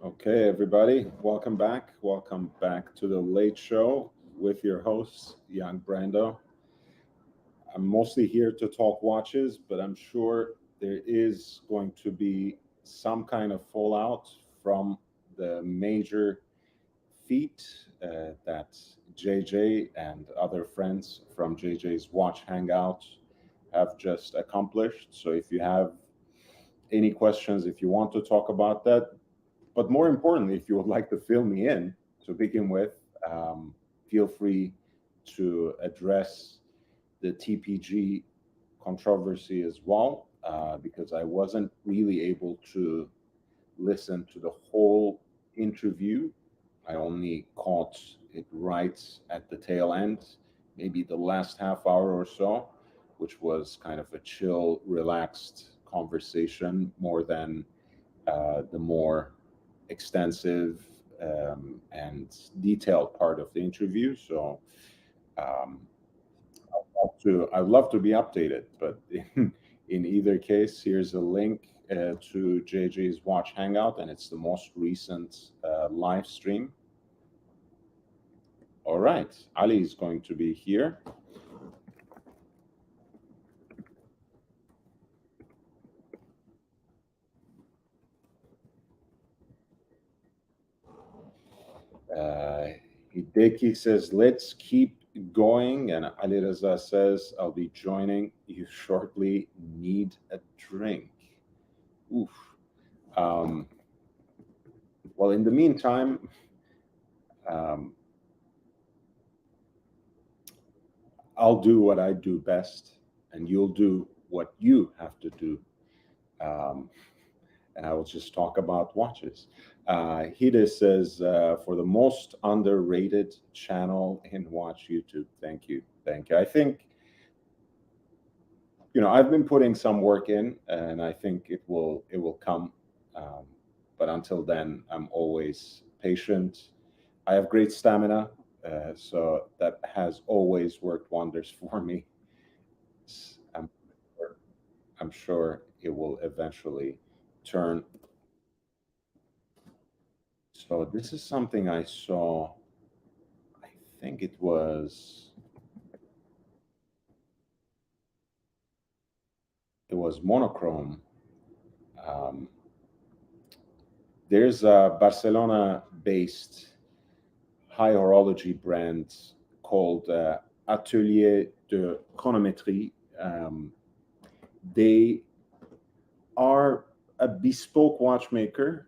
Okay, everybody, welcome back. Welcome back to the Late Show with your host, Young Brando. I'm mostly here to talk watches, but I'm sure there is going to be some kind of fallout from the major feat that JJ and other friends from JJ's Watch Hangout have just accomplished. So if you have any questions, if you want to talk about that, but more importantly, if you would like to fill me in to begin with, feel free to address the TPG controversy as well, because I wasn't really able to listen to the whole interview. I only caught it right at the tail end, maybe the last half hour or so, which was kind of a chill, relaxed conversation more than the more extensive and detailed part of the interview. So um, I'd love to be updated, but in either case, here's a link to JJ's Watch Hangout, and it's the most recent live stream. All right, Ali is going to be here. Uh, Hideki says, let's keep going. And Ali Raza says, I'll be joining you shortly. Need a drink. Oof. Um, well, in the meantime, um, I'll do what I do best, and you'll do what you have to do. Um, and I will just talk about watches. Hida says, for the most underrated channel in Watch YouTube. Thank you. Thank you. I think, I've been putting some work in, and I think it will come. Um, but until then, I'm always patient. I have great stamina, so that has always worked wonders for me. I'm, I'm sure it will eventually turn. So this is something I saw. I think it was monochrome. Um, there's a Barcelona-based high horology brand called Atelier de Chronométrie. Um, they are a bespoke watchmaker.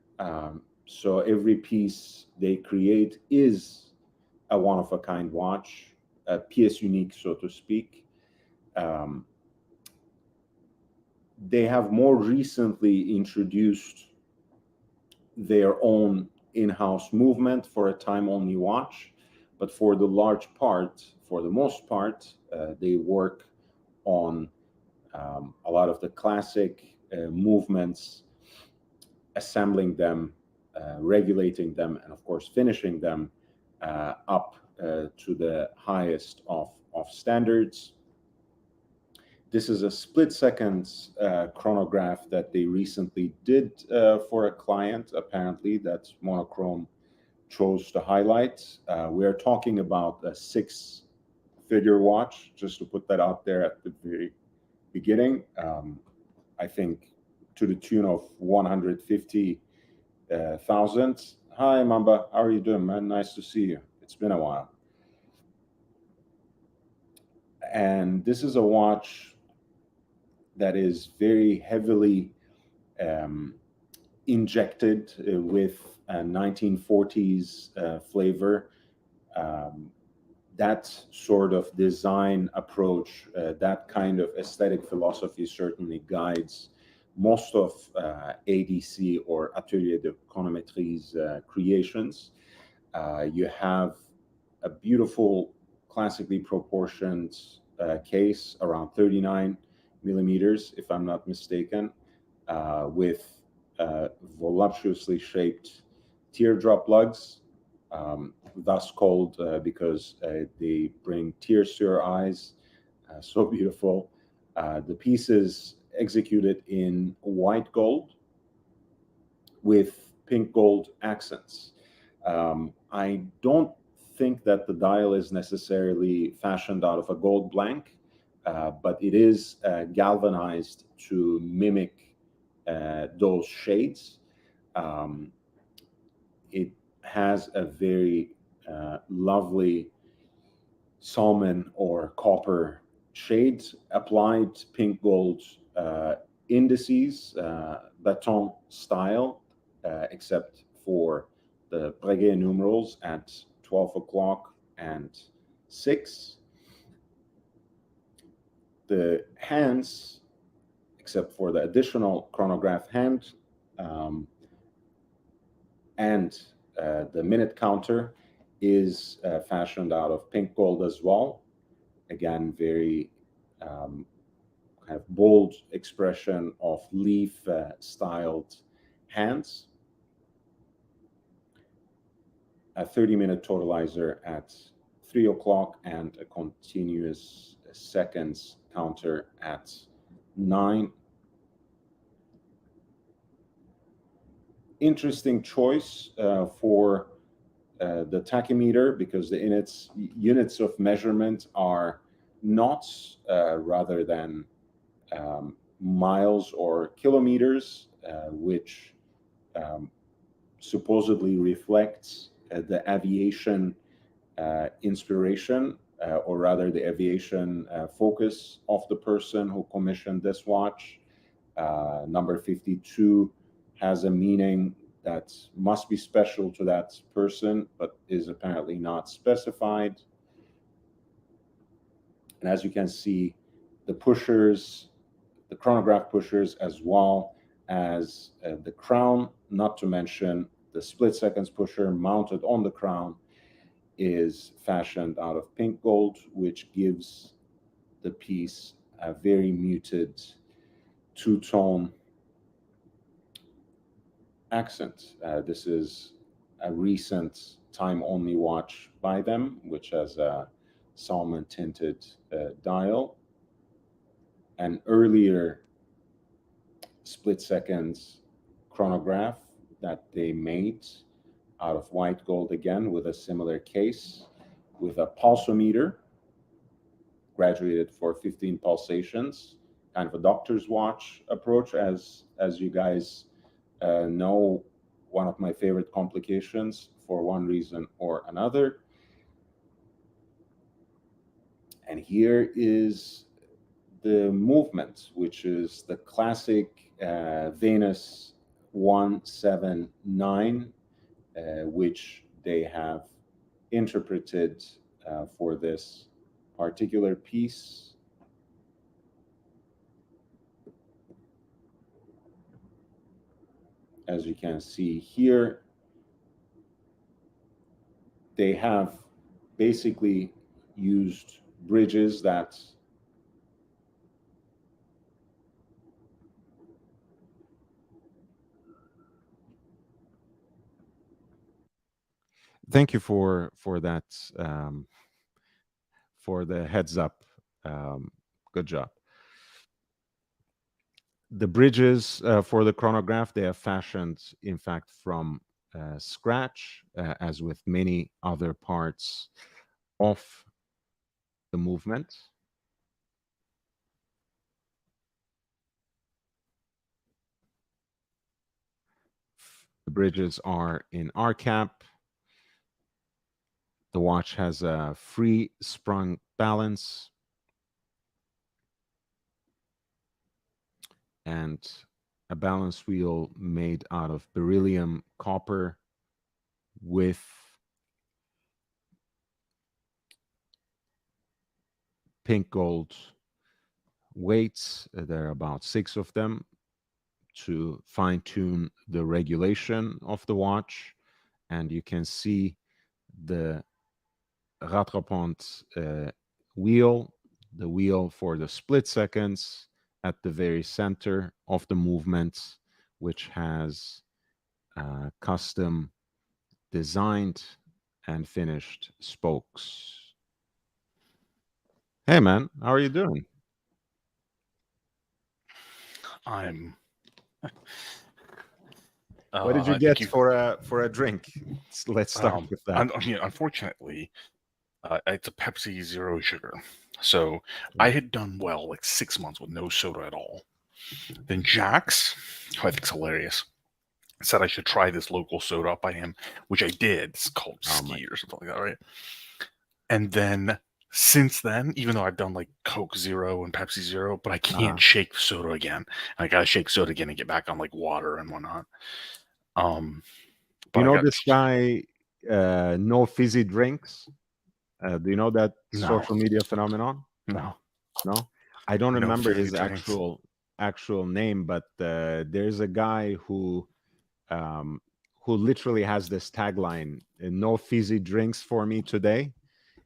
So every piece they create is a one of a kind watch, a pièce unique, so to speak. Um, they have more recently introduced their own in-house movement for a time-only watch, but for the most part, they work on a lot of the classic movements, assembling them, regulating them, and of course finishing them up to the highest of standards. This is a split second chronograph that they recently did for a client, apparently, that Monochrome chose to highlight. We are talking about a six-figure watch, just to put that out there at the very beginning. I think to the tune of 150,000. Hi, Mamba. How are you doing, man? Nice to see you. It's been a while. And this is a watch that is very heavily um, injected with a 1940s flavor. Um, that sort of design approach, that kind of aesthetic philosophy certainly guides most of ADC or Atelier de Chronométrie's creations. You have a beautiful, classically proportioned case around 39 millimeters, if I'm not mistaken, with voluptuously shaped teardrop lugs, thus called because they bring tears to your eyes. So beautiful. The piece is executed in white gold with pink gold accents. I don't think that the dial is necessarily fashioned out of a gold blank, but it is galvanized to mimic those shades. Um, it has a very lovely salmon or copper shades, applied pink gold indices, baton style, except for the Breguet numerals at 12 o'clock and 6. The hands, except for the additional chronograph hand, and the minute counter is fashioned out of pink gold as well. Again, very kind of bold expression of leaf styled hands. A 30-minute totalizer at 3 o'clock and a continuous seconds counter at 9. Interesting choice for the tachymeter, because the units of measurement are knots rather than miles or kilometers, which supposedly reflects the aviation inspiration, or rather the aviation focus of the person who commissioned this watch. Number 52 has a meaning that must be special to that person, but is apparently not specified. And as you can see, the pushers, the chronograph pushers, as well as the crown, not to mention the split seconds pusher mounted on the crown, is fashioned out of pink gold, which gives the piece a very muted two-tone accent. This is a recent time-only watch by them, which has a salmon tinted dial. An earlier split seconds chronograph that they made out of white gold, again with a similar case, with a pulsometer graduated for 15 pulsations, kind of a doctor's watch approach. As you guys know, one of my favorite complications for one reason or another. And here is the movement, which is the classic Venus 179, which they have interpreted for this particular piece. As you can see here, they have basically used bridges that thank you for that, for the heads up. Good job. The bridges for the chronograph, they are fashioned, in fact, from scratch, as with many other parts of the movement. The bridges are in R cap. The watch has a free sprung balance and a balance wheel made out of beryllium copper with pink gold weights. There are about 6 of them to fine-tune the regulation of the watch. And you can see the rattrapante wheel, the wheel for the split seconds at the very center of the movement, which has custom designed and finished spokes. Hey man, how are you doing? I'm What did you I think get you. for a drink? Let's start with that. Unfortunately, it's a Pepsi Zero Sugar. So I Mm. had done well like 6 months with no soda at all. Then Jax, who I think's hilarious, said I should try this local soda up by him, which I did. It's called Oh my. Ski or something like that, right? And then since then, even though I've done like Coke Zero and Pepsi Zero, but I Uh-huh. can't shake soda again. I gotta shake soda again and get back on like water and whatnot. Um, Do but you I know got this guy? No fizzy drinks. Do you know that no, social media phenomenon? no, No, I don't no remember fizzy his drinks. actual name, but there's a guy um, who literally has this tagline: "No fizzy drinks for me today."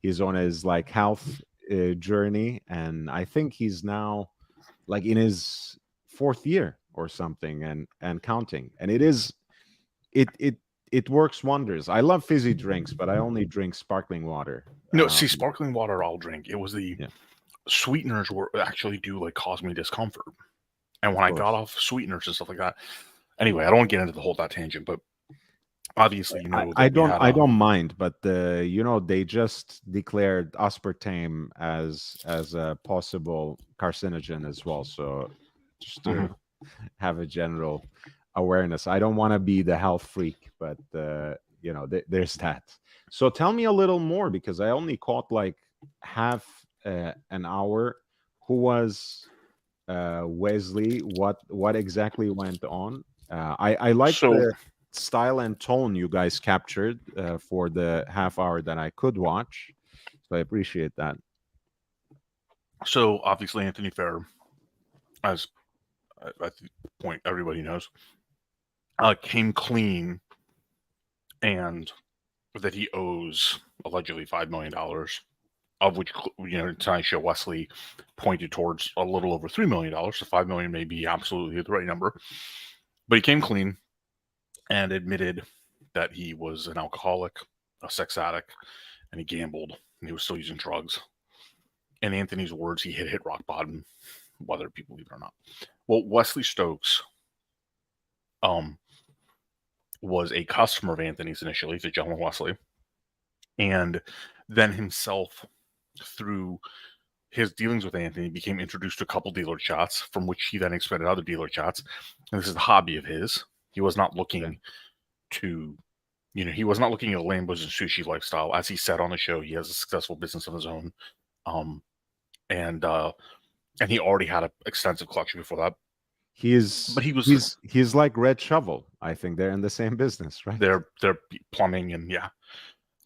He's on his like health journey, and I think he's now like in his fourth year or something, and counting. And it it works wonders. I love fizzy drinks, but I only drink sparkling water. No, see, sparkling water I'll drink. It was the Yeah, sweeteners were actually do like cause me discomfort. And of when I got course. off sweeteners and stuff like that, anyway, I don't want to get into the whole that tangent, but obviously you know that we had I a don't mind, but they just declared aspartame as a possible carcinogen as well. So just to mhm. have a general awareness, I don't want to be the health freak, but there's that. So tell me a little more because I only caught like half an hour. Who was Wesley? What exactly went on? I like So the style and tone you guys captured for the half hour that I could watch. So I appreciate that. so obviously Anthony Fair, as at the point everybody knows, came clean and that he owes allegedly $5 million, of which tonight's show Wesley pointed towards a little over $3 million. So 5 million may be absolutely the right number, but he came clean and admitted that he was an alcoholic, a sex addict, and he gambled, and he was still using drugs. In Anthony's words, he hit rock bottom, whether people believe it or not. Well, Wesley Stokes um, was a customer of Anthony's initially, the gentleman Wesley, and then himself, through his dealings with Anthony, became introduced to a couple dealer chats, from which he then expanded other dealer chats. And this is a hobby of his. He was not Okay. looking to, he was not looking at a Lambos and sushi lifestyle. As he said on the show, he has a successful business of his own. Um, and he already had an extensive collection before that. He's But he was he's like Red Shovel. I think they're in the same business, right? they're plumbing and yeah,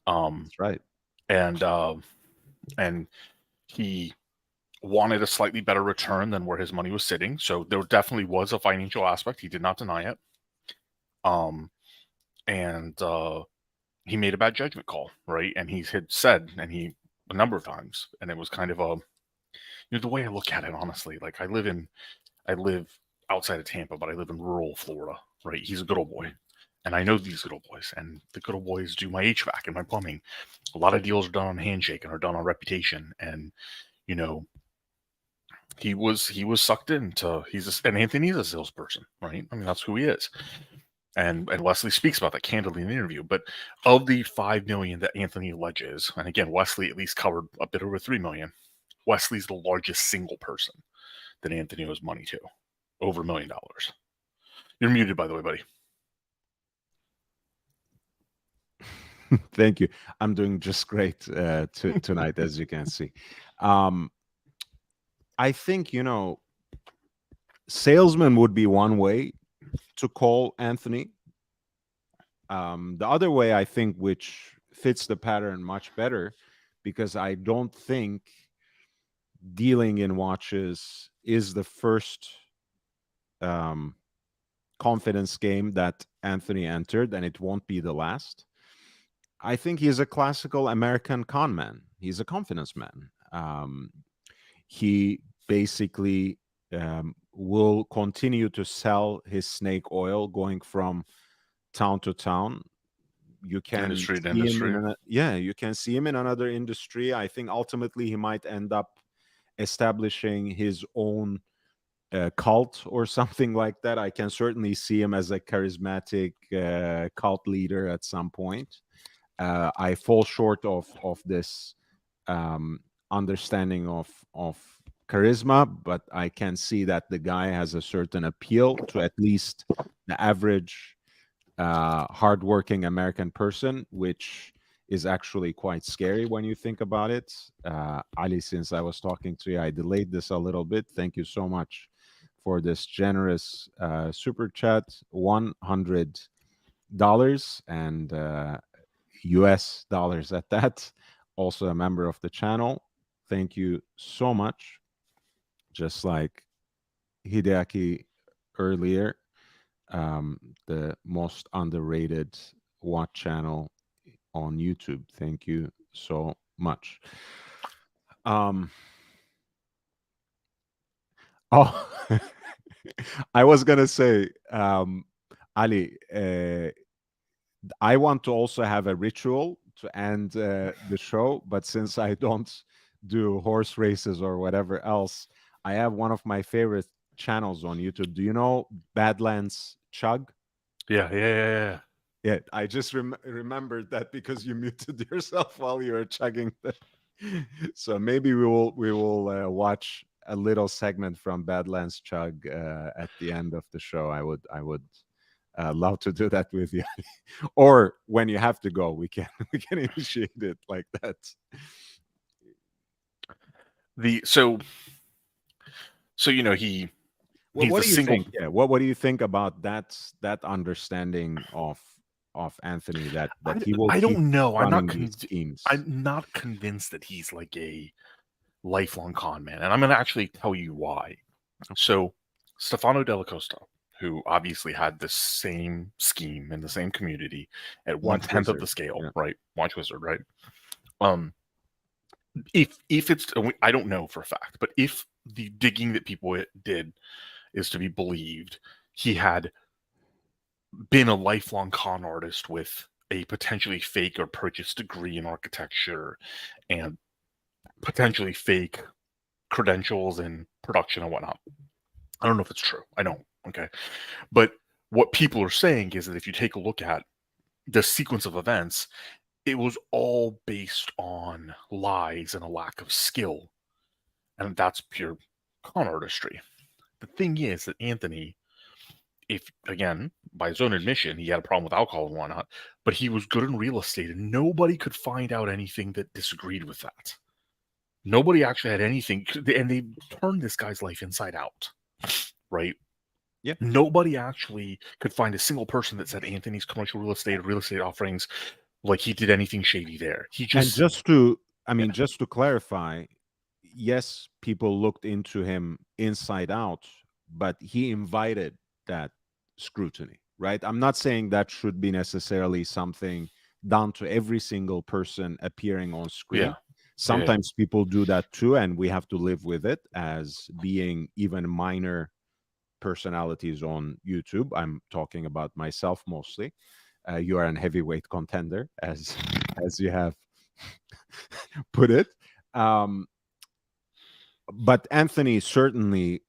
um, That's right. and and he wanted a slightly better return than where his money was sitting. So there definitely was a financial aspect. He did not deny it. Um, and he made a bad judgment call, right? And he had said, and he a number of times, and it was kind of a, the way I look at it, honestly, like I live outside of Tampa, but I live in rural Florida, right? He's a good old boy. And I know these good old boys, and the good old boys do my HVAC and my plumbing. A lot of deals are done on handshake and are done on reputation. And, you know, he was sucked into and Anthony's a salesperson, right? I mean, that's who he is. And Wesley speaks about that candidly in the interview. But of the 5 million that Anthony alleges, and again, Wesley at least covered a bit over 3 million. Wesley's the largest single person that Anthony owes money to, over $1 million. You're muted, by the way, buddy. Thank you. I'm doing just great tonight, as you can see. Um, I think salesman would be one way to call Anthony. The other way, I think, which fits the pattern much better, because I don't think dealing in watches is the first um, confidence game that Anthony entered, and it won't be the last. I think he's a classical American con man. He's a confidence man. He basically will continue to sell his snake oil going from town to town. You can Industry to see him industry. you can see him in another industry. I think ultimately he might end up establishing his own cult or something like that. I can certainly see him as a charismatic cult leader at some point. I fall short of this understanding of charisma, but I can see that the guy has a certain appeal to at least the average hardworking American person, which is actually quite scary when you think about it. Ali, since I was talking to you, I delayed this a little bit. Thank you so much for this generous super chat, $100 and US dollars at that. Also a member of the channel. Thank you so much. Just like Hideaki earlier, the most underrated watch channel on YouTube. Thank you so much. Oh, I was gonna say, Ali, I want to also have a ritual to end the show, but since I don't do horse races or whatever else, I have one of my favorite channels on YouTube. Do you know Badlands Chug? Yeah. Yeah, I just remembered that because you muted yourself while you were chugging. So maybe we will watch a little segment from Badlands Chug at the end of the show. I would love to do that with you, or when you have to go, we can we can initiate it like that. So you know he's What a do you single. think? Yeah, what do you think about that understanding of Anthony that he will I keep don't know. running these schemes? I'm not convinced that he's like a lifelong con man, and I'm going to actually tell you why. So Stefano Della Costa, who obviously had the same scheme in the same community at Watch 1/10 of Wizard, the scale, yeah. right? Watch Wizard, right? If it's, I don't know for a fact, but if the digging that people did is to be believed, he had been a lifelong con artist with a potentially fake or purchased degree in architecture and potentially fake credentials in production and whatnot. I don't know if it's true. I don't. Okay. But what people are saying is that if you take a look at the sequence of events, it was all based on lies and a lack of skill. And that's pure con artistry. The thing is that Anthony, if again, by his own admission, he had a problem with alcohol and whatnot, but he was good in real estate and nobody could find out anything that disagreed with that. Nobody actually had anything, and they turned this guy's life inside out, right? Yeah. Nobody actually could find a single person that said Anthony's commercial real estate offerings, like he did anything shady there. He And just, just to, I mean, just to clarify, yes, people looked into him inside out, but he invited that scrutiny, right? I'm not saying that should be necessarily something done to every single person appearing on screen. yeah. Sometimes people do that too, and we have to live with it as being even minor personalities on YouTube. I'm talking about myself mostly. You are an heavyweight contender, as you have put it. But Anthony certainly,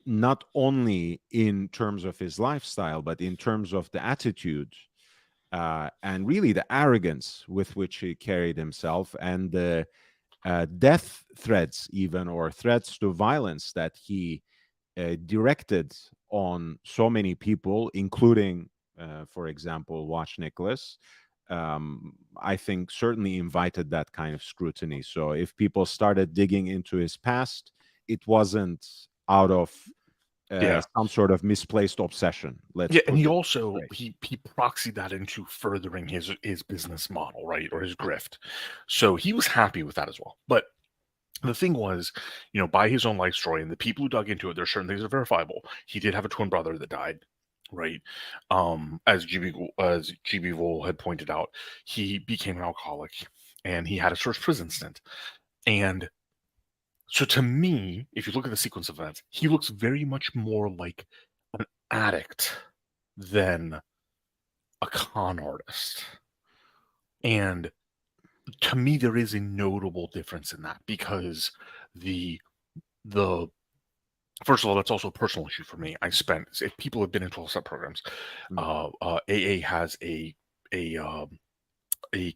not only in terms of his lifestyle, but in terms of the attitude and really the arrogance with which he carried himself, and the death threats, even, or threats to violence that he directed on so many people, including, for example, Watch Nicholas, I think certainly invited that kind of scrutiny. So if people started digging into his past, it wasn't out of some sort of misplaced obsession. Let's and put he it also right. he proxied that into furthering his business model, right, or his grift. So he was happy with that as well. But the thing was, by his own life story and the people who dug into it, there's certain things that are verifiable. He did have a twin brother that died, right? As GB Vol had pointed out, he became an alcoholic and he had his first prison stint. And so to me, if you look at the sequence of events, he looks very much more like an addict than a con artist. And to me, there is a notable difference in that because the first of all, that's also a personal issue for me. If people have been in 12-step programs, AA has a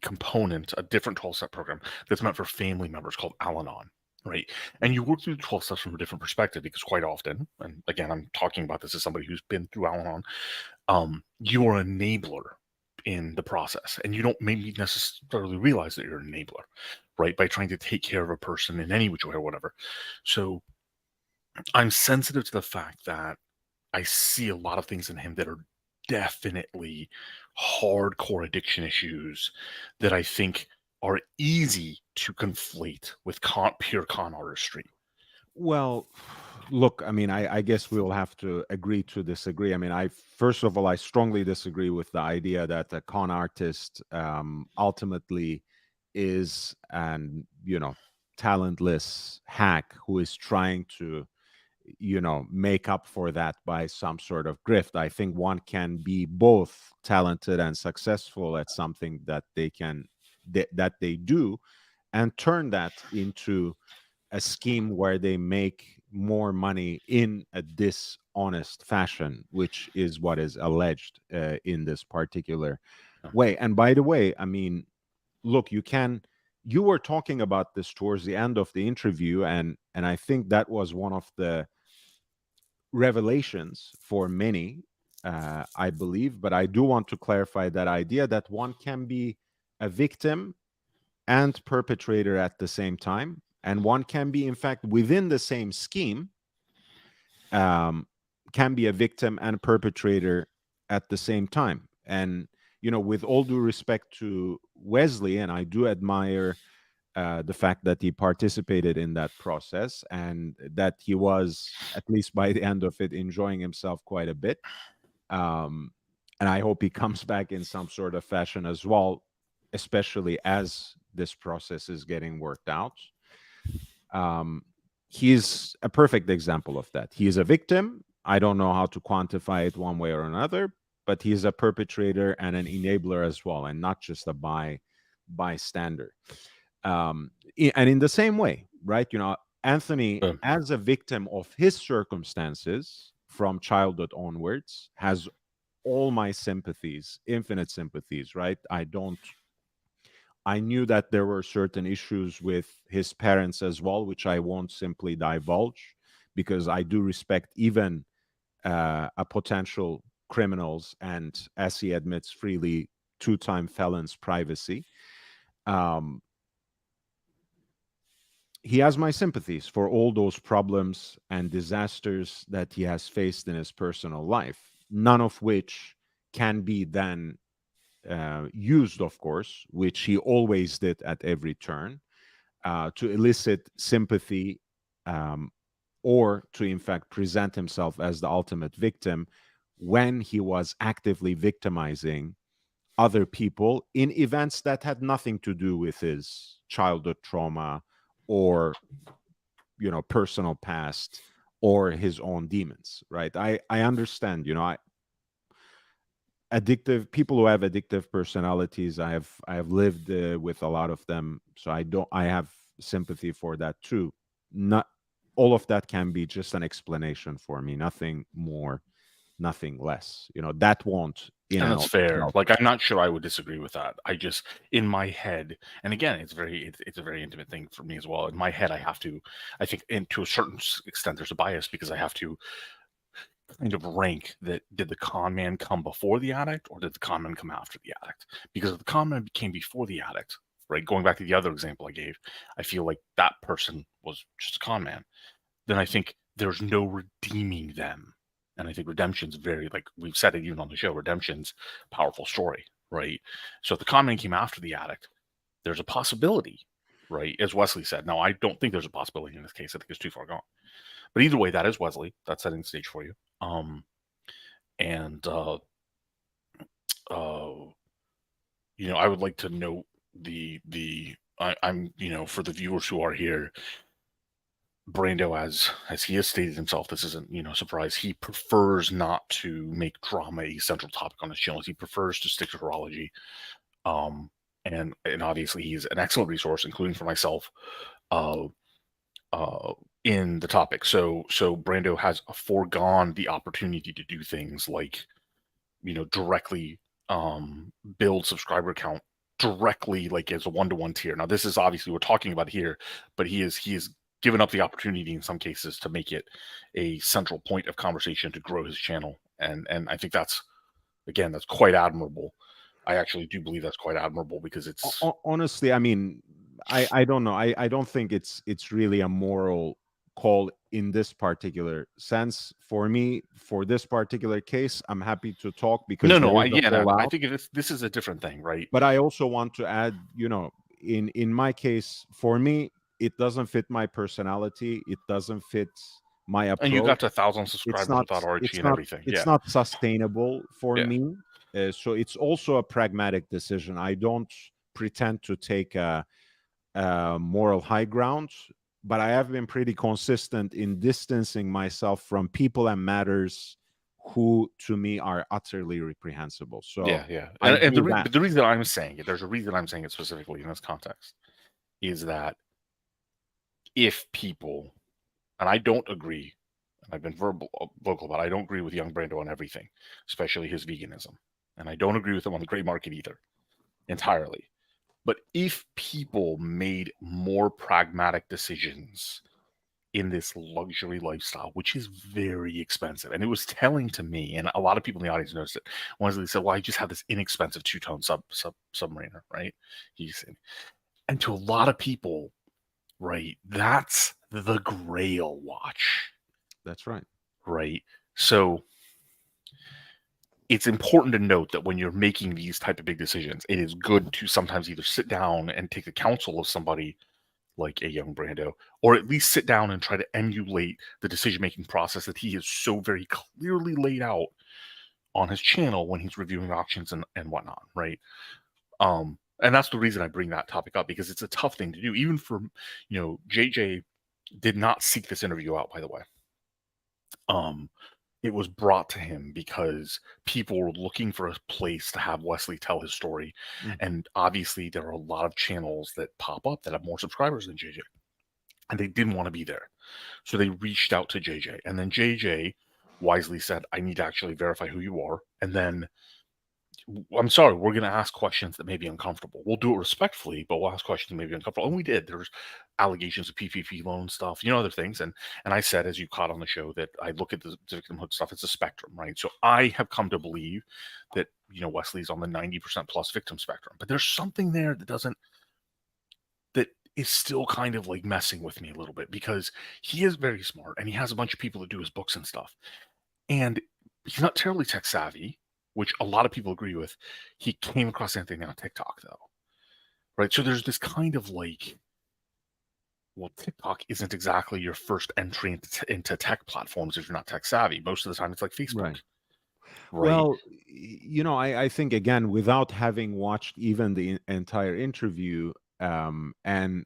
component, a different 12-step program that's meant for family members called Al-Anon, right? And you work through the 12 steps from a different perspective, because quite often, and again, I'm talking about this as somebody who's been through Al-Anon, you are an enabler in the process, and you don't maybe necessarily realize that you're an enabler, right? By trying to take care of a person in any which way or whatever. So I'm sensitive to the fact that I see a lot of things in him that are definitely hardcore addiction issues that I think are easy to conflate with pure con artistry. Well, look, I mean, I guess we will have to agree to disagree. I mean, first of all, I strongly disagree with the idea that a con artist ultimately is an, talentless hack who is trying to, make up for that by some sort of grift. I think one can be both talented and successful at something that that they do, and turn that into a scheme where they make more money in a dishonest fashion, which is what is alleged in this particular way. And by the way, I mean, look, you were talking about this towards the end of the interview, and I think that was one of the revelations for many, I believe. But I do want to clarify that idea that one can be a victim and perpetrator at the same time, and one can be, in fact, within the same scheme, can be a victim and perpetrator at the same time. And with all due respect to Wesley, and I do admire the fact that he participated in that process, and that he was, at least by the end of it, enjoying himself quite a bit. And I hope he comes back in some sort of fashion as well, especially as this process is getting worked out. He's a perfect example of that. He is a victim. I don't know how to quantify it one way or another, but he's a perpetrator and an enabler as well, and not just a bystander. And in the same way, right? Anthony, as a victim of his circumstances from childhood onwards, has all my sympathies, infinite sympathies, right? I knew that there were certain issues with his parents as well, which I won't simply divulge, because I do respect even a potential criminal's, and, as he admits freely, two-time felon's privacy. He has my sympathies for all those problems and disasters that he has faced in his personal life, none of which can be then used, of course, which he always did at every turn, to elicit sympathy, or to, in fact, present himself as the ultimate victim when he was actively victimizing other people in events that had nothing to do with his childhood trauma, or personal past, or his own demons, right? I understand, addictive people who have addictive personalities. I have lived with a lot of them, so I have sympathy for that too. Not all of that can be just an explanation for me, nothing more, nothing less. That won't, And that's fair. Like, I'm not sure I would disagree with that. I just, in my head, and again, it's a very intimate thing for me as well. In my head, I think, and to a certain extent, there's a bias, because I have to kind of rank that. Did the con man come before the addict, or did the con man come after the addict? Because if the con man came before the addict, right, going back to the other example I gave, I feel like that person was just a con man. Then I think there's no redeeming them. And I think redemption's very, like we've said it even on the show, redemption's a powerful story, right? So if the con man came after the addict, there's a possibility, right? As Wesley said. Now, I don't think there's a possibility in this case. I think it's too far gone. But either way, that is Wesley. That's setting the stage for you. I would like to note I'm for the viewers who are here, Brando, as he has stated himself, this isn't a surprise. He prefers not to make drama a central topic on his channels. He prefers to stick to horology, and obviously he's an excellent resource, including for myself. in the topic. So Brando has foregone the opportunity to do things like, directly build subscriber count directly, like as a one-to-one tier. Now, this is obviously we're talking about here, but he is given up the opportunity in some cases to make it a central point of conversation to grow his channel, and I think that's quite admirable. I actually do believe that's quite admirable because it's Honestly, I mean, I don't know. I don't think it's really a moral call in this particular sense. For me, for this particular case, I'm happy to talk because there is a I fallout. think this is a different thing, right? But I also want to add, in my case, for me, it doesn't fit my personality. It doesn't fit my approach. And you got to 1,000 It's subscribers not. without RG It's and not. everything. It's Yeah. not sustainable for Yeah. me. So it's also a pragmatic decision. I don't pretend to take a moral high ground, but I have been pretty consistent in distancing myself from people and matters who, to me, are utterly reprehensible. So yeah. I do But that. the reason I'm saying it, there's a reason I'm saying it specifically in this context, is that if people, and I don't agree, and I've been vocal about it, I don't agree with young Brando on everything, especially his veganism, and I don't agree with him on the gray market either, entirely. But if people made more pragmatic decisions in this luxury lifestyle, which is very expensive, and it was telling to me, and a lot of people in the audience noticed it. One they said, "Well, I just have this inexpensive two-tone submariner, right?" He said, and to a lot of people, right, that's the Grail watch. That's right. Right. So it's important to note that when you're making these type of big decisions, it is good to sometimes either sit down and take the counsel of somebody like a young Brando, or at least sit down and try to emulate the decision-making process that he has so very clearly laid out on his channel when he's reviewing auctions and whatnot, right? And that's the reason I bring that topic up, because it's a tough thing to do. Even for, JJ did not seek this interview out, by the way. It was brought to him because people were looking for a place to have Wesley tell his story. And obviously there are a lot of channels that pop up that have more subscribers than JJ. And they didn't want to be there. So they reached out to JJ. And then JJ wisely said, I need to actually verify who you are. And then, I'm sorry, we're going to ask questions that may be uncomfortable. We'll do it respectfully, but we'll ask questions that may be uncomfortable. And we did. There's allegations of PPP loan stuff, other things. And I said, as you caught on the show, that I look at the victimhood stuff, it's a spectrum, right? So I have come to believe that, Wesley's on the 90% plus victim spectrum. But there's something there that is still kind of like messing with me a little bit, because he is very smart and he has a bunch of people that do his books and stuff. And he's not terribly tech savvy, which a lot of people agree with. He came across Anthony on TikTok, though, right? So there's this kind of like, well, TikTok isn't exactly your first entry into tech platforms if you're not tech savvy. Most of the time, it's like Facebook. Right. Well, I think, again, without having watched even the entire interview, and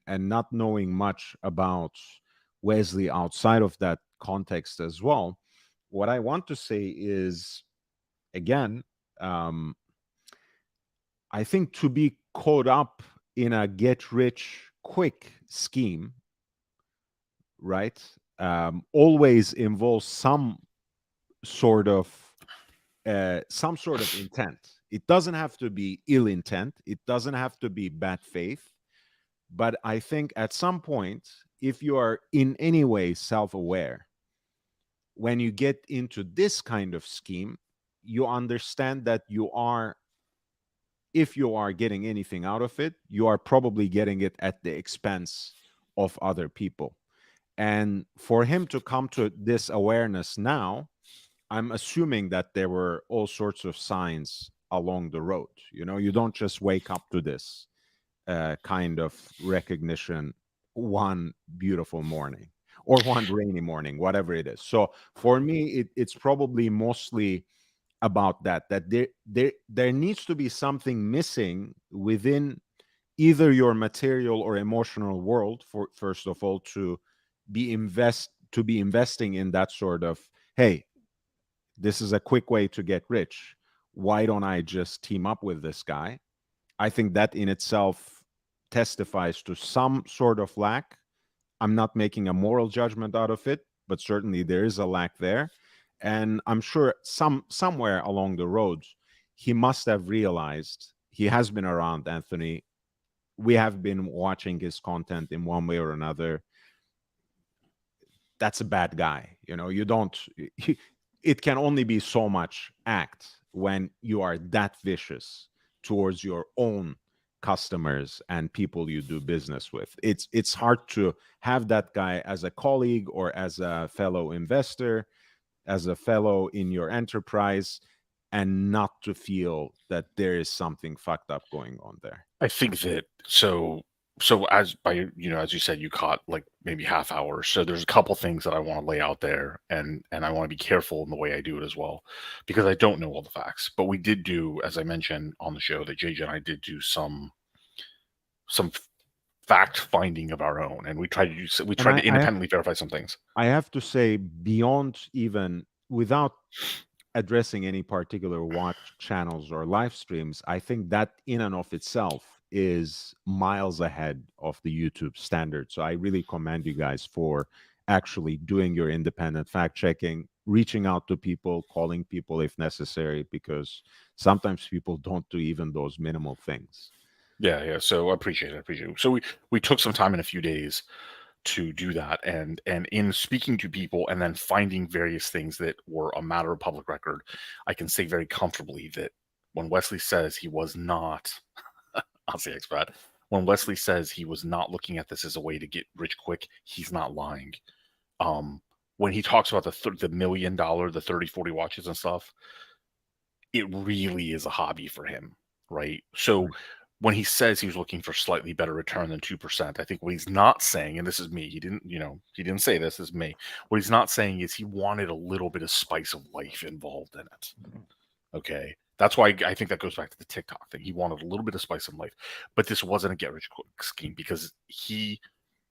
not knowing much about Wesley outside of that context as well, what I want to say is, again, I think to be caught up in a get rich quick scheme, right, always involves some sort of intent. It doesn't have to be ill intent. It doesn't have to be bad faith. But I think at some point, if you are in any way self-aware, when you get into this kind of scheme, you understand that if you are getting anything out of it, you are probably getting it at the expense of other people. And for him to come to this awareness now, I'm assuming that there were all sorts of signs along the road. You don't just wake up to this kind of recognition one beautiful morning or one rainy morning, whatever it is. So for me, it's probably mostly about that there needs to be something missing within either your material or emotional world, for first of all, to be investing in that sort of, hey, this is a quick way to get rich, why don't I just team up with this guy? I think that in itself testifies to some sort of lack. I'm not making a moral judgment out of it, but certainly there is a lack there. And I'm sure somewhere along the road, he must have realized, he has been around, Anthony. We have been watching his content in one way or another. That's a bad guy. You don't, it can only be so much act when you are that vicious towards your own customers and people you do business with. It's hard to have that guy as a colleague or as a fellow investor, as a fellow in your enterprise, and not to feel that there is something fucked up going on there. I think that so as you said, you caught like maybe half hour. So there's a couple things that I want to lay out there, and I want to be careful in the way I do it as well, because I don't know all the facts. But we did do, as I mentioned on the show, that JJ and I did do some fact finding of our own, and we tried to independently verify some things. I have to say, beyond, even without addressing any particular watch channels or live streams, I think that in and of itself is miles ahead of the YouTube standard. So I really commend you guys for actually doing your independent fact checking, reaching out to people, calling people if necessary, because sometimes people don't do even those minimal things. Yeah. So I appreciate it. So we took some time in a few days to do that, and in speaking to people and then finding various things that were a matter of public record, I can say very comfortably that when Wesley says he was not, I'll say expat, when Wesley says he was not looking at this as a way to get rich quick, he's not lying. When he talks about the $1 million, the 30, 40 watches and stuff, it really is a hobby for him, right? So when he says he was looking for slightly better return than 2%, I think what he's not saying, and this is me, he didn't say this is me. What he's not saying is he wanted a little bit of spice of life involved in it. Okay. That's why I think that goes back to the TikTok thing. He wanted a little bit of spice of life, but this wasn't a get rich quick scheme, because he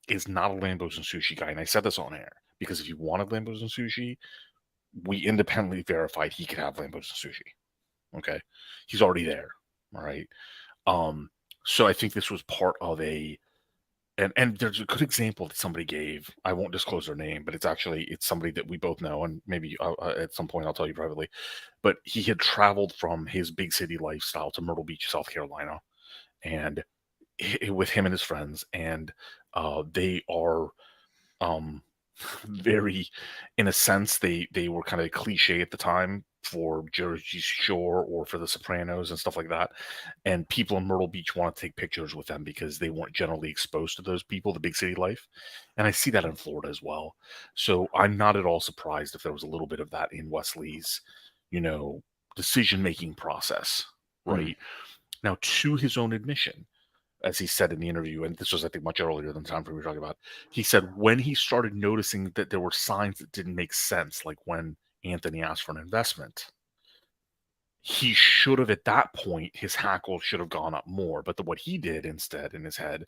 is not a Lambos and sushi guy. And I said this on air, because if he wanted Lambos and sushi, we independently verified he could have Lambos and sushi. Okay. He's already there. All right. So I think this was part of and there's a good example that somebody gave. I won't disclose their name, but it's somebody that we both know, and maybe at some point I'll tell you privately. But he had traveled from his big city lifestyle to Myrtle Beach, South Carolina, and with him and his friends, and they are very, in a sense, they were kind of a cliche at the time for Jersey Shore or for The Sopranos and stuff like that. And people in Myrtle Beach want to take pictures with them because they weren't generally exposed to those people, the big city life. And I see that in Florida as well. So I'm not at all surprised if there was a little bit of that in Wesley's, decision-making process, right? Now, to his own admission, as he said in the interview, and this was, I think, much earlier than the time frame we were talking about, he said when he started noticing that there were signs that didn't make sense, like when Anthony asked for an investment, he should have, at that point, his hackle should have gone up more. But what he did instead in his head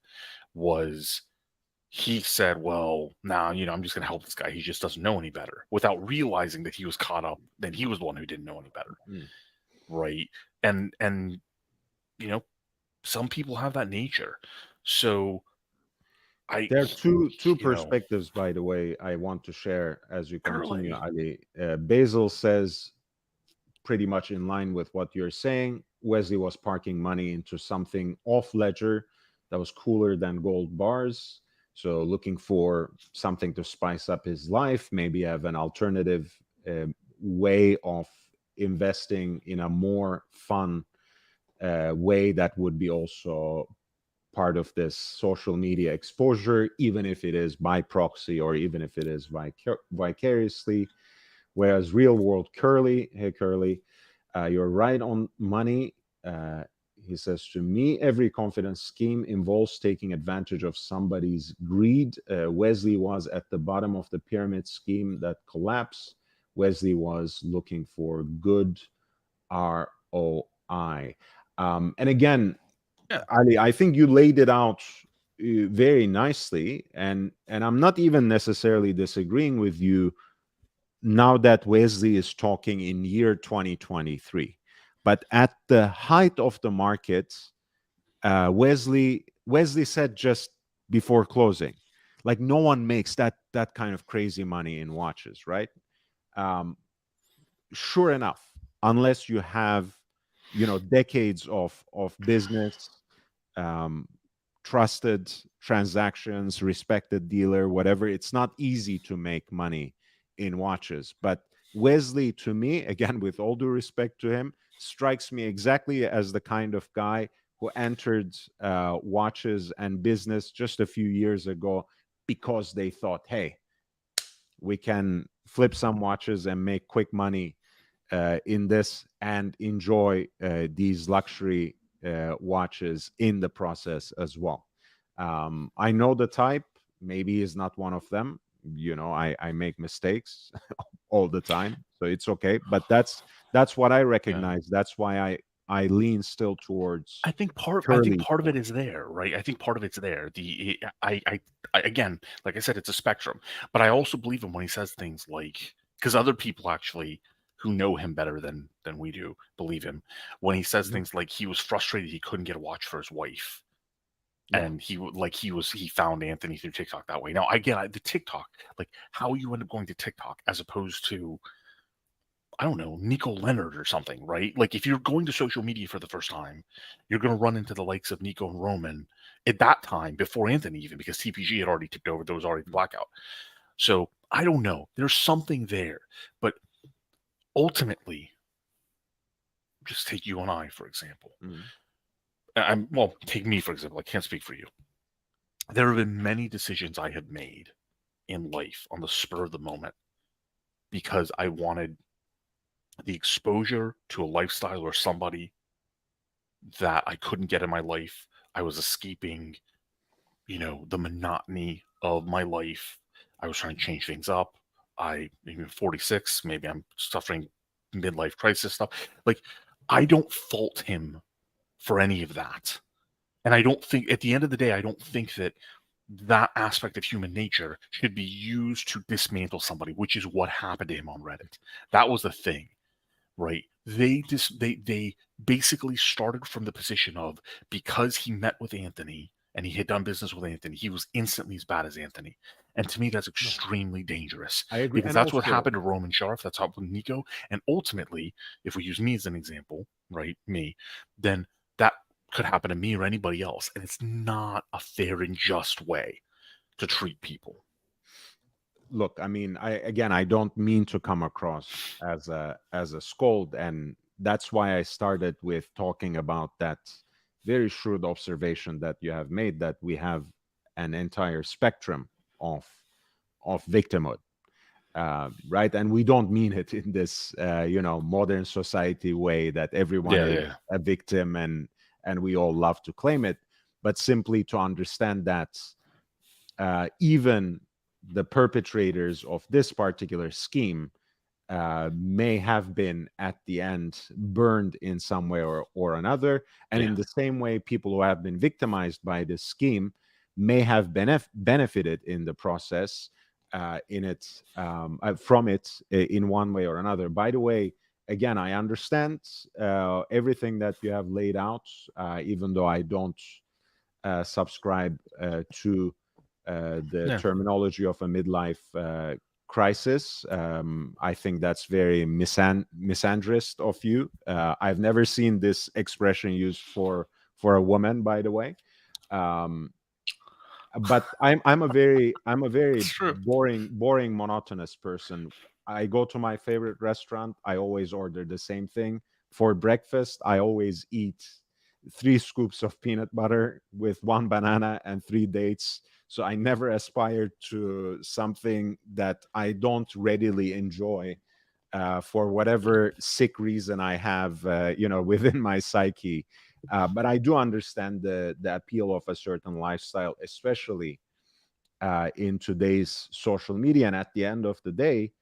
was he said, well, now, I'm just going to help this guy. He just doesn't know any better, without realizing that he was caught up, that he was the one who didn't know any better. Right. And some people have that nature. So there are two perspectives, by the way, I want to share as you continue, Ali. Basil says, pretty much in line with what you're saying, Wesley was parking money into something off ledger that was cooler than gold bars. So looking for something to spice up his life, maybe have an alternative way of investing in a more fun way that would be also part of this social media exposure, even if it is by proxy or even if it is vicariously. Whereas real world Curly, hey Curly, you're right on money. He says, to me, every confidence scheme involves taking advantage of somebody's greed. Wesley was at the bottom of the pyramid scheme that collapsed. Wesley was looking for good ROI. And again, Ali, I think you laid it out very nicely, and I'm not even necessarily disagreeing with you now that Wesley is talking in year 2023. But at the height of the market, Wesley said just before closing, like no one makes that kind of crazy money in watches, right? um, sure enough, unless you have, decades of business, um, trusted transactions, respected dealer, whatever, it's not easy to make money in watches. But Wesley, to me, again, with all due respect to him, strikes me exactly as the kind of guy who entered watches and business just a few years ago because they thought, hey, we can flip some watches and make quick money in this and enjoy these luxury watches in the process as well. I know the type, maybe is not one of them. I make mistakes all the time, so it's okay. But that's what I recognize. That's why I lean still towards I think part Curly. of it is there, right? I think part of it's there. I again, like I said, it's a spectrum. But I also believe him when he says things like, because other people actually who know him better than we do believe him when he says Mhm. things like he was frustrated he couldn't get a watch for his wife. Yeah. And he found Anthony through TikTok that way. Now I get the TikTok, like how you end up going to TikTok as opposed to, I don't know, Nico Leonard or something, right? Like if you're going to social media for the first time, you're going to run into the likes of Nico and Roman at that time before Anthony, even because TPG had already tipped over. There was already the blackout. So I don't know. There's something there, but ultimately, just take you and I for example. Mhm. Take me for example. I can't speak for you. There have been many decisions I have made in life on the spur of the moment because I wanted the exposure to a lifestyle or somebody that I couldn't get in my life. I was escaping, the monotony of my life. I was trying to change things up. Maybe 46, maybe I'm suffering midlife crisis stuff. Like, I don't fault him for any of that. And I don't think, at the end of the day, I don't think that that aspect of human nature should be used to dismantle somebody, which is what happened to him on Reddit. That was the thing, right? They basically started from the position of, because he met with Anthony and he had done business with Anthony, he was instantly as bad as Anthony. And to me, that's extremely dangerous I agree. because And that's what also, happened to Roman Sharf. That's how with Nico. And ultimately, if we use me as an example, right, me, then that could happen to me or anybody else. And it's not a fair and just way to treat people. look, I mean, I don't mean to come across as a scold, and that's why I started with talking about that very shrewd observation that you have made, that we have an entire spectrum of victimhood, right? And we don't mean it in this modern society way that everyone Yeah, is yeah, a victim and we all love to claim it, but simply to understand that even the perpetrators of this particular scheme may have been at the end burned in some way or another. And yeah. in the same way, people who have been victimized by this scheme may have benefited in the process from it in one way or another. By the way, again, I understand everything that you have laid out, even though I don't subscribe to the Yeah. terminology of a midlife crisis. I think that's very misandrist of you. I've never seen this expression used for a woman, by the way. Um, but I'm a very It's true. boring, monotonous person. I go to my favorite restaurant. I always order the same thing for breakfast. I always eat 3 scoops of peanut butter with 1 banana and 3 dates. So I never aspire to something that I don't readily enjoy for whatever sick reason I have, within my psyche. But I do understand the appeal of a certain lifestyle, especially in today's social media. And at the end of the day,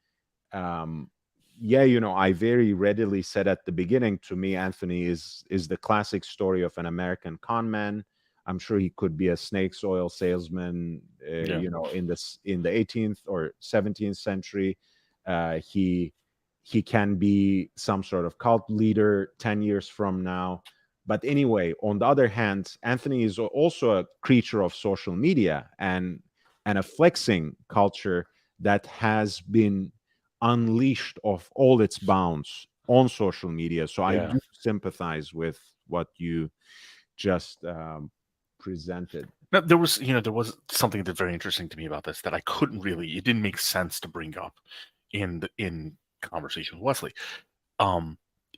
um, yeah, I very readily said at the beginning, to me, Anthony is the classic story of an American con man. I'm sure he could be a snakes oil salesman, Yeah. in the 18th or 17th century. He can be some sort of cult leader 10 years from now. But anyway, on the other hand, Anthony is also a creature of social media, and and a flexing culture that has been unleashed of all its bounds on social media. So I Yeah. do sympathize with what you just presented. Now, there was something that's very interesting to me about this that I couldn't really. It didn't make sense to bring up in conversation with Wesley.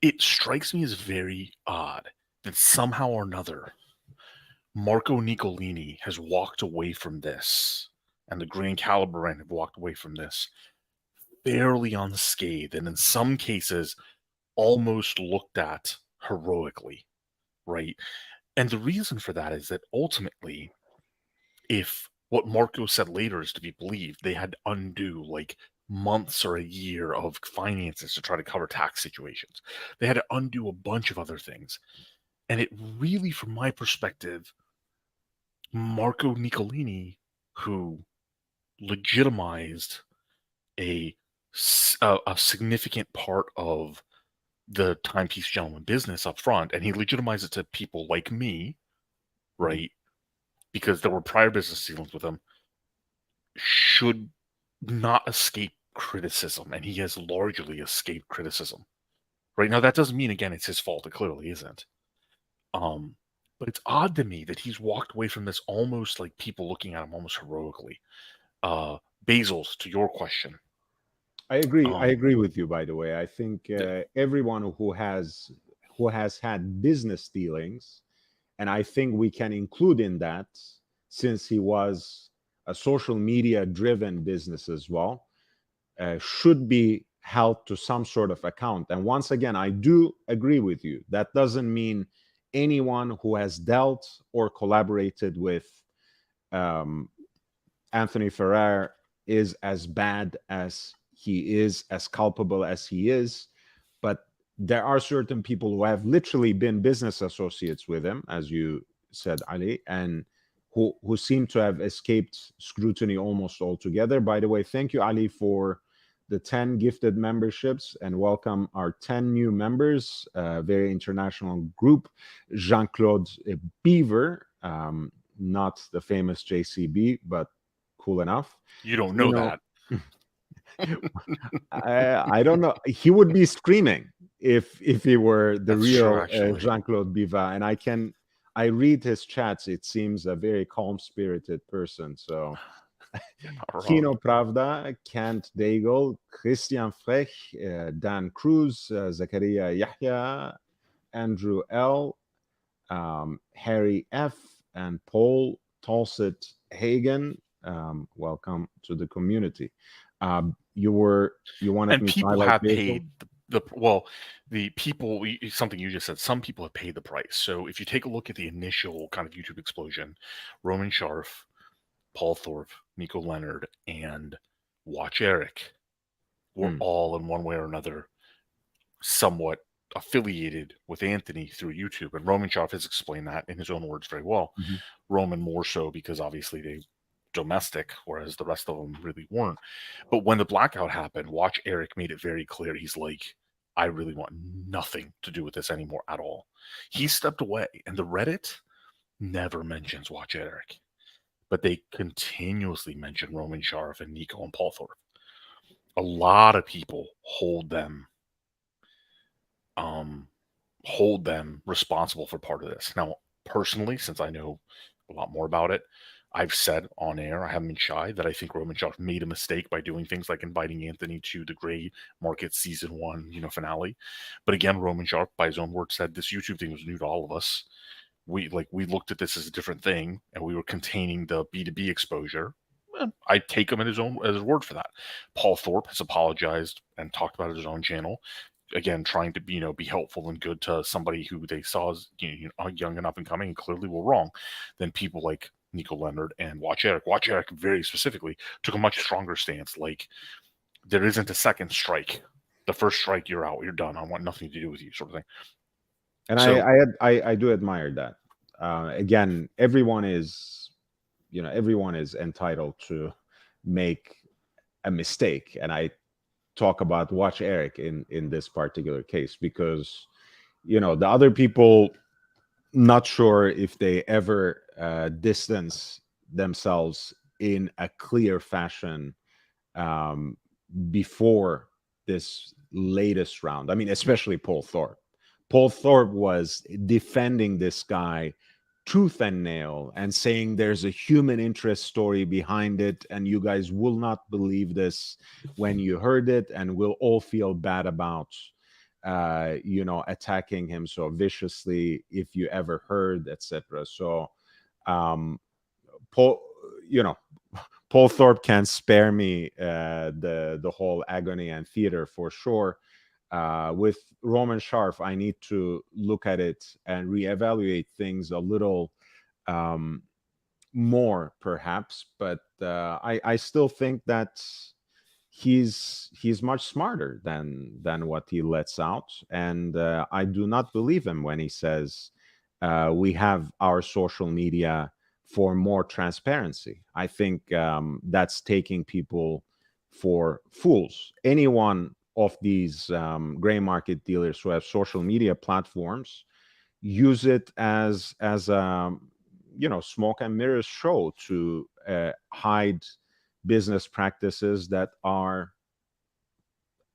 It strikes me as very odd that somehow or another Marco Nicolini has walked away from this, and the Grand Caliberan have walked away from this fairly unscathed, and in some cases, almost looked at heroically, right? And the reason for that is that ultimately, if what Marco said later is to be believed, they had to undo like months or a year of finances to try to cover tax situations. They had to undo a bunch of other things. And it really, from my perspective, Marco Nicolini, who legitimized a significant part of the timepiece gentleman business up front, and he legitimized it to people like me, right? Because there were prior business dealings with him, should not escape criticism, and he has largely escaped criticism. Right now, that doesn't mean again it's his fault. It clearly isn't. But it's odd to me that he's walked away from this almost like people looking at him almost heroically. Basils, to your question. I agree with you. By the way, I think everyone who has had business dealings, and I think we can include in that, since he was a social media driven business as well, should be held to some sort of account. And once again, I do agree with you. That doesn't mean anyone who has dealt or collaborated with Anthony Ferrer is as bad as he is, as culpable as he is. But there are certain people who have literally been business associates with him, as you said, Ali, and who seem to have escaped scrutiny almost altogether. By the way, thank you, Ali, for the 10 gifted memberships, and welcome our 10 new members, very international group. Jean-Claude Beaver, not the famous JCB, but cool enough. You don't know that. I don't know. He would be screaming if he were the That's real true, Jean-Claude Biva. And I read his chats. It seems a very calm-spirited person. So Kino Pravda, Kent Daigle, Christian Frech, Dan Cruz, Zakaria Yahya, Andrew L, Harry F, and Paul Tolsit Hagen. Welcome to the community. You wanted and me to people highlight have Basil? paid the people, something you just said, some people have paid the price. So if you take a look at the initial kind of YouTube explosion, Roman Scharf, Paul Thorpe, Nico Leonard, and Watch Eric were all in one way or another somewhat affiliated with Anthony through YouTube. And Roman Scharf has explained that in his own words very well. Roman more so because obviously they domestic, whereas the rest of them really weren't. But when the blackout happened, Watch Eric made it very clear. He's like, I really want nothing to do with this anymore at all. He stepped away, and the Reddit never mentions Watch Eric, but they continuously mention Roman Scharf and Nico and Paul Thorpe. A lot of people hold them responsible for part of this. Now, personally, since I know a lot more about it, I've said on air, I haven't been shy, that I think Roman Scharf made a mistake by doing things like inviting Anthony to the Gray Market Season 1, finale. But again, Roman Scharf, by his own words, said this YouTube thing was new to all of us. We looked at this as a different thing, and we were containing the B2B exposure. I take him at his word for that. Paul Thorpe has apologized and talked about his own channel. Again, trying to be helpful and good to somebody who they saw as young and up and coming, and clearly were wrong. Then people like Nico Leonard and Watch Eric very specifically took a much stronger stance. Like, there isn't a second strike. The first strike, you're out. You're done. I want nothing to do with you, sort of thing. And So, I do admire that. Again, everyone is entitled to make a mistake, and I talk about Watch Eric in this particular case because the other people, not sure if they ever distance themselves in a clear fashion before this latest round. I mean, especially Paul Thorpe. Paul Thorpe was defending this guy tooth and nail and saying there's a human interest story behind it, and you guys will not believe this when you heard it, and we'll all feel bad about attacking him so viciously if you ever heard, etc. So Paul, Paul Thorpe can spare me the whole agony and theater for sure. With Roman Sharf, I need to look at it and reevaluate things a little more, perhaps. But I still think that he's much smarter than what he lets out, and I do not believe him when he says we have our social media for more transparency. I think that's taking people for fools. Anyone of these gray market dealers who have social media platforms use it as a smoke and mirrors show to hide business practices that are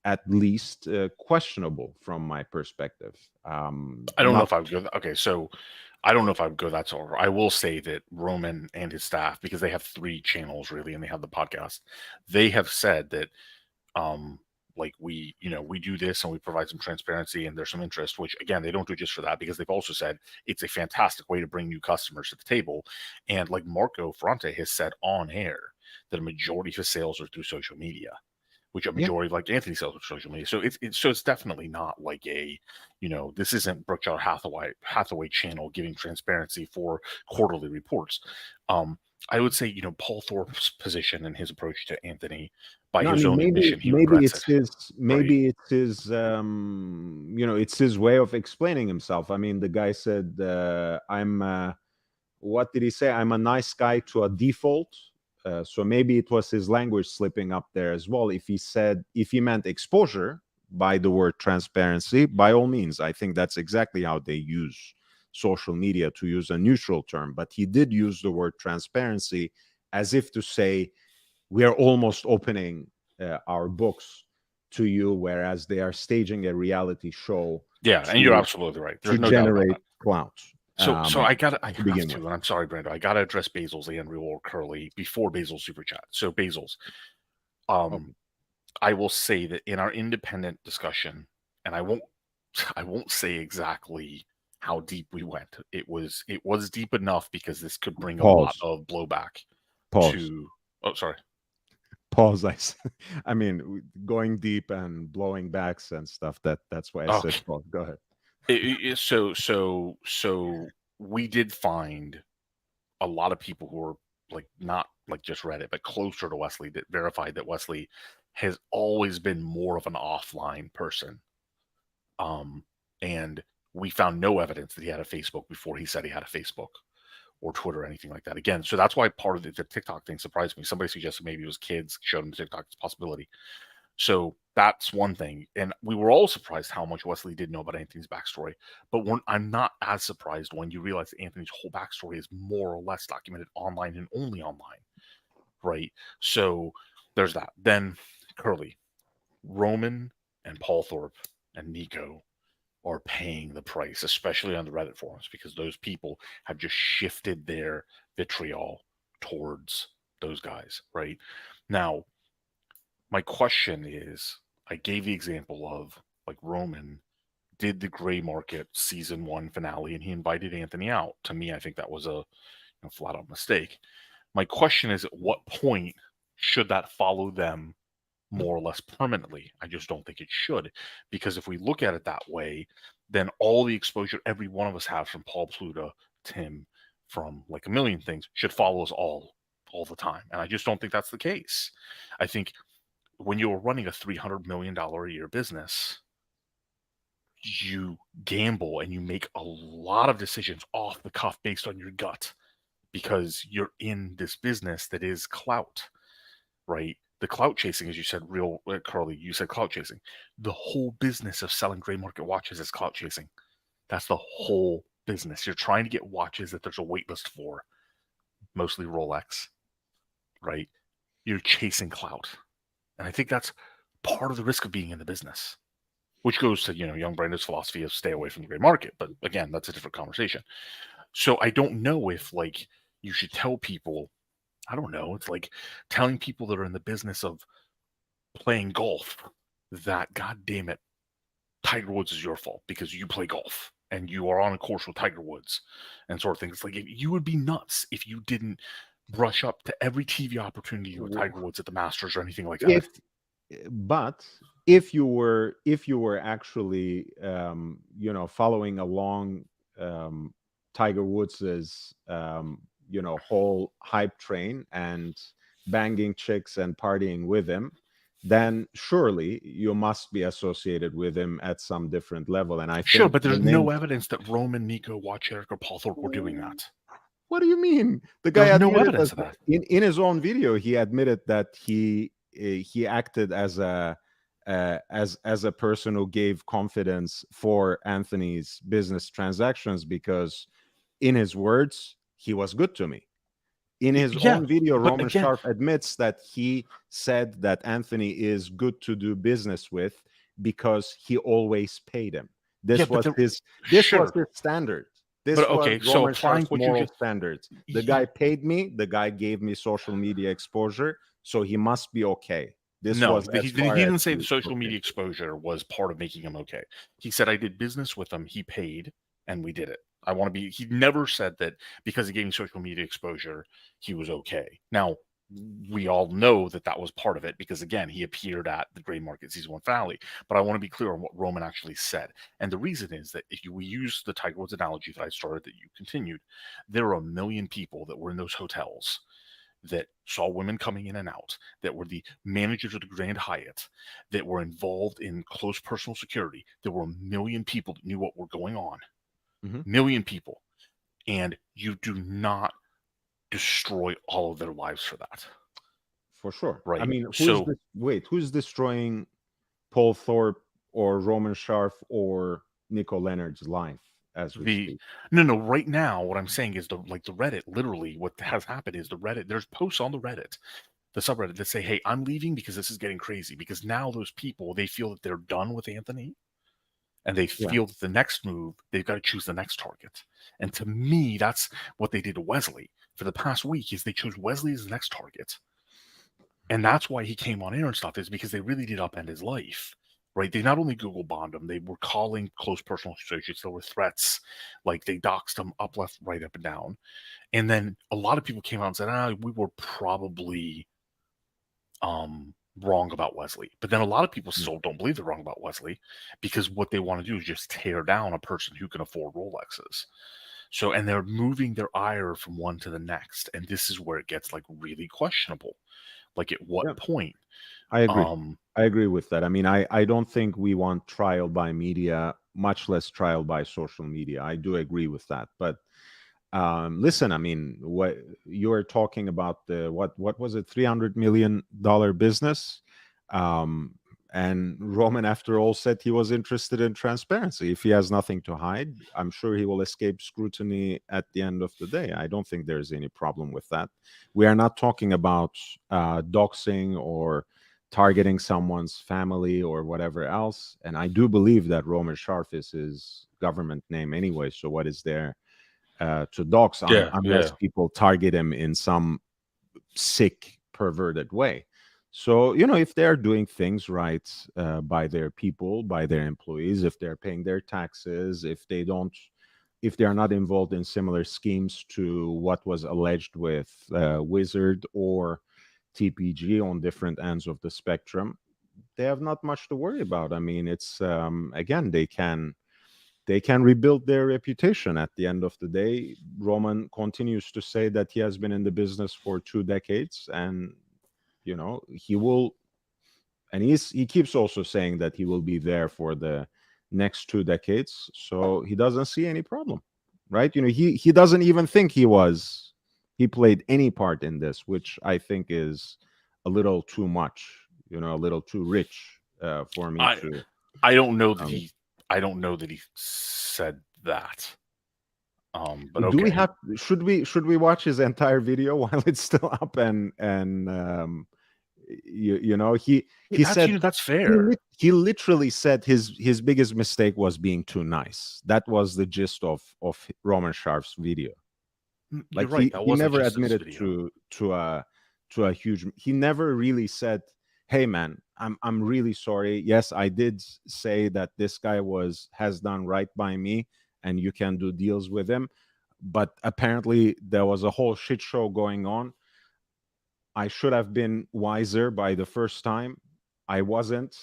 at least questionable from my perspective. I don't know if I would go. Okay, so I don't know if I would go that far. I will say that Roman and his staff, because they have 3 channels really, and they have the podcast, they have said that, like we do this and we provide some transparency and there's some interest, which again, they don't do just for that, because they've also said it's a fantastic way to bring new customers to the table. And like Marco Fronte has said on air that a majority of his sales are through social media, which a majority of like Anthony sells with social media. So it's definitely not like this isn't Berkshire Hathaway channel giving transparency for quarterly reports. I would say, Paul Thorpe's position and his approach to Anthony, by his own admission, he regrets it. It's his way of explaining himself. I mean, the guy said, what did he say? I'm a nice guy to a default. So maybe it was his language slipping up there as well. If he meant exposure by the word transparency, by all means, I think that's exactly how they use social media, to use a neutral term. But he did use the word transparency as if to say, we are almost opening our books to you, whereas they are staging a reality show. Yeah, and you're absolutely right. There's no doubt about that. Clout. So I have to, and I'm sorry, Brando, I gotta address Basil's and Reward Curly before Basil's super chat. So Basil's, I will say that in our independent discussion, and I won't say exactly how deep we went. It was deep enough because this could bring a lot of blowback. Sorry. Pause. I mean, going deep and blowing backs and stuff. That's why I said pause. Go ahead. So we did find a lot of people who were like not like just Reddit, but closer to Wesley, that verified that Wesley has always been more of an offline person. And we found no evidence that he had a Facebook before he said he had a Facebook or Twitter or anything like that. Again, so that's why part of the TikTok thing surprised me. Somebody suggested maybe it was kids, showed him TikTok as a possibility. So that's one thing. And we were all surprised how much Wesley did know about Anthony's backstory. But I'm not as surprised when you realize that Anthony's whole backstory is more or less documented online and only online, right? So there's that. Then Curly, Roman and Paul Thorpe and Nico are paying the price, especially on the Reddit forums, because those people have just shifted their vitriol towards those guys, right? Now, my question is, I gave the example of like Roman did the Gray Market season 1 finale and he invited Anthony out. To me, I think that was a flat out mistake. My question is, at what point should that follow them more or less permanently? I just don't think it should, because if we look at it that way, then all the exposure every one of us has from Paul Pluta, Tim, from like a million things should follow us all the time. And I just don't think that's the case. I think when you're running a $300 million a year business, you gamble and you make a lot of decisions off the cuff based on your gut, because you're in this business that is clout, right? The clout chasing, as you said, Carly, you said clout chasing. The whole business of selling gray market watches is clout chasing. That's the whole business. You're trying to get watches that there's a wait list for, mostly Rolex. right? You're chasing clout. And I think that's part of the risk of being in the business, which goes to, young Brando's philosophy of stay away from the gray market. But again, that's a different conversation. So I don't know if you should tell people, I don't know, it's like telling people that are in the business of playing golf that, God damn it, Tiger Woods is your fault because you play golf and you are on a course with Tiger Woods and sort of things. It's like you would be nuts if you didn't brush up to every TV opportunity with Tiger Woods at the Masters or anything like that. But if you were actually following along Tiger Woods's whole hype train and banging chicks and partying with him, then surely you must be associated with him at some different level. And I Sure, think but there's no evidence that Roman, Nico, Wojciech, or Paul Thorpe were doing that. What do you mean? The guy There's no admitted evidence of that. In his own video. He admitted that he acted as a person who gave confidence for Anthony's business transactions because, in his words, he was good to me. In his own video, Roman Sharp admits that he said that Anthony is good to do business with because he always paid him. This was his standard. This was Roman Sharp's moral standards. The guy paid me. The guy gave me social media exposure, so he must be okay. He didn't say the social media exposure was part of making him okay. He said, I did business with him, he paid, and we did it. He never said that because he gave me social media exposure, he was okay. Now, we all know that was part of it because, again, he appeared at the Gray Market Season 1 finale. But I want to be clear on what Roman actually said. And the reason is that if we use the Tiger Woods analogy that I started, that you continued, there are 1 million people that were in those hotels that saw women coming in and out, that were the managers of the Grand Hyatt, that were involved in close personal security. There were 1 million people that knew what were going on. 1 million people. And you do not destroy all of their lives for that. For sure. Right. I mean, who's destroying Paul Thorpe or Roman Sharp or Nico Leonard's life as we speak? No. Right now, what I'm saying is the Reddit, literally what has happened is there's posts on the Reddit, the subreddit, that say, hey, I'm leaving because this is getting crazy. Because now those people, they feel that they're done with Anthony. And they feel that the next move, they've got to choose the next target. And to me, that's what they did to Wesley for the past week, is they chose Wesley as the next target. And that's why he came on air and stuff, is because they really did upend his life, right? They not only Google bombed him, they were calling close personal associates. There were threats, like they doxed him up, left, right, up, and down. And then a lot of people came out and said, we were probably wrong about Wesley. But then a lot of people still don't believe they're wrong about Wesley, because what they want to do is just tear down a person who can afford Rolexes. So, and they're moving their ire from one to the next. And this is where it gets really questionable. At what point? I agree. I agree with that. I mean, I don't think we want trial by media, much less trial by social media. I do agree with that. But listen, I mean, what you're talking about, what was it, $300 million business? And Roman, after all, said he was interested in transparency. If he has nothing to hide, I'm sure he will escape scrutiny at the end of the day. I don't think there's any problem with that. We are not talking about doxing or targeting someone's family or whatever else. And I do believe that Roman Sharp is his government name anyway. So what is there to dox unless people target him in some sick, perverted way? So, if they're doing things right by their people, by their employees, if they're paying their taxes, if they are not involved in similar schemes to what was alleged with Wizard or TPG on different ends of the spectrum, they have not much to worry about. I mean, it's again, they can rebuild their reputation. At the end of the day, Roman continues to say that he has been in the business for 2 decades, and he will, and he keeps also saying that he will be there for the next 2 decades. So he doesn't see any problem, right? He doesn't even think he played any part in this, which I think is a little too much, a little too rich for me to. I don't know that he said that. But okay. Do we have? Should we watch his entire video while it's still up? And you know, he said that's fair. He literally said his biggest mistake was being too nice. That was the gist of Roman Sharf's video. Like, you're right. he never admitted to a huge. He never really said, "Hey man, I'm really sorry. Yes, I did say that this guy has done right by me, and you can do deals with him." But apparently there was a whole shit show going on. I should have been wiser by the first time. I wasn't,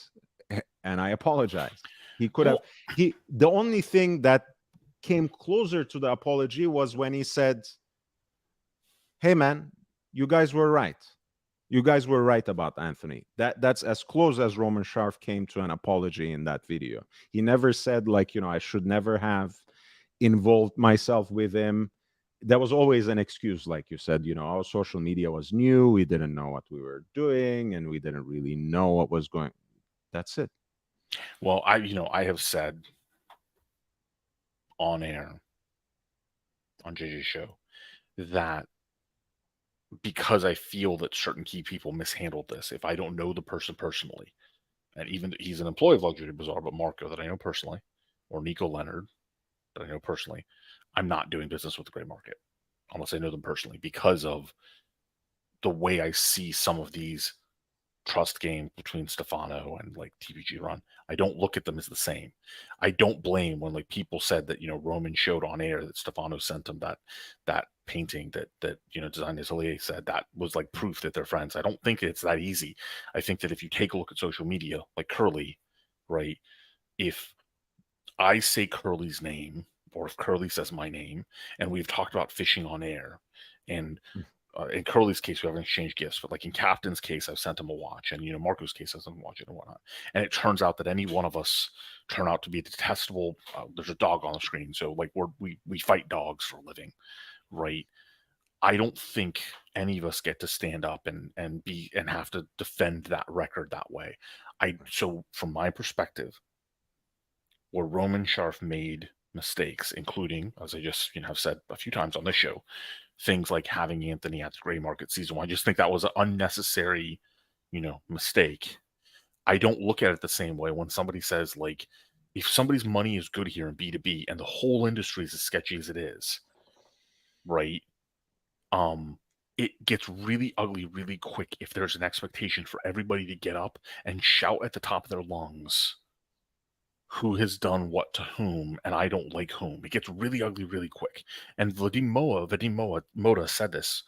and I apologize. He could have. The only thing that came closer to the apology was when he said, "Hey man, you guys were right. You guys were right about Anthony." That's as close as Roman Sharf came to an apology in that video. He never said, like, you know, I should never have involved myself with him. There was always an excuse, like you said. You know, our social media was new. We didn't know what we were doing, and we didn't really know what was going. That's it. Well, I have said on air on JJ's show that because I feel that certain key people mishandled this, if I don't know the person personally, and even he's an employee of Luxury Bazaar, but Marco that I know personally, or Nico Leonard that I know personally, I'm not doing business with the gray market unless I know them personally, because of the way I see some of these trust games between Stefano and like TPG run. I don't look at them as the same. I don't blame when like people said that, you know, Roman showed on air that Stefano sent him that painting that you know, Design Atelier said that was like proof that they're friends. I don't think it's that easy. I think that if you take a look at social media, like Curly, right? If I say Curly's name, or if Curly says my name, and we've talked about fishing on air, and in Curly's case, we haven't exchanged gifts, but like in Captain's case, I've sent him a watch, and, you know, Marco's case, I've sent him a watch and whatnot. And it turns out that any one of us turn out to be detestable. There's a dog on the screen, so like we fight dogs for a living, right? I don't think any of us get to stand up and have to defend that record that way. So from my perspective, where Roman Sharf made mistakes, including, as I just, you know, have said a few times on this show, things like having Anthony at the gray market season 1. I just think that was an unnecessary, you know, mistake. I don't look at it the same way when somebody says, like, if somebody's money is good here in B2B and the whole industry is as sketchy as it is, right? It gets really ugly really quick if there's an expectation for everybody to get up and shout at the top of their lungs who has done what to whom, and I don't like whom. It gets really ugly really quick. And Vadim Moda said this,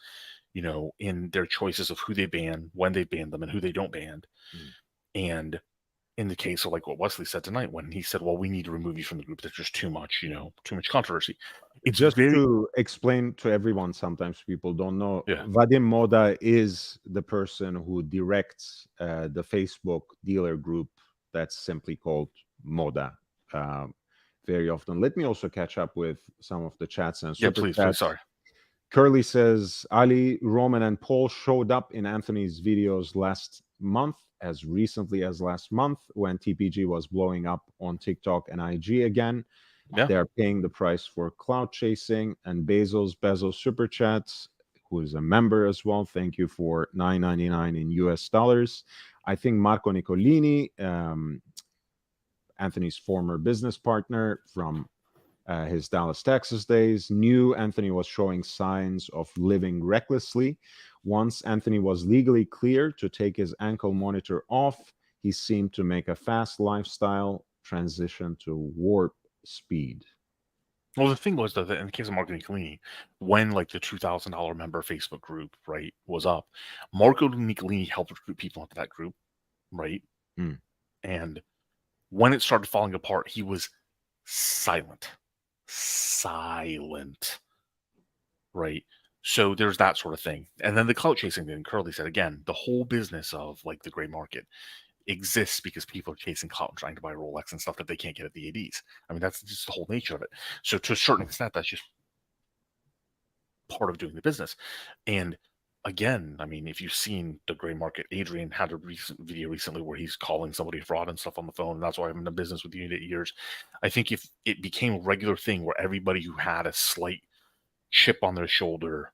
you know, in their choices of who they ban, when they ban them, and who they don't ban. And in the case of like what Wesley said tonight, when he said, well, we need to remove you from the group, there's just too much, you know, too much controversy. It's just to explain to everyone, sometimes people don't know, yeah. Vadim Moda is the person who directs the Facebook dealer group that's simply called Moda very often. Let me also catch up with some of the chats and super please, chats. Sorry. Curly says, Ali, Roman, and Paul showed up in Anthony's videos last month, as recently as last month, when TPG was blowing up on TikTok and IG again. Yeah. They're paying the price for cloud chasing. And Bezos super chats, who is a member as well. Thank you for $9.99 in US dollars. I think Marco Nicolini, Anthony's former business partner from his Dallas, Texas days, knew Anthony was showing signs of living recklessly. Once Anthony was legally cleared to take his ankle monitor off, he seemed to make a fast lifestyle transition to warp speed. Well, the thing was, that in the case of Marco Nicolini, when like the $2,000 member Facebook group, right, was up, Marco Nicolini helped recruit people into that group, right? And when it started falling apart, he was silent, right? So there's that sort of thing. And then the clout chasing thing, Curly said, again, the whole business of like the gray market exists because people are chasing clout and trying to buy Rolex and stuff that they can't get at the ADs. I mean, that's just the whole nature of it. So to a certain extent, that's just part of doing the business. And again, I mean, if you've seen the gray market, Adrian had a recent video recently where he's calling somebody fraud and stuff on the phone. And that's why I'm in the business with you 8 years. I think if it became a regular thing where everybody who had a slight chip on their shoulder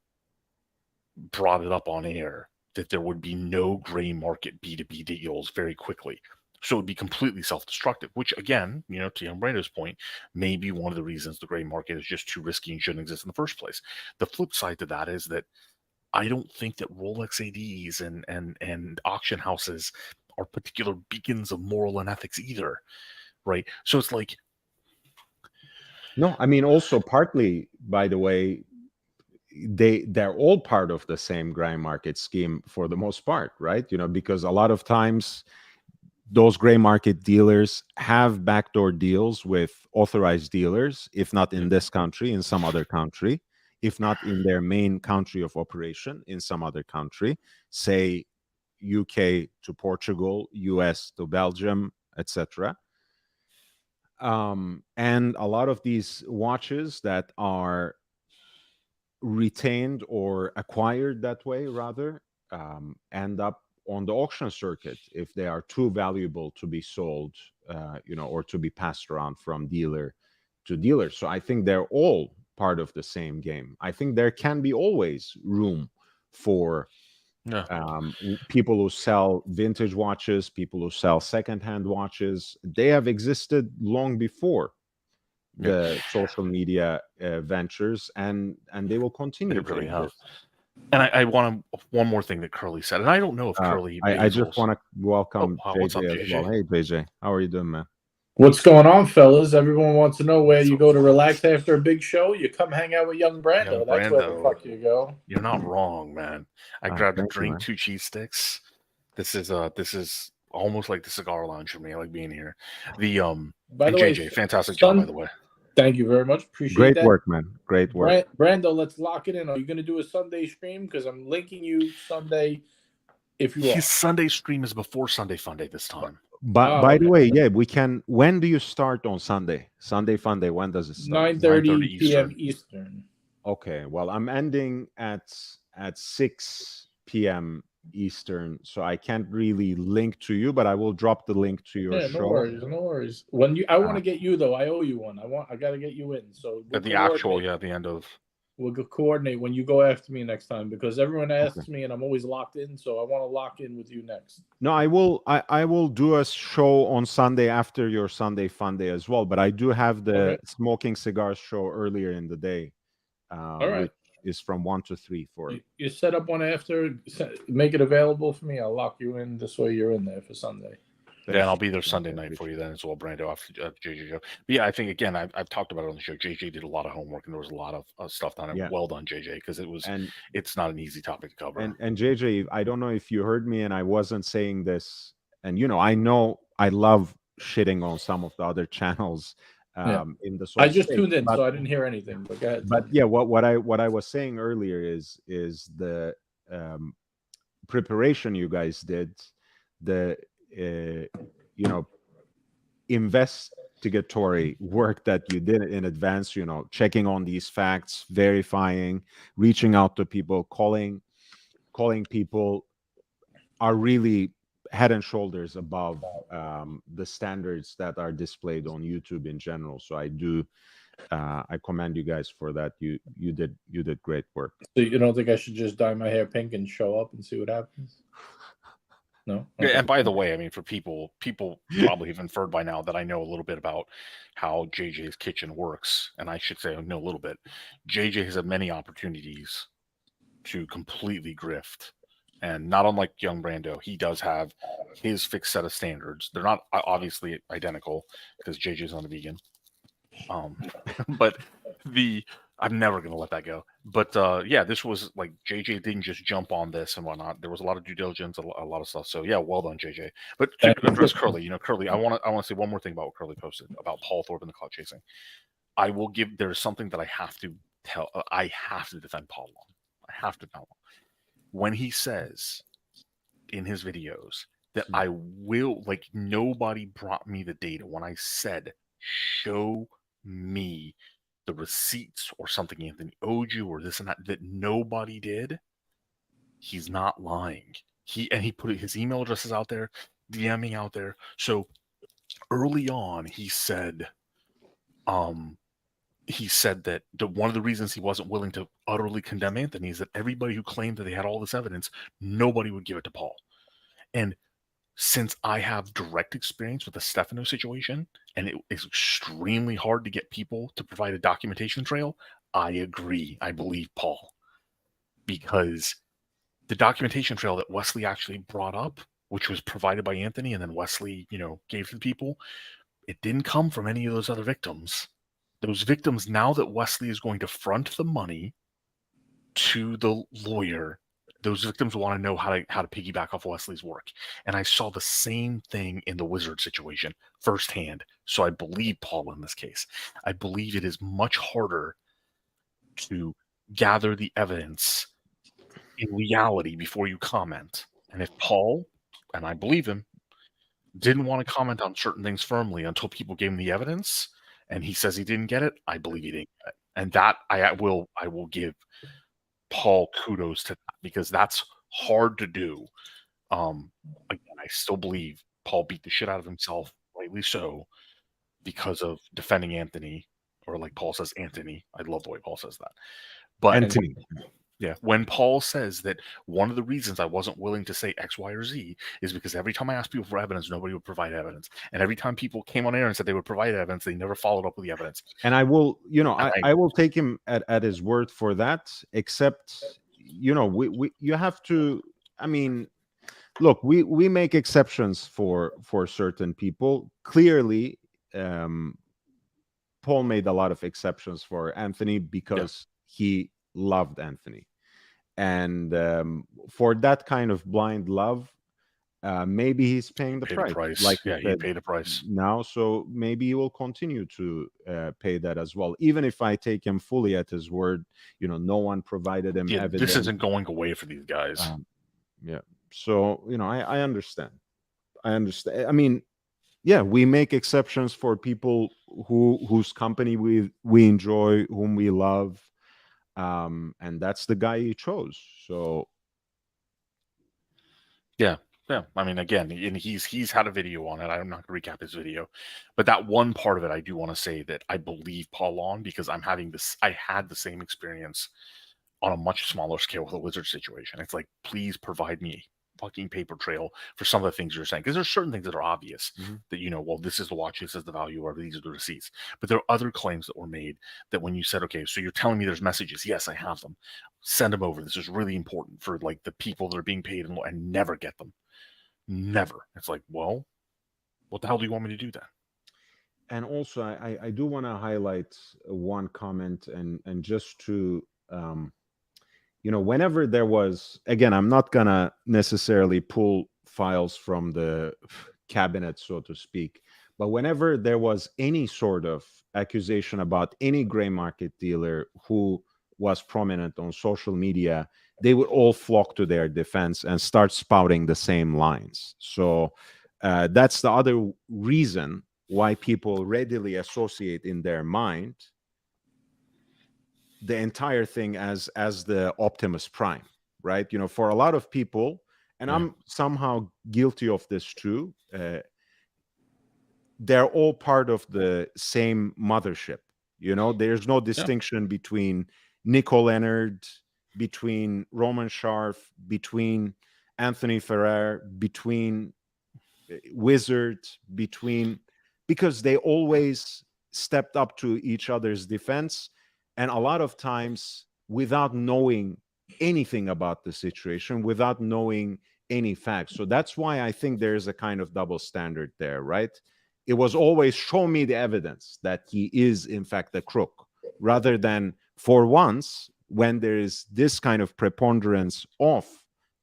brought it up on air, that there would be no gray market B2B deals very quickly. So it would be completely self-destructive, which again, to young Brando's point, may be one of the reasons the gray market is just too risky and shouldn't exist in the first place. The flip side to that is that I don't think that Rolex ADs and auction houses are particular beacons of moral and ethics either, right? So it's like, No, I mean, also partly, by the way, they're all part of the same gray market scheme for the most part, right? Because a lot of times those gray market dealers have backdoor deals with authorized dealers, if not in this country, in some other country, if not in their main country of operation, in some other country, say UK to Portugal, US to Belgium, etc. And a lot of these watches that are retained or acquired that way, rather, end up on the auction circuit if they are too valuable to be sold, or to be passed around from dealer to dealer. So I think they're all part of the same game. I think there can be always room for people who sell vintage watches, people who sell secondhand watches. They have existed long before the social media ventures, and they will continue it really to have. exist. And I want one more thing that Curly said, and I don't know if Curly. I just want to welcome wow, what's up, JJ as well. Hey, JJ, how are you doing, man? What's going on, fellas? Everyone wants to know where you go to relax after a big show. You come hang out with young Brando. Young That's where the Brando. fuck you go. You're not wrong, man. I grabbed a thank you, drink, man. 2 cheese sticks. This is almost like the cigar lounge for me. I like being here. By and the way, JJ, fantastic job, by the way. Thank you very much. Appreciate Great that. work, man. Great work. Brando, let's lock it in. Are you going to do a Sunday stream? Because I'm linking you Sunday. If you are. His Sunday stream is before Sunday Funday this time. But by the way, yeah, we can. When do you start on Sunday? Sunday Funday. When does it start? 9:30 p.m. Eastern. Okay. Well, I'm ending at 6 p.m. Eastern, so I can't really link to you, but I will drop the link to your show. No worries. When I want to get you though. I owe you one. I got to get you in. So at the actual, at the end of. We'll coordinate when you go after me next time, because everyone asks me and I'm always locked in. So I want to lock in with you next. No, I will do a show on Sunday after your Sunday Funday as well. But I do have the Smoking Cigars show earlier in the day. All right. Which is from 1 to 3 for you set up one after, make it available for me. I'll lock you in this way. You're in there for Sunday. Yeah, and I'll be there Sunday night for you then as well, Brando, after JJ show. But yeah, I think again, I've talked about it on the show. JJ did a lot of homework, and there was a lot of stuff done. Yeah. Well done, JJ, because it's not an easy topic to cover. And JJ, I don't know if you heard me, and I wasn't saying this, and I know I love shitting on some of the other channels. In the I just tuned in, so I didn't hear anything. But go ahead. But yeah, what I was saying earlier is the preparation you guys did, the investigatory work that you did in advance, checking on these facts, verifying, reaching out to people, calling people, are really head and shoulders above the standards that are displayed on YouTube in general. So I commend you guys for that. You did great work. So you don't think I should just dye my hair pink and show up and see what happens? No. Okay. Yeah, and by the way, I mean, for people probably have inferred by now that I know a little bit about how JJ's kitchen works, and I should say I know a little bit. JJ has had many opportunities to completely grift, and not unlike young Brando, he does have his fixed set of standards. They're not obviously identical because JJ's not a vegan, but I'm never going to let that go. But yeah, this was like JJ didn't just jump on this and whatnot. There was a lot of due diligence, a lot of stuff. So yeah, well done, JJ. But to address Curly, Curly, I want to say one more thing about what Curly posted about Paul Thorpe and the clout chasing. There's something that I have to tell. I have to defend Paul on. I have to tell him when he says in his videos that I will, like, nobody brought me the data. When I said, show me the receipts or something Anthony owed you or this and that nobody did, He's not lying. He put his email addresses out there, DMing out there. So early on, he said that one of the reasons he wasn't willing to utterly condemn Anthony is that everybody who claimed that they had all this evidence, nobody would give it to Paul. And since I have direct experience with the Stefano situation, and it is extremely hard to get people to provide a documentation trail, I agree. I believe Paul. Because the documentation trail that Wesley actually brought up, which was provided by Anthony and then Wesley, gave to the people, it didn't come from any of those other victims. Those victims, now that Wesley is going to front the money to the lawyer, those victims want to know how to piggyback off Wesley's work. And I saw the same thing in the Wizard situation firsthand. So I believe Paul in this case. I believe it is much harder to gather the evidence in reality before you comment. And if Paul, and I believe him, didn't want to comment on certain things firmly until people gave him the evidence, and he says he didn't get it, I believe he didn't get it. And that I will give Paul kudos to that, because that's hard to do. Again, I still believe Paul beat the shit out of himself, rightly so, because of defending Anthony, or like Paul says, Anthony. I love the way Paul says that. But Anthony. When Paul says that one of the reasons I wasn't willing to say X, Y, or Z is because every time I asked people for evidence, nobody would provide evidence. And every time people came on air and said they would provide evidence, they never followed up with the evidence. And I will, I will take him at his word for that, except, you have to, I mean, look, we make exceptions for certain people. Clearly, Paul made a lot of exceptions for Anthony because he loved Anthony. And for that kind of blind love, maybe he's paying the price. Like he paid a price now, so maybe he will continue to pay that as well. Even if I take him fully at his word, no one provided him evidence. This isn't going away for these guys. So I understand. I mean, we make exceptions for people whose company we enjoy, whom we love. And that's the guy he chose. So yeah. I mean, again, and he's had a video on it. I'm not going to recap his video, but that one part of it, I do want to say that I believe Paul on, because I had the same experience on a much smaller scale with a Wizard situation. It's like, please provide me a fucking paper trail for some of the things you're saying, because there's certain things that are obvious that, well, this is the watch, this is the value, or these are the receipts. But there are other claims that were made that when you said, okay, so you're telling me there's messages. Yes, I have them. Send them over. This is really important for like the people that are being paid and never get them. Never. It's like, well, what the hell do you want me to do then? And also, I do want to highlight one comment, and just to, whenever there was, again, I'm not going to necessarily pull files from the cabinet, so to speak, but whenever there was any sort of accusation about any gray market dealer who was prominent on social media, they would all flock to their defense and start spouting the same lines. So that's the other reason why people readily associate in their mind the entire thing as the Optimus Prime, right? For a lot of people, and I'm somehow guilty of this too, they're all part of the same mothership. There's no distinction between Nico Leonard, between Roman Scharf, between Anthony Ferrer, between Wizard, because they always stepped up to each other's defense, and a lot of times without knowing anything about the situation, without knowing any facts. So that's why I think there is a kind of double standard there, right? It was always show me the evidence that he is in fact a crook, rather than for once, when there is this kind of preponderance of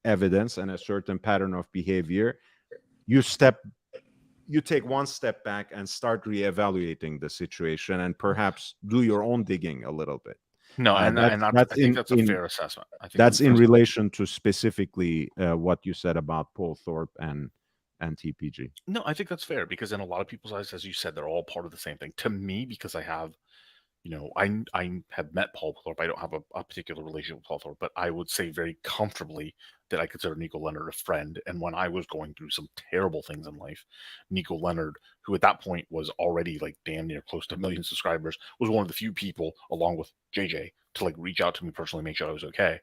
evidence and a certain pattern of behavior, you take one step back and start reevaluating the situation and perhaps do your own digging a little bit. No, I think that's a fair assessment. I think that's in relation to specifically what you said about Paul Thorpe and TPG. No, I think that's fair, because in a lot of people's eyes, as you said, they're all part of the same thing. To me, because I have I have met Paul Thorpe. I don't have a particular relationship with Paul Thorpe, but I would say very comfortably that I consider Nico Leonard a friend. And when I was going through some terrible things in life, Nico Leonard, who at that point was already like damn near close to 1 million subscribers, was one of the few people, along with JJ, to like reach out to me personally, make sure I was okay.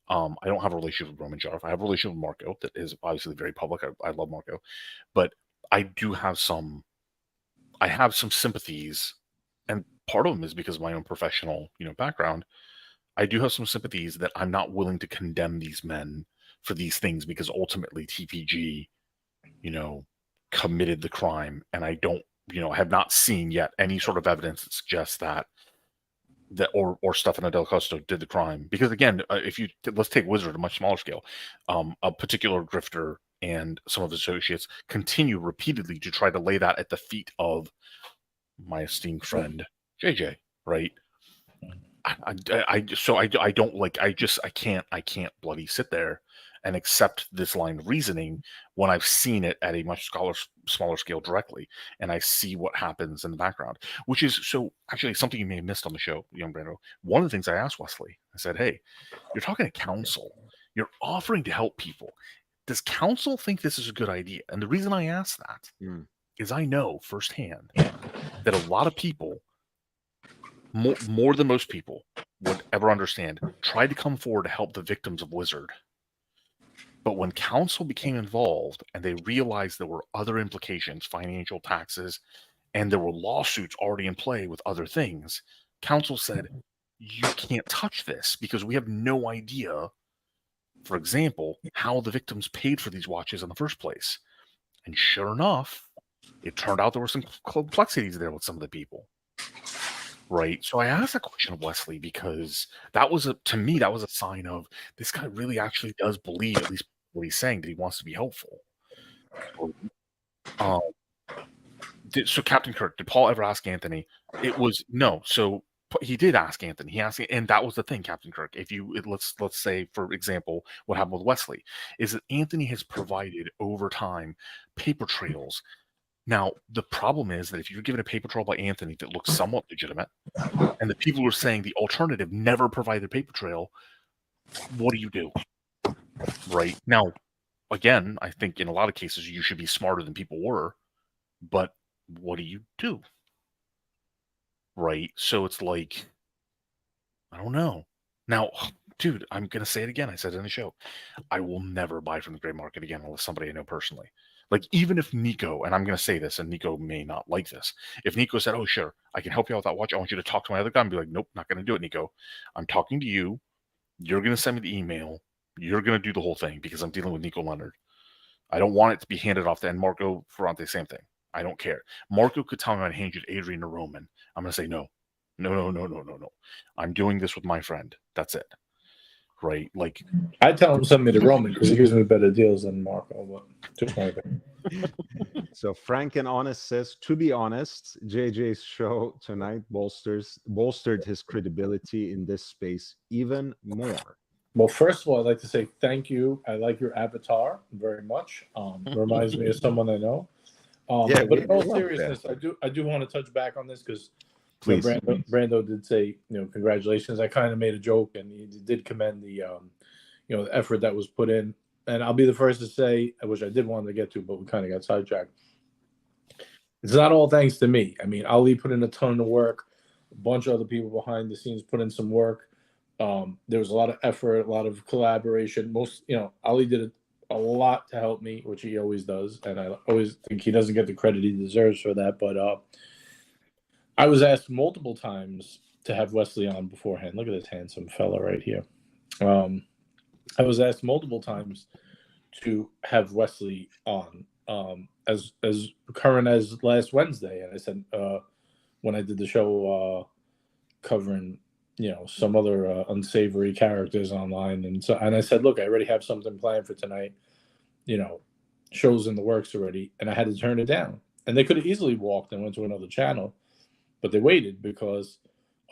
I don't have a relationship with Roman Jarf. I have a relationship with Marco that is obviously very public. I love Marco, but I do have some sympathies, and part of them is because of my own professional, background. I do have some sympathies that I'm not willing to condemn these men for these things because ultimately TPG, committed the crime, and I don't, have not seen yet any sort of evidence that suggests that or Stefano Del Costo did the crime. Because again, let's take Wizard, a much smaller scale, a particular grifter and some of his associates continue repeatedly to try to lay that at the feet of my esteemed friend JJ, right? I can't bloody sit there and accept this line of reasoning when I've seen it at a much smaller scale directly, and I see what happens in the background, which is so actually something you may have missed on the show, young Brando. One of the things I asked Wesley, I said, "Hey, you're talking to counsel. You're offering to help people. Does counsel think this is a good idea?" And the reason I ask that is I know firsthand that a lot of people, more than most people would ever understand, tried to come forward to help the victims of Wizard. But when counsel became involved and they realized there were other implications, financial, taxes, and there were lawsuits already in play with other things, counsel said, you can't touch this because we have no idea, for example, how the victims paid for these watches in the first place. And sure enough, it turned out there were some complexities there with some of the people. Right. So I asked that question of Wesley because to me, that was a sign of this guy really actually does believe, at least what he's saying, that he wants to be helpful. So Captain Kirk, did Paul ever ask Anthony? It was no. So he did ask Anthony. He asked, and that was the thing, Captain Kirk. Let's say, for example, what happened with Wesley is that Anthony has provided over time paper trails. Now, the problem is that if you're given a paper trail by Anthony that looks somewhat legitimate, and the people who are saying the alternative never provided a paper trail, what do you do? Right? Now, again, I think in a lot of cases you should be smarter than people were, but what do you do? Right? So it's like, I don't know. Now, dude, I'm going to say it again. I said it in the show. I will never buy from the gray market again unless somebody I know personally. Like, even if Nico, and I'm going to say this, and Nico may not like this, if Nico said, oh, sure, I can help you out with that watch, I want you to talk to my other guy, and be like, nope, not going to do it, Nico. I'm talking to you. You're going to send me the email. You're going to do the whole thing because I'm dealing with Nico Leonard. I don't want it to be handed off to, and Marco Ferrante, same thing. I don't care. Marco could tell me I'd hand you to Adrian or Roman. I'm going to say, no. I'm doing this with my friend. That's it. Right? Like, I tell him send me to Roman because he gives me better deals than Marco. But just my opinion. So Frank and Honest says, to be honest, JJ's show tonight bolstered his credibility in this space even more. Well, first of all, I'd like to say thank you. I like your avatar very much. Reminds me of someone I know. But in all seriousness, I do want to touch back on this because Brando did say, congratulations. I kind of made a joke, and he did commend the, the effort that was put in. And I'll be the first to say, which I did want to get to, but we kind of got sidetracked. It's not all thanks to me. I mean, Ali put in a ton of work. A bunch of other people behind the scenes put in some work. There was a lot of effort, a lot of collaboration. Ali did a lot to help me, which he always does. And I always think he doesn't get the credit he deserves for that. But I was asked multiple times to have Wesley on beforehand. Look at this handsome fella right here. I was asked multiple times to have Wesley on as current as last Wednesday. And I said, when I did the show covering, some other unsavory characters online. And I said, look, I already have something planned for tonight, shows in the works already. And I had to turn it down. And they could have easily walked and went to another channel. But they waited because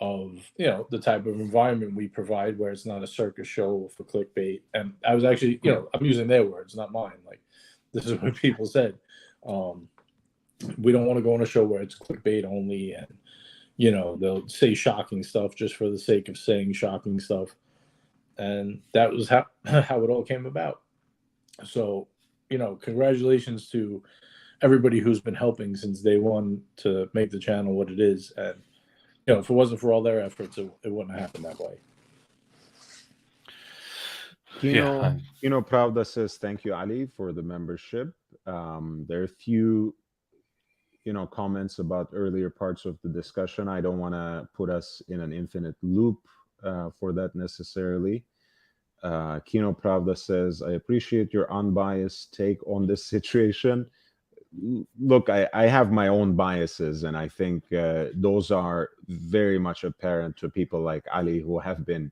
of, the type of environment we provide where it's not a circus show for clickbait. And I was actually, I'm using their words, not mine. Like, this is what people said. We don't want to go on a show where it's clickbait only and, you know, they'll say shocking stuff just for the sake of saying shocking stuff. And that was how it all came about. So, you know, congratulations to everybody who's been helping since day one to make the channel what it is. And, you know, if it wasn't for all their efforts, it wouldn't have happened that way. Kino Pravda says, thank you, Ali, for the membership. There are a few, comments about earlier parts of the discussion. I don't want to put us in an infinite loop for that necessarily. Kino Pravda says, I appreciate your unbiased take on this situation. Look, I have my own biases, and I think those are very much apparent to people like Ali who have been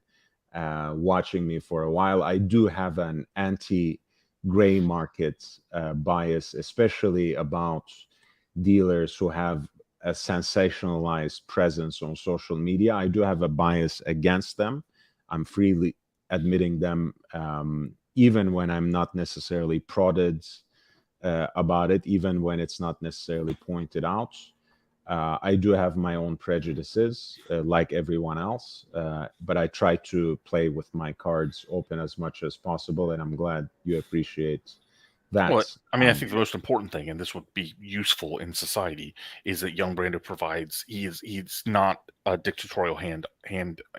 watching me for a while. I do have an anti-gray market bias, especially about dealers who have a sensationalized presence on social media. I do have a bias against them. I'm freely admitting them, even when I'm not necessarily prodded about it, even when it's not necessarily pointed out. I do have my own prejudices, like everyone else, but I try to play with my cards open as much as possible, and I'm glad you appreciate that. Well, I mean, I think the most important thing, and this would be useful in society, is that Young Brando provides. He's not a dictatorial hand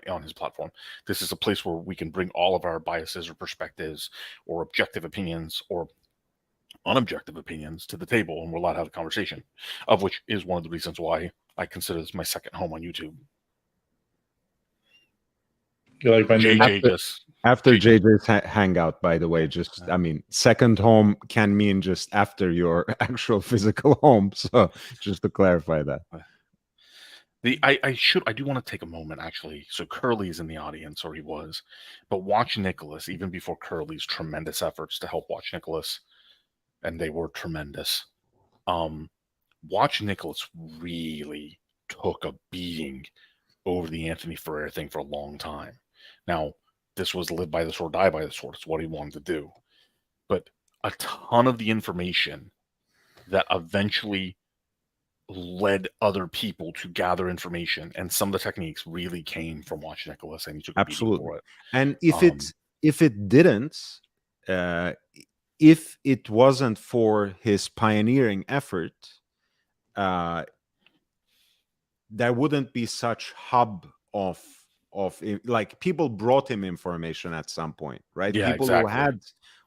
on his platform. This is a place where we can bring all of our biases or perspectives or objective opinions or unobjective opinions to the table, and we're allowed to have a conversation, of which is one of the reasons why I consider this my second home on YouTube. You like my name? After JJ's hangout, by the way, second home can mean just after your actual physical home. So just to clarify that. I do want to take a moment, actually. So Curly is in the audience, or he was, but Watch Nicholas, even before Curly's tremendous efforts to help Watch Nicholas, and they were tremendous. Watch Nicholas really took a beating over the Anthony Ferrer thing for a long time. Now, this was live by the sword, die by the sword. It's what he wanted to do. But a ton of the information that eventually led other people to gather information, and some of the techniques really came from Watch Nicholas, and he took a beating for it. And if it didn't, if it wasn't for his pioneering effort, there wouldn't be such hub of like people brought him information at some point, right? Yeah, people exactly.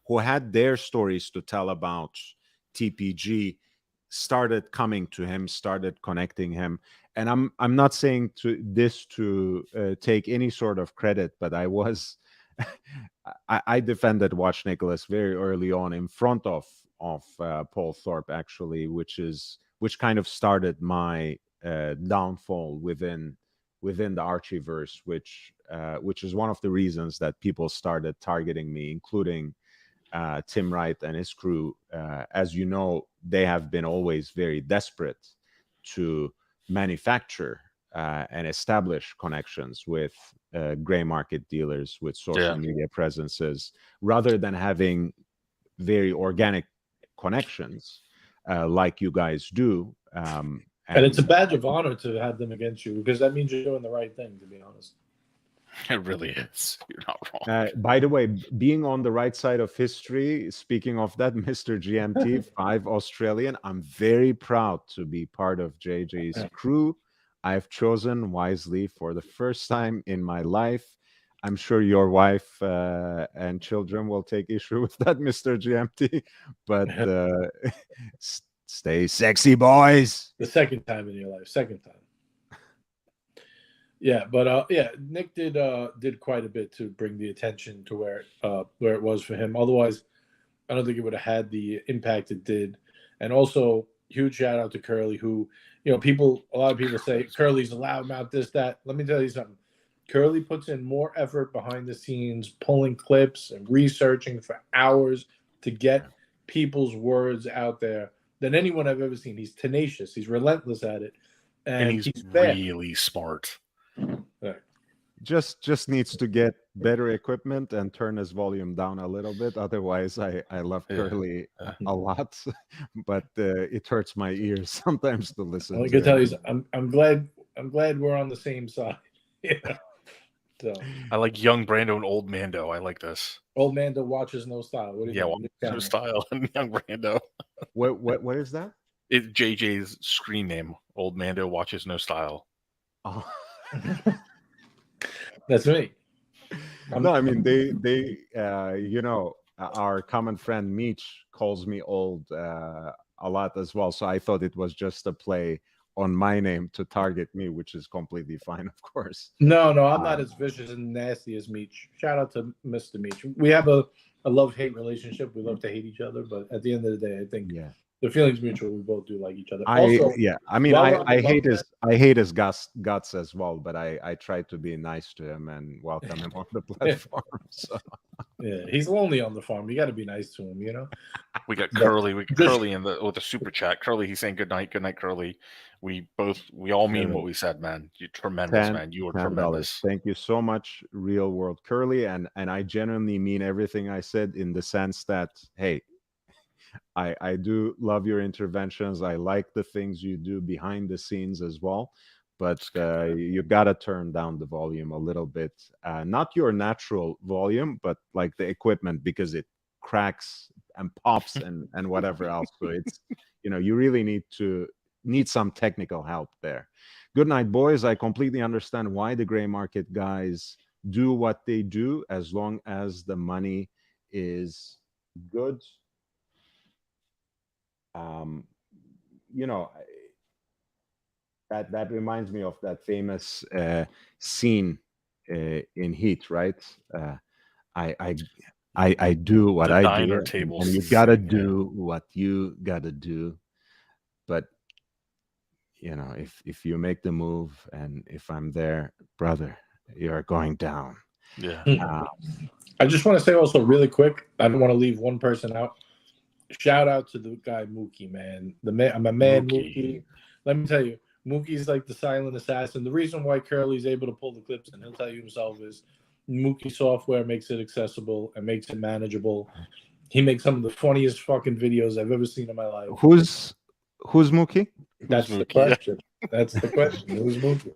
who had their stories to tell about TPG started coming to him, started connecting him. And I'm not saying to take any sort of credit, but I defended Watch Nicholas very early on in front of Paul Thorpe, actually, which kind of started my downfall within the Archieverse, which is one of the reasons that people started targeting me, including Tim Wright and his crew. As you know, they have been always very desperate to manufacture and establish connections with gray market dealers with social media presences, rather than having very organic connections like you guys do. And it's a badge of honor to have them against you, because that means you're doing the right thing, to be honest. It really is. You're not wrong. By the way, being on the right side of history, speaking of that, Mr. GMT, 5 Australian, I'm very proud to be part of JJ's crew. I've chosen wisely for the first time in my life. I'm sure your wife and children will take issue with that, Mr. GMT, but stay sexy, boys. The second time in your life, second time. Yeah, but Nick did quite a bit to bring the attention to where it was for him. Otherwise, I don't think it would have had the impact it did. And also, huge shout out to Curly, who, a lot of people say Curly's a loudmouth, this, that. Let me tell you something. Curly puts in more effort behind the scenes, pulling clips and researching for hours to get people's words out there than anyone I've ever seen. He's tenacious. He's relentless at it. And he's really smart. Right. Just needs to get better equipment and turn his volume down a little bit. Otherwise, I love Curly a lot, but it hurts my ears sometimes to listen. I can tell you, I'm glad I'm glad we're on the same side. Yeah. So I like young Brando and old Mando. I like this. old man that watches no style. What do you think? No style and young Brando. What is that? It's JJ's screen name. Old Mando watches no style. Oh. That's me. No, I mean they you know, our common friend Meech calls me old a lot as well. So I thought it was just a play on my name to target me, which is completely fine, of course. No, I'm not as vicious and nasty as Meech. Shout out to Mr. Meech. We have a love-hate relationship. We love to hate each other, but at the end of the day, I think the feeling's mutual. We both do like each other. I mean, I hate his guts as well, but I try to be nice to him and welcome him on the platform. So. Yeah, he's lonely on the farm. You got to be nice to him, you know. We got Curly. Curly in with the super chat. Curly, he's saying good night, Curly. We all mean what we said, man. You're tremendous, man. You are tremendous. Thank you so much, Real World Curly, and I genuinely mean everything I said in the sense that, hey, I do love your interventions. I like the things you do behind the scenes as well, but you gotta turn down the volume a little bit. Not your natural volume, but like the equipment, because it cracks and pops and whatever else. So it's, you know, you really need some technical help there. Good night, boys. I completely understand why the gray market guys do what they do, as long as the money is good. You know, that reminds me of that famous scene in Heat, right? I do what I do, and you gotta do what you gotta do. But you know, if you make the move, and if I'm there, brother, you're going down. Yeah. I just want to say also really quick, I don't want to leave one person out. Shout out to the guy Mookie, man. I'm a man, Mookie. Let me tell you, Mookie's like the silent assassin. The reason why Curly's able to pull the clips, and he'll tell you himself, is Mookie software makes it accessible and makes it manageable. He makes some of the funniest fucking videos I've ever seen in my life. Who's Mookie? That's the question. That's the question. Who's Mookie?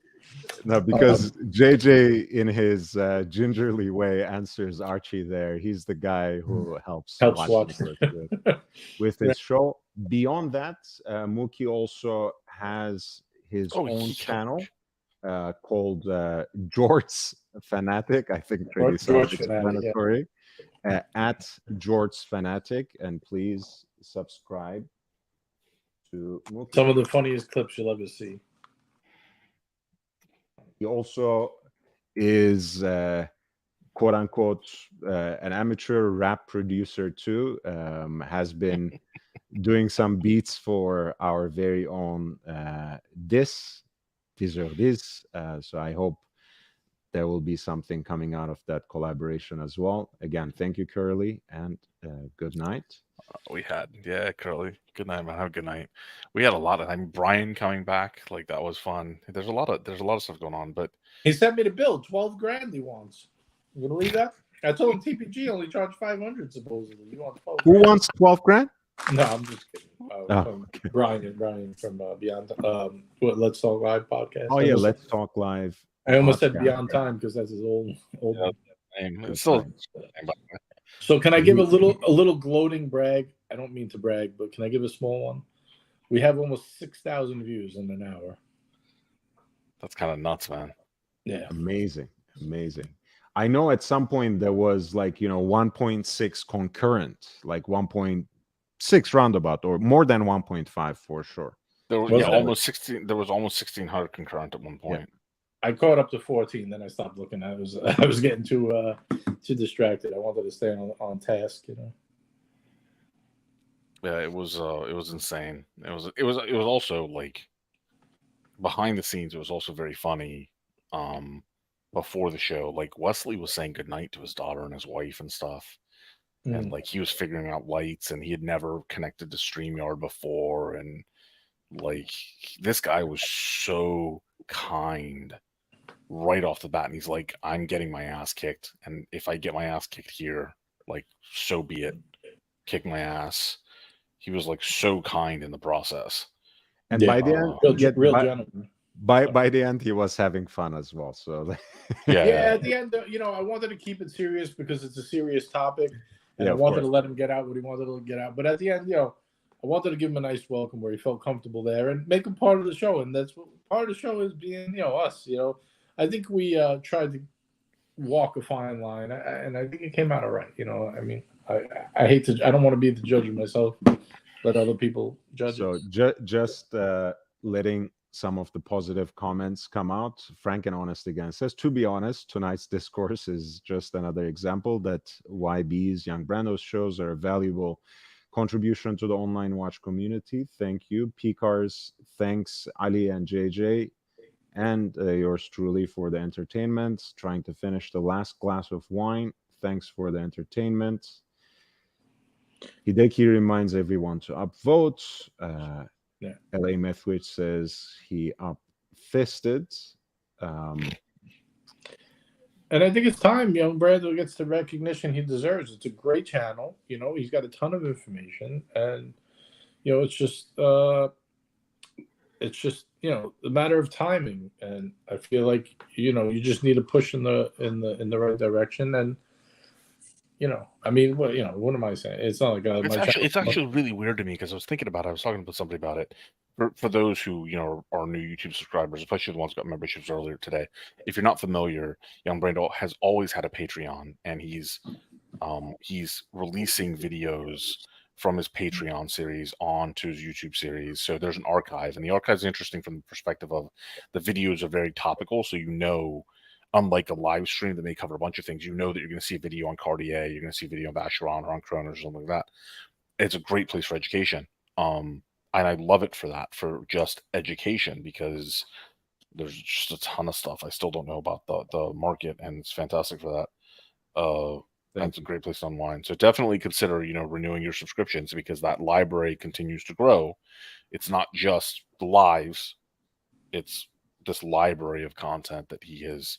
No, because JJ, in his gingerly way, answers Archie there. He's the guy who helps watch with his show. Beyond that, Mookie also has his own channel called George's Fanatic. I think pretty self-explanatory. At George's Fanatic, and please subscribe to Mookie. Some of the funniest clips you'll ever see. He also is, quote unquote, an amateur rap producer too. Has been doing some beats for our very own teaser. So I hope there will be something coming out of that collaboration as well. Again, thank you, Curly, and good night. Curly. Good night, man. Have a good night. We had a lot of Brian coming back, like that was fun. There's a lot of stuff going on, but he sent me the bill, $12,000 he wants. You believe that? I told him TPG only charged $500 supposedly. You want $12,000? Who wants $12,000? No, I'm just kidding. Okay. Brian from Beyond Let's Talk Live podcast. Oh yeah, Let's Talk Live. I almost said Beyond Time because that's his old name. It's still. So can I give a little gloating brag? I don't mean to brag, but can I give a small one? We have almost 6,000 views in an hour. That's kind of nuts, man. Yeah. Amazing. I know at some point there was 1.6 concurrent, like 1.6 roundabout, or more than 1.5 for sure. There was almost 16. There was almost 1,600 concurrent at one point. Yeah. I caught up to 14, then I stopped looking. I was getting too distracted. I wanted to stay on task, you know. Yeah, it was insane. It was also like behind the scenes. It was also very funny. Before the show, like Wesley was saying goodnight to his daughter and his wife and stuff, and like he was figuring out lights, and he had never connected to StreamYard before, and like this guy was so kind right off the bat, and he's like, I'm getting my ass kicked, and if I get my ass kicked here, like, so be it, kick my ass. He was like so kind in the process, and by the end, real gentleman. by the end, he was having fun as well. So yeah, at the end, I wanted to keep it serious because it's a serious topic, and I wanted to let him get out what he wanted to get out. But at the end, I wanted to give him a nice welcome where he felt comfortable there and make him part of the show. And that's what part of the show is, being, us. I think we tried to walk a fine line, and I think it came out all right. I mean, I hate to, I don't want to be the judge of myself. Let other people judge. So just letting some of the positive comments come out. Frank and Honest again says, to be honest, tonight's discourse is just another example that YB's Young Brando's shows are a valuable contribution to the online watch community. Thank you. PCars, thanks Ali and JJ, and yours truly for the entertainment. Trying to finish the last glass of wine. Thanks for the entertainment. Hideki reminds everyone to upvote. LA Methwich says he up-fisted. And I think it's time Young Brando gets the recognition he deserves. It's a great channel. He's got a ton of information. And, it's just a matter of timing. And I feel like, you just need to push in the right direction. And, I mean, what am I saying? It's not like it's actually really weird to me because I was thinking about it. I was talking to somebody about it. For those who are new YouTube subscribers, especially the ones who got memberships earlier today. If you're not familiar, Young Brando has always had a Patreon, and he's releasing videos from his Patreon series onto his YouTube series. So there's an archive, and the archive is interesting from the perspective of the videos are very topical, so unlike a live stream that may cover a bunch of things, that you're going to see a video on Cartier, you're going to see a video on Vacheron or on Kronos or something like that. It's a great place for education. And I love it for that, for just education, because there's just a ton of stuff I still don't know about the market, and it's fantastic for that. That's a great place to unwind. So definitely consider, renewing your subscriptions, because that library continues to grow. It's not just the lives, it's this library of content that he has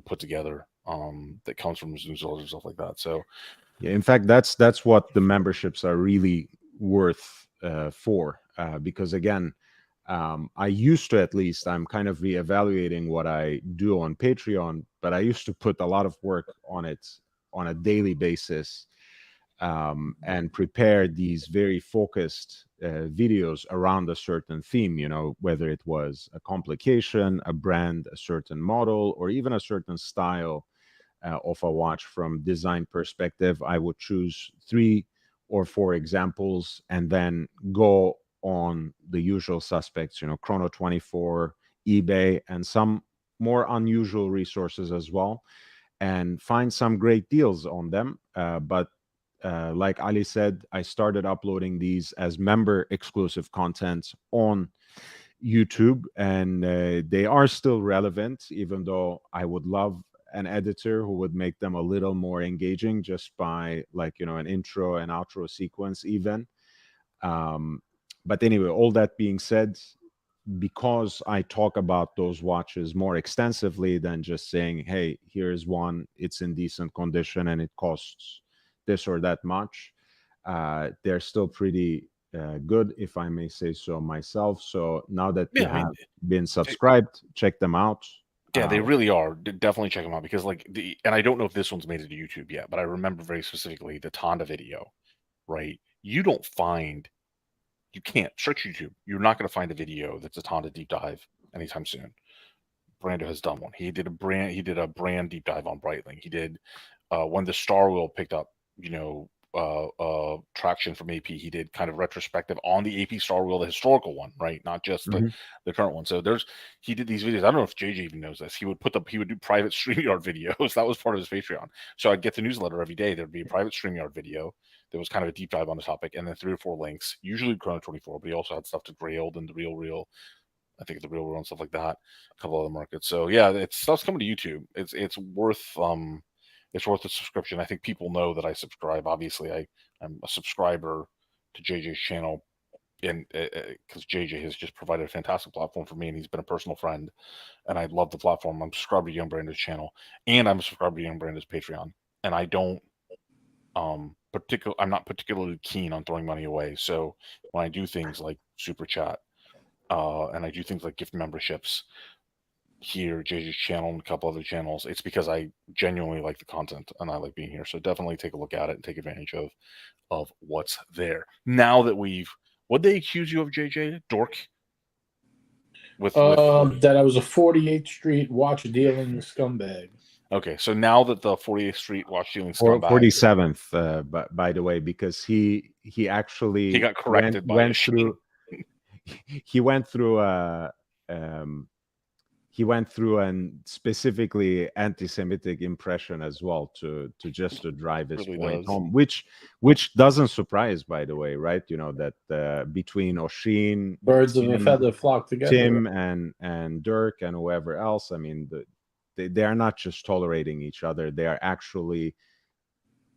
put together that comes from his newsletters and stuff like that. So yeah, in fact, that's what the memberships are really worth for, because again, I used to, at least I'm kind of reevaluating what I do on Patreon, but I used to put a lot of work on it on a daily basis, and prepare these very focused videos around a certain theme, whether it was a complication, a brand, a certain model, or even a certain style of a watch. From design perspective, I would choose 3 or 4 examples and then go on the usual suspects, Chrono 24, eBay, and some more unusual resources as well, and find some great deals on them. But like Ali said, I started uploading these as member exclusive content on YouTube, and they are still relevant, even though I would love an editor who would make them a little more engaging, just by an intro and outro sequence even. But anyway, all that being said, because I talk about those watches more extensively than just saying, hey, here's one, it's in decent condition and it costs this or that much, they're still pretty good, if I may say so myself. So now that you have been subscribed, check them out. Yeah, they really are. Definitely check them out, because and I don't know if this one's made it to YouTube yet, but I remember very specifically the Tonda video, right? You can't search YouTube. You're not going to find a video that's a Tonda deep dive anytime soon. Brando has done one. He did a brand deep dive on Breitling. He did when the Star Wheel picked up, traction from AP. He did kind of retrospective on the AP Star Wheel, the historical one, right? Not just the current one. So he did these videos. I don't know if JJ even knows this. He would do private StreamYard videos. That was part of his Patreon. So I'd get the newsletter every day. There'd be a private StreamYard video. There was kind of a deep dive on the topic, and then 3 or 4 links, usually Chrono 24, but he also had stuff to Grailed and the Real. I think the Real and stuff like that. A couple other markets. So yeah, stuff's coming to YouTube. It's worth a subscription. I think people know that I subscribe. Obviously, I'm a subscriber to JJ's channel, and because JJ has just provided a fantastic platform for me, and he's been a personal friend, and I love the platform. I'm subscribed to Young Brando's channel, and I'm subscribed to Young Brando's Patreon, and I don't I'm not particularly keen on throwing money away. So when I do things like Super Chat and I do things like gift memberships here, JJ's channel and a couple other channels, it's because I genuinely like the content and I like being here. So definitely take a look at it and take advantage of what's there. Now that what'd they accuse you of, JJ? Dork? That I was a 48th Street watch dealing scumbag. Okay, so now that the 48th Street watch dealing scumbag, 47th, by the way, because he actually he got corrected went through he went through an specifically anti-Semitic impression as well to drive his Really point does. home, which doesn't surprise, by the way, right? You know that between Oshin, birds of a feather flock together, Tim and Dirk and whoever else, I mean, they are not just tolerating each other; they are actually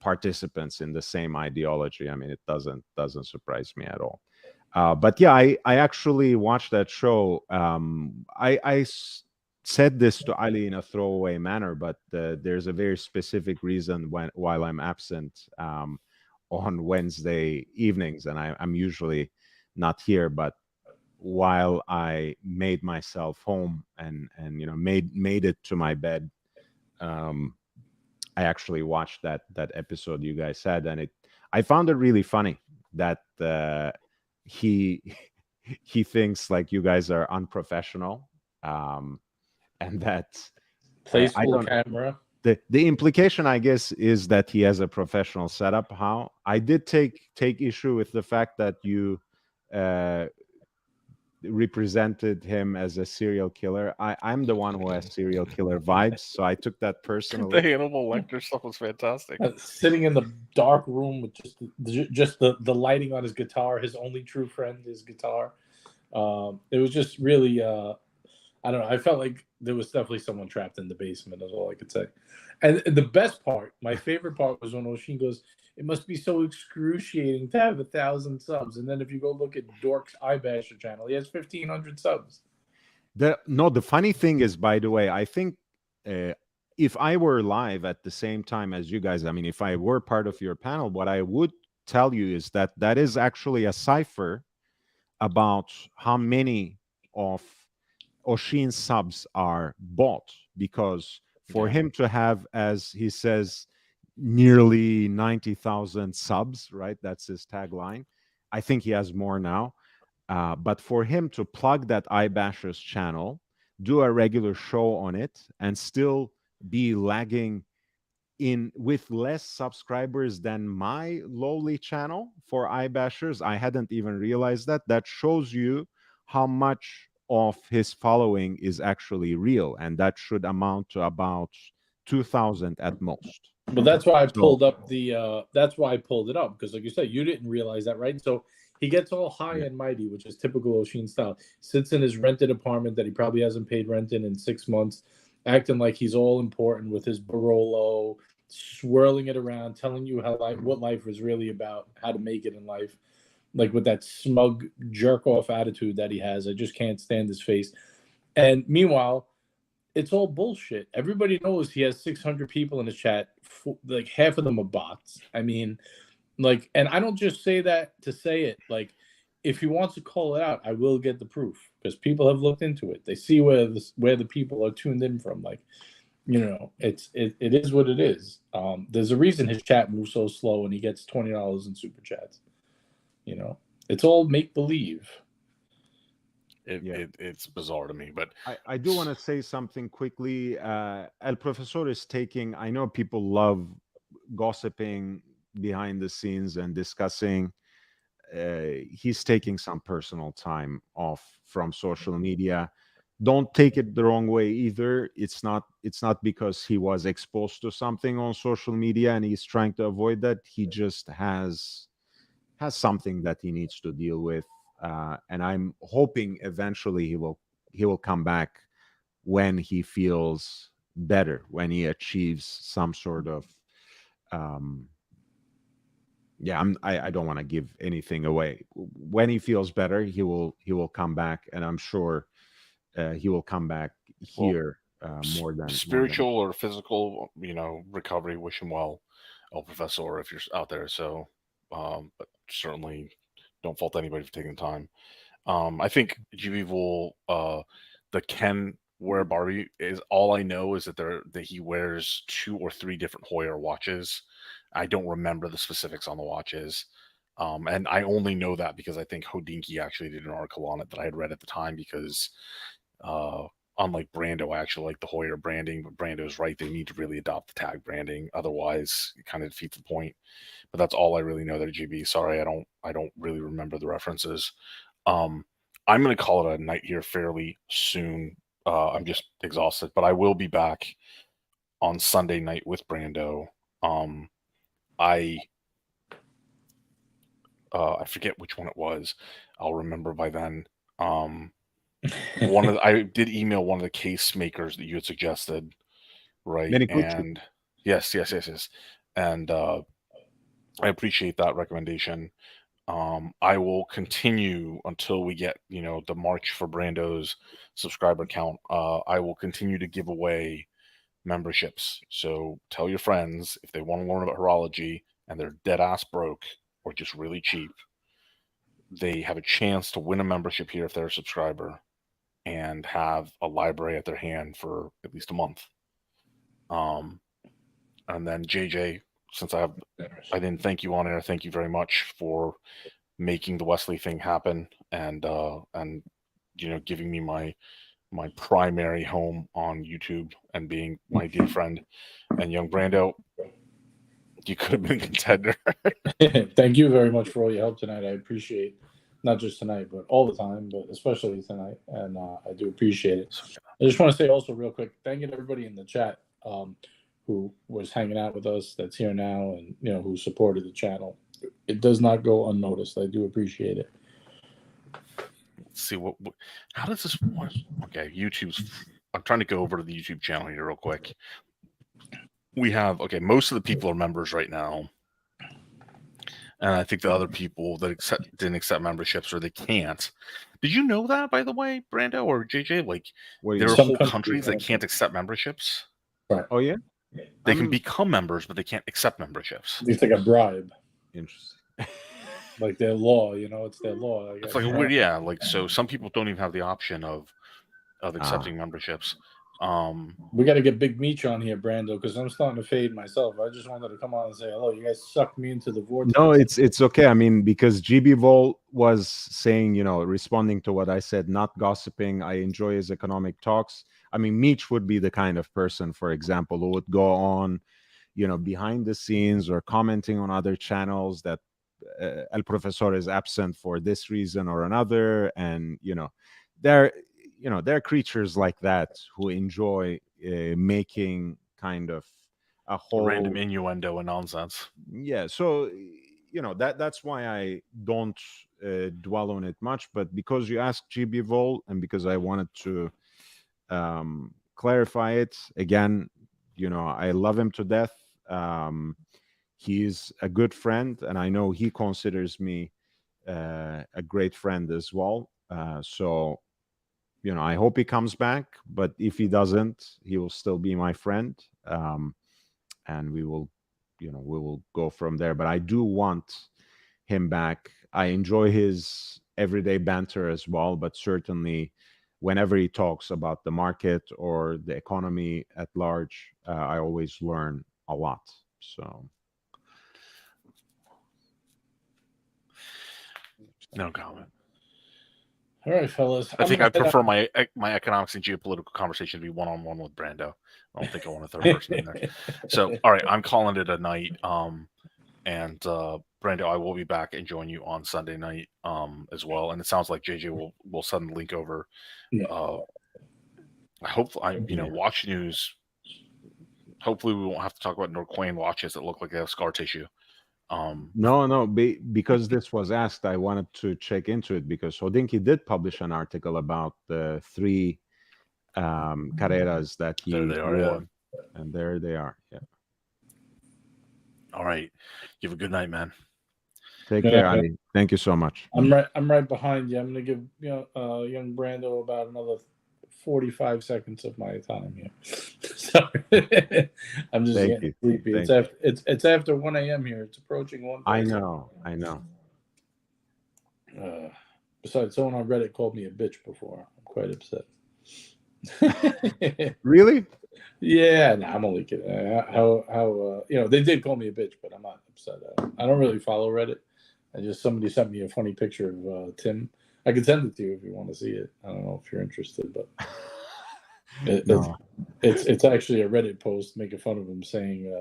participants in the same ideology. I mean, it doesn't surprise me at all. But yeah, I actually watched that show. I said this to Ali in a throwaway manner, but there's a very specific reason while I'm absent on Wednesday evenings, and I'm usually not here. But while I made myself home and made it to my bed, I actually watched that episode you guys said, and I found it really funny that he thinks like you guys are unprofessional, and that placeful camera. The implication, I guess, is that he has a professional setup. How I did take issue with the fact that you represented him as a serial killer. I'm the one who has serial killer vibes, so I took that personally. The Hannibal Lecter stuff was fantastic. Sitting in the dark room with just the lighting on his guitar, his only true friend, his guitar. It was just really, I don't know. I felt like there was definitely someone trapped in the basement. That's all I could say. And the best part, my favorite part, was when Oshin goes, "It must be so excruciating to have 1,000 subs." And then if you go look at Dork's iBasher channel, he has 1,500 subs. The funny thing is, by the way, I think if I were live at the same time as you guys, I mean, if I were part of your panel, what I would tell you is that is actually a cipher about how many of Oshin's subs are bought, because for him to have, as he says, nearly 90,000 subs, right? That's his tagline. I think he has more now. But for him to plug that iBashers channel, do a regular show on it, and still be lagging with less subscribers than my lowly channel for iBashers, I hadn't even realized that. That shows you how much of his following is actually real, and that should amount to about 2,000 at most. But that's why I pulled up that's why I pulled it up, because like you said, you didn't realize that, right? So he gets all high and mighty, which is typical Oshin style. Sits in his rented apartment that he probably hasn't paid rent in 6 months, acting like he's all important with his Barolo, swirling it around, telling you what life is really about, how to make it in life. Like with that smug jerk off attitude that he has. I just can't stand his face. And meanwhile, it's all bullshit. Everybody knows he has 600 people in his chat. Like half of them are bots. I mean, like, and I don't just say that to say it. Like, if he wants to call it out, I will get the proof, because people have looked into it. They see where the people are tuned in from. Like, it is what it is. There's a reason his chat moves so slow and he gets $20 in super chats. It's all make believe. It's bizarre to me, but I do want to say something quickly. El Profesor is taking, I know people love gossiping behind the scenes and discussing. He's taking some personal time off from social media. Don't take it the wrong way either. It's not because he was exposed to something on social media and he's trying to avoid that. He just has something that he needs to deal with, and I'm hoping eventually he will come back when he feels better, when he achieves some sort of I don't want to give anything away. When he feels better, he will come back, and I'm sure he will come back here more than spiritual or physical, recovery. Wish him well, El Profesor, if you're out there. So, but certainly don't fault anybody for taking time. I think GB will the Ken wear Barbie is all I know is that he wears 2 or 3 different Hoyer watches. I don't remember the specifics on the watches. And I only know that because I think Hodinky actually did an article on it that I had read at the time because unlike Brando, I actually like the Hoyer branding, but Brando's right. They need to really adopt the tag branding. Otherwise, it kind of defeats the point. But that's all I really know there, GB. Sorry, I don't really remember the references. I'm going to call it a night here fairly soon. I'm just exhausted, but I will be back on Sunday night with Brando. I forget which one it was. I'll remember by then. I did email one of the case makers that you had suggested, right? And yes. And I appreciate that recommendation. I will continue until we get, the March for Brando's subscriber count. I will continue to give away memberships. So tell your friends if they want to learn about horology and they're dead ass broke or just really cheap, they have a chance to win a membership here if they're a subscriber and have a library at their hand for at least a month. And then JJ, since I didn't thank you on air, thank you very much for making the Wesley thing happen and giving me my primary home on YouTube and being my dear friend. And young Brando, you could have been a contender. Thank you very much for all your help tonight. I appreciate not just tonight, but all the time, but especially tonight. And I do appreciate it. I just want to say also real quick, thank you to everybody in the chat who was hanging out with us that's here now and, who supported the channel. It does not go unnoticed. I do appreciate it. Let's see how does this work? Okay, I'm trying to go over to the YouTube channel here real quick. We have, most of the people are members right now. And I think the other people that didn't accept memberships or they can't. Did you know that, by the way, Brando or JJ? Like, there are whole countries that can't accept memberships. Right. Oh, yeah? They can become members, but they can't accept memberships. It's like a bribe. Interesting. Like their law, it's their law. It's like a weird, like, so some people don't even have the option of accepting memberships. We got to get Big Meech on here, Brando, because I'm starting to fade myself. I just wanted to come on and say hello. You guys sucked me into the vortex. No, it's okay. I mean, because GB Vol was saying, responding to what I said, not gossiping. I enjoy his economic talks. I mean, Meech would be the kind of person, for example, who would go on, behind the scenes or commenting on other channels that El Profesor is absent for this reason or another. And, there are creatures like that who enjoy making kind of a whole random innuendo and nonsense. Yeah, so that's why I don't dwell on it much. But because you asked GB Vol and because I wanted to clarify it again, I love him to death. He's a good friend, and I know he considers me a great friend as well. So I hope he comes back, but if he doesn't, he will still be my friend. And we will go from there. But I do want him back. I enjoy his everyday banter as well, but certainly whenever he talks about the market or the economy at large, I always learn a lot. So no comment. All right, fellas. I think I prefer my economics and geopolitical conversation to be one-on-one with Brando. I don't think I want a third person in there. So, all right, I'm calling it a night. And Brando, I will be back and join you on Sunday night as well. And it sounds like JJ will send the link over. I hope watch news. Hopefully, we won't have to talk about Norquain watches that look like they have scar tissue. No, because this was asked, I wanted to check into it because Hodinky did publish an article about the 3 carreras that he wore, and there they are. Yeah. All right, you have a good night, man. Take care, Ali. Thank you so much. I'm right behind you. I'm gonna give young Brando about another 45 seconds of my time here. Sorry. I'm just getting sleepy. It's after 1 a.m. here. It's approaching 1. I know. besides, someone on Reddit called me a bitch before. I'm quite upset. Really? Yeah, no, I'm only kidding. They did call me a bitch, but I'm not upset. I don't really follow Reddit. Somebody sent me a funny picture of Tim. I can send it to you if you want to see it. I don't know if you're interested, but No. it's actually a Reddit post making fun of him, saying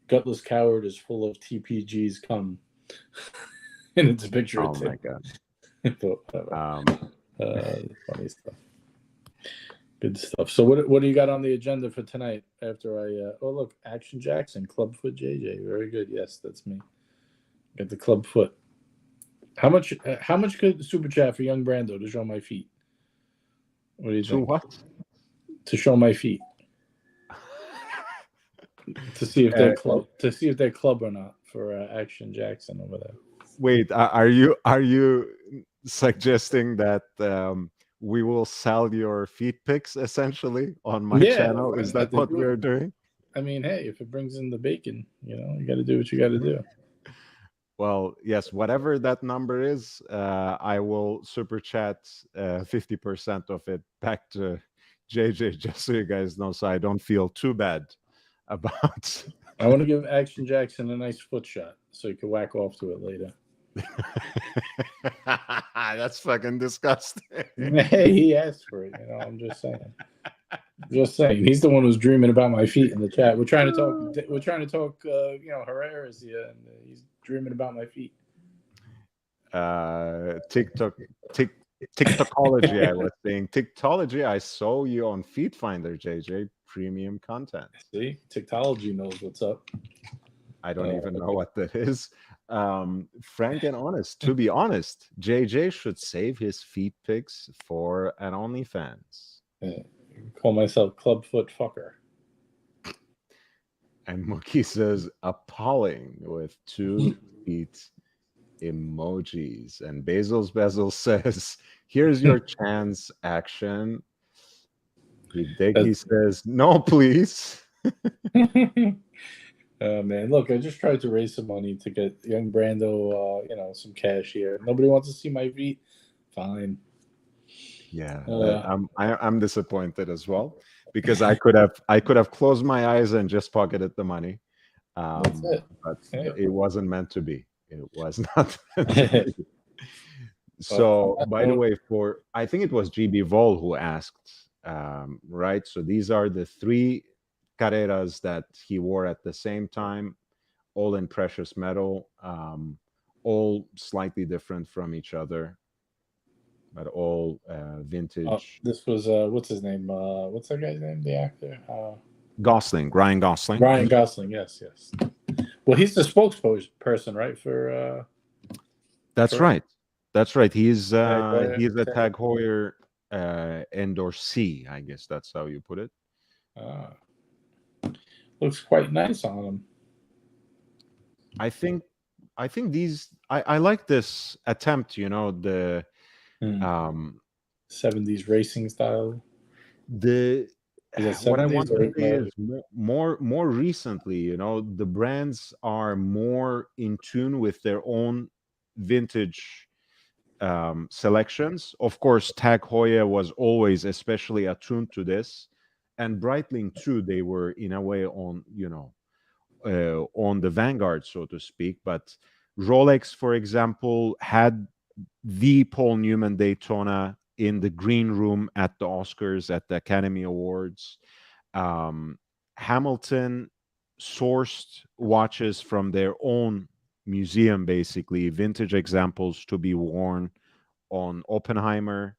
"Gutless coward is full of TPGs cum," and it's a picture Oh of my Tim. God. Funny stuff. Good stuff. So what do you got on the agenda for tonight? After look, Action Jackson, Clubfoot JJ, very good. Yes, that's me. Got the Clubfoot. How much could the super chat for Young Brando to show my feet? What do you think? What? To show my feet. To see if they're club. To see if they're club or not for Action Jackson over there. Wait, are you suggesting that we will sell your feet pics essentially on my channel? Is that what we're doing? I mean, hey, if it brings in the bacon, you got to do what you got to do. Well, yes, whatever that number is, I will super chat 50% of it back to JJ, just so you guys know, so I don't feel too bad about. I want to give Action Jackson a nice foot shot so he can whack off to it later. That's fucking disgusting. Hey, he asked for it. I'm just saying. Just saying. He's the one who's dreaming about my feet in the chat. We're trying to talk. Herrera's here, and he's dreaming about my feet. TikTokology. I was saying TikTokology. I saw you on Feed Finder, JJ. Premium content. See, TikTokology knows what's up. I don't even know what that is. Frank and honest. To be honest, JJ should save his feet pics for an OnlyFans. Call myself Clubfoot Fucker. And Mookie says appalling with 2 feet emojis. And Basil's Bezel says, "Here's your chance, Action." He says, "No, please." Man, look, I just tried to raise some money to get Young Brando, some cash here. Nobody wants to see my feet. Fine. Yeah, I'm disappointed as well, because I could have closed my eyes and just pocketed the money. That's it. But it wasn't meant to be. It was not meant to be. So, by the way, I think it was GB Vol who asked, right? So these are the 3 carreras that he wore at the same time, all in precious metal, all slightly different from each other, but all vintage. This was what's his name? What's that guy's name? The actor? Gosling, Ryan Gosling. Ryan Gosling. Yes. Well, he's the spokesperson, right? For that's right. He's a Tag Heuer endorsee. I guess that's how you put it. Looks quite nice on him. I think these. I like this attempt. The 70s racing style. What I want to say is more recently, the brands are more in tune with their own vintage selections. Of course, Tag Heuer was always especially attuned to this, and Breitling too. They were in a way on the vanguard, so to speak. But Rolex, for example, had the Paul Newman Daytona in the green room at the Oscars, at the Academy Awards. Hamilton sourced watches from their own museum, basically, vintage examples to be worn on Oppenheimer.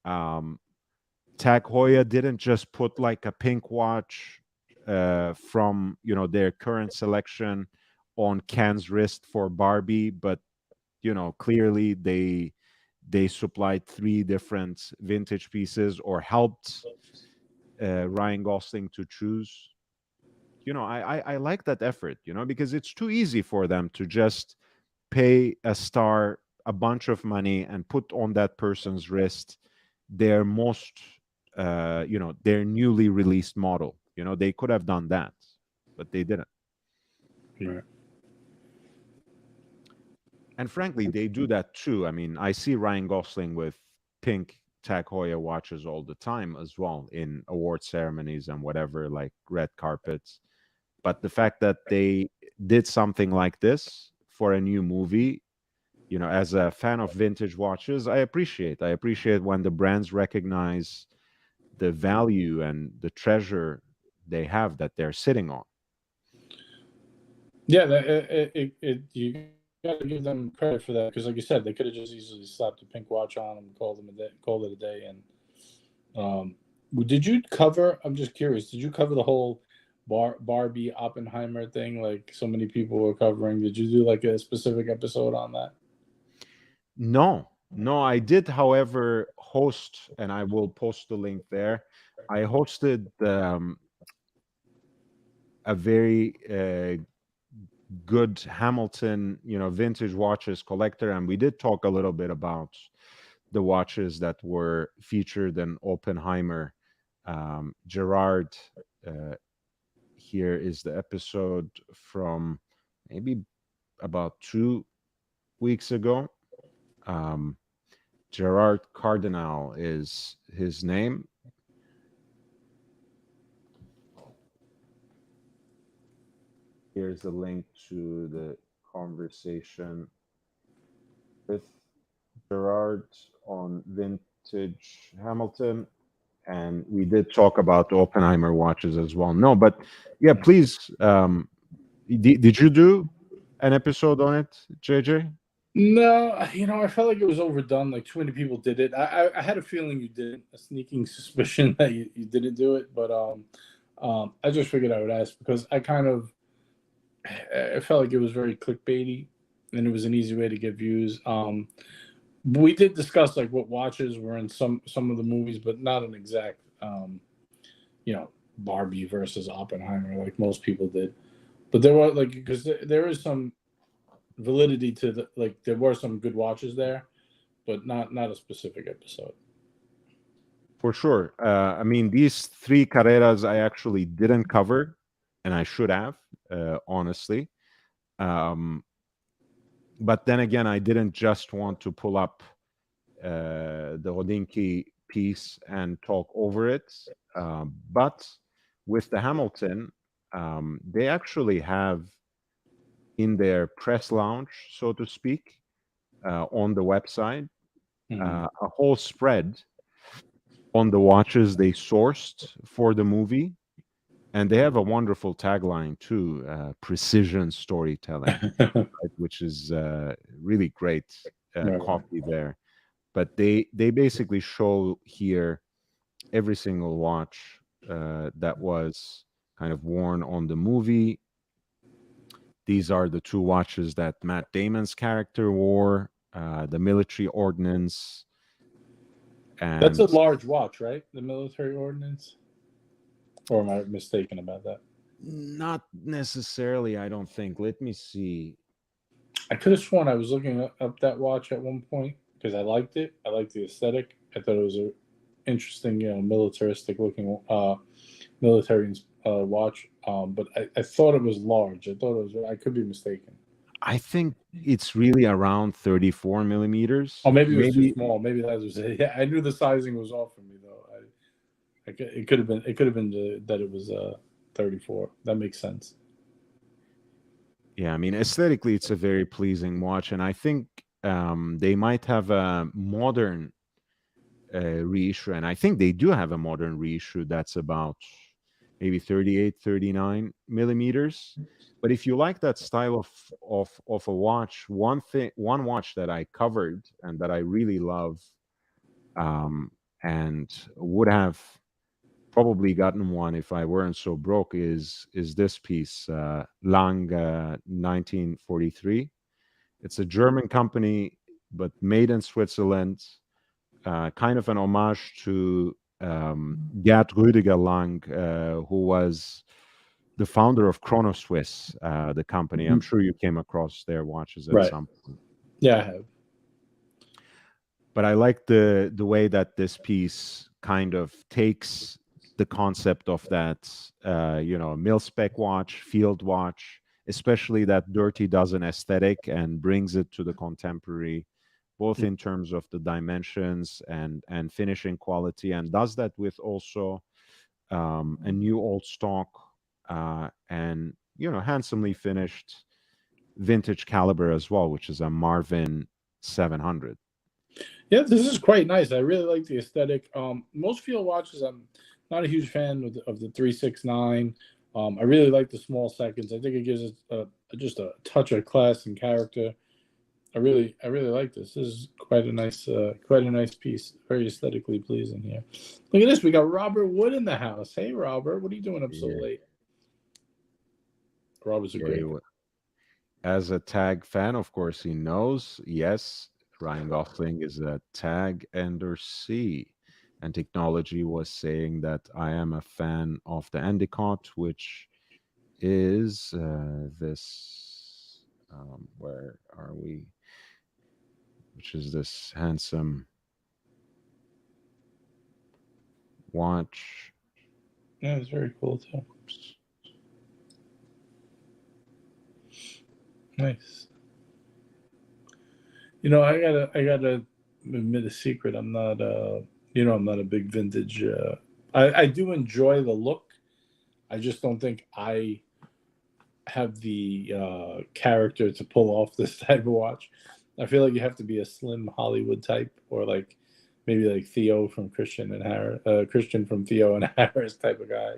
Tag Heuer didn't just put like a pink watch from their current selection on Ken's wrist for Barbie, but clearly they supplied 3 different vintage pieces, or helped Ryan Gosling to choose. I like that effort, because it's too easy for them to just pay a star a bunch of money and put on that person's wrist their most, their newly released model. They could have done that, but they didn't. Right. And frankly, they do that too. I mean, I see Ryan Gosling with pink Tag Heuer watches all the time as well in award ceremonies and whatever, like red carpets. But the fact that they did something like this for a new movie, you know, as a fan of vintage watches, I appreciate. I appreciate when the brands recognize the value and the treasure they have that they're sitting on. Yeah, you got to give them credit for that, because, like you said, they could have just easily slapped a pink watch on and called it a day. And did you cover? I'm just curious. Did you cover the whole Barbie Oppenheimer thing, like so many people were covering? Did you do like a specific episode on that? No, I did, however, host, and I will post the link there. I hosted a very good Hamilton, you know, vintage watches collector, and we did talk a little bit about the watches that were featured in Oppenheimer. Gerard, here is the episode from maybe about 2 weeks ago. Gerard Cardinal is his name. Here's a link to the conversation with Gerard on vintage Hamilton. And we did talk about Oppenheimer watches as well. No, but yeah, please. Did you do an episode on it, JJ? No, you know, I felt like it was overdone. Like too many people did it. I had a feeling you didn't. A sneaking suspicion that you didn't do it. But I just figured I would ask, because I felt like it was very clickbaity, and it was an easy way to get views. We did discuss like what watches were in some of the movies, but not an exact, Barbie versus Oppenheimer like most people did. But there were like, because there is some validity to the, like, there were some good watches there, but not a specific episode. For sure. I mean, these 3 carreras I actually didn't cover, and I should have, honestly. But then again, I didn't just want to pull up the Rodinki piece and talk over it. But with the Hamilton, they actually have in their press lounge, so to speak, on the website, a whole spread on the watches they sourced for the movie. And they have a wonderful tagline too, precision storytelling, right, which is really great copy there. But they basically show here every single watch that was kind of worn on the movie. These are the 2 watches that Matt Damon's character wore, the military ordnance. And that's a large watch, right? The military ordnance? Or am I mistaken about that? Not necessarily, I don't think. Let me see. I could have sworn I was looking up that watch at one point because I liked it. I liked the aesthetic. I thought it was a interesting, militaristic looking military watch. But I thought it was large. I could be mistaken. I think it's really around 34 millimeters. Oh, maybe it was too small. Maybe that was it. Yeah, I knew the sizing was off for me though. It could have been that it was 34. That makes sense. Yeah, I mean, aesthetically, it's a very pleasing watch, and I think they might have a modern reissue, and I think they do have a modern reissue that's about maybe 38, 39 millimeters. But if you like that style of a watch, one watch that I covered and that I really love, and would have probably gotten one if I weren't so broke, is this piece, Lang 1943. It's a German company, but made in Switzerland, kind of an homage to Gerd Rüdiger Lang, who was the founder of Chrono Swiss, the company. I'm sure you came across their watches at some point. Yeah, I have. But I like the way that this piece kind of takes the concept of that, mil-spec watch, field watch, especially that Dirty Dozen aesthetic, and brings it to the contemporary, both in terms of the dimensions and finishing quality, and does that with also a new old stock and handsomely finished vintage caliber as well, which is a Marvin 700. Yeah, this is quite nice. I really like the aesthetic. Most field watches, I'm not a huge fan of the 369. I really like the small seconds. I think it gives it just a touch of class and character. I really like this. This is quite a nice piece. Very aesthetically pleasing here. Look at this. We got Robert Wood in the house. Hey, Robert, what are you doing up so late? Robert's a great guy. As a tag fan, of course, he knows. Yes, Ryan Gosling is a tag Ender-C. And Technology was saying that I am a fan of the Endicott, which is this. Where are we? Which is this handsome watch. Yeah, it's very cool too. Nice. I gotta admit a secret. I'm not I'm not a big vintage. I do enjoy the look. I just don't think I have the character to pull off this type of watch. I feel like you have to be a slim Hollywood type, or like maybe like Theo from Christian from Theo and Harris type of guy.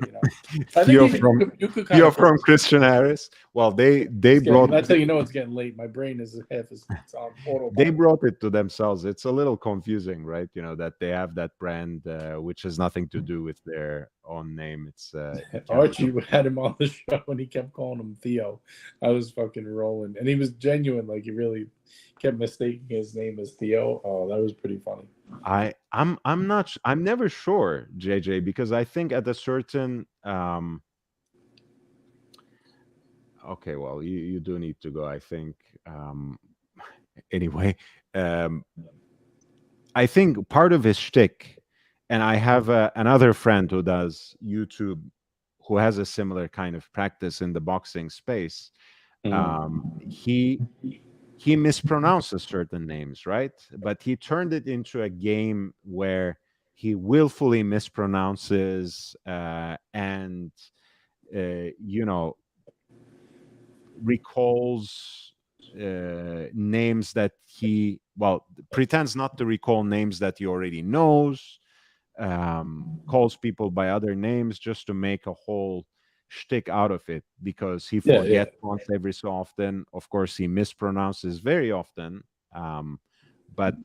I Theo think from you could Theo from Christian Harris. Well, they brought. That's how it's getting late. My brain is half as it's on autopilot. They brought it to themselves. It's a little confusing, right? That they have that brand, which has nothing to do with their own name. It's Archie had him on the show, and he kept calling him Theo. I was fucking rolling, and he was genuine. Like, he really kept mistaking his name as Theo. Oh, that was pretty funny. I'm never sure, JJ, because I think at a certain okay, well, you do need to go, I think. Anyway, I think part of his shtick, and I have another friend who does YouTube who has a similar kind of practice in the boxing space. He mispronounces certain names, right? But he turned it into a game where he willfully mispronounces and recalls names that he pretends not to recall names that he already knows, calls people by other names just to make a whole shtick out of it, because he forgets once every so often. Of course, he mispronounces very often, but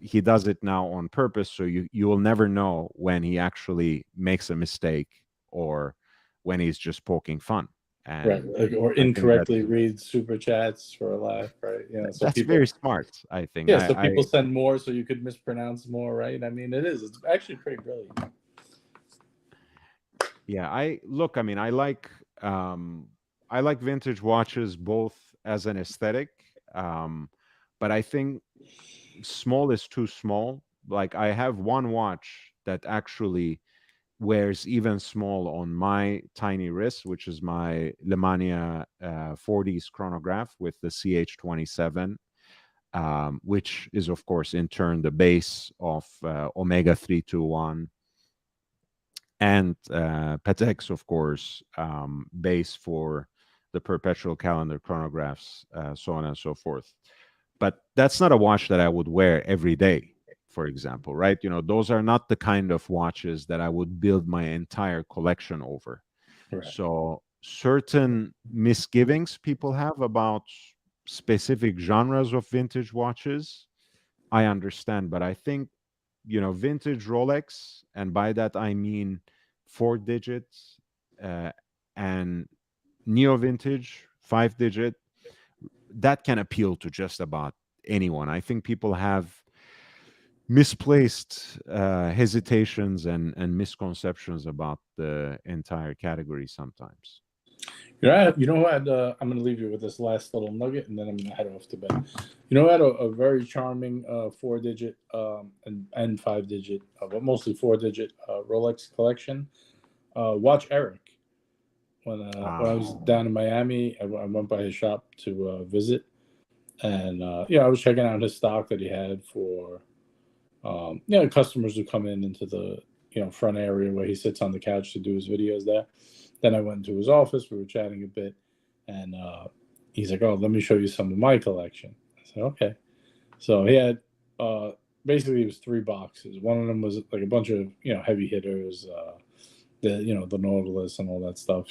he does it now on purpose, so you will never know when he actually makes a mistake or when he's just poking fun. And right, or incorrectly reads super chats for a laugh, right? So that's very smart, I think. Yeah, so people send more, so you could mispronounce more, right? I mean, it's actually pretty brilliant. Yeah, I like vintage watches both as an aesthetic, but I think small is too small. Like, I have one watch that actually wears even small on my tiny wrist, which is my Lemania 40s chronograph with the CH27, which is, of course, in turn the base of Omega 321 and Patek's, of course, base for the perpetual calendar chronographs, so on and so forth. But that's not a watch that I would wear every day, for example, right? Those are not the kind of watches that I would build my entire collection over. Right. So certain misgivings people have about specific genres of vintage watches, I understand, but I think, vintage Rolex, and by that I mean 4 digits, and neo-vintage 5-digit, that can appeal to just about anyone. I think people have misplaced hesitations and misconceptions about the entire category sometimes. I'm going to leave you with this last little nugget, and then I'm going to head off to bed. I had a very charming 4-digit and 5-digit, but mostly 4-digit Rolex collection. Watch Eric. when I was down in Miami. I went by his shop to visit, and I was checking out his stock that he had for customers who come into the front area where he sits on the couch to do his videos there. Then I went into his office. We were chatting a bit, and he's like, "Oh, let me show you some of my collection." I said, "Okay." So he had basically it was 3 boxes. One of them was like a bunch of heavy hitters, the Nautilus and all that stuff.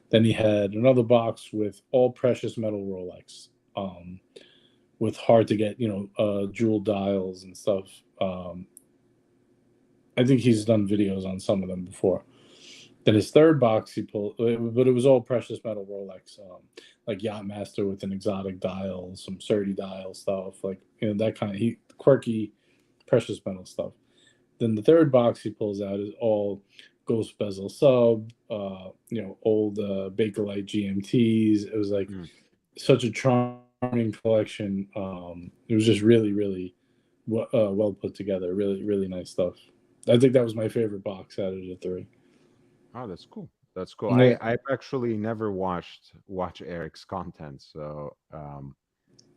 Then he had another box with all precious metal Rolex, with hard to get jewel dials and stuff. I think he's done videos on some of them before. Then his third box he pulled, but it was all precious metal Rolex, like Yachtmaster with an exotic dial, some Surrey dial stuff, like that kind of quirky precious metal stuff. Then the third box he pulls out is all ghost bezel sub, old Bakelite GMTs. It was like such a charming collection. It was just really, really well put together. Really, really nice stuff. I think that was my favorite box out of the 3. Oh, that's cool. That's cool. Yeah. I've actually never watch Eric's content, so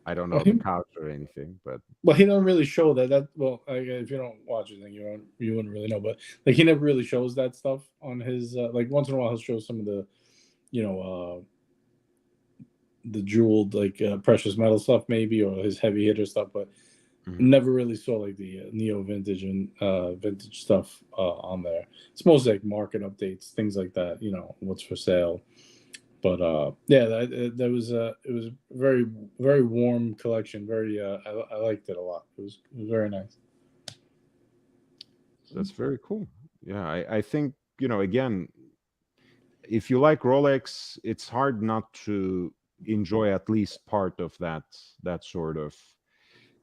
I don't know the couch or anything. But he don't really show that. Well, if you don't watch it, then you wouldn't really know. But like he never really shows that stuff on his. Like once in a while, he'll show some of the, the jeweled precious metal stuff maybe, or his heavy hitter stuff, but never really saw like the neo vintage and vintage stuff on there. It's mostly like market updates, things like that, what's for sale. But that was it was very, very warm collection. Very I liked it a lot. It was very nice. That's very cool. Yeah, I think again, if you like Rolex, it's hard not to enjoy at least part of that sort of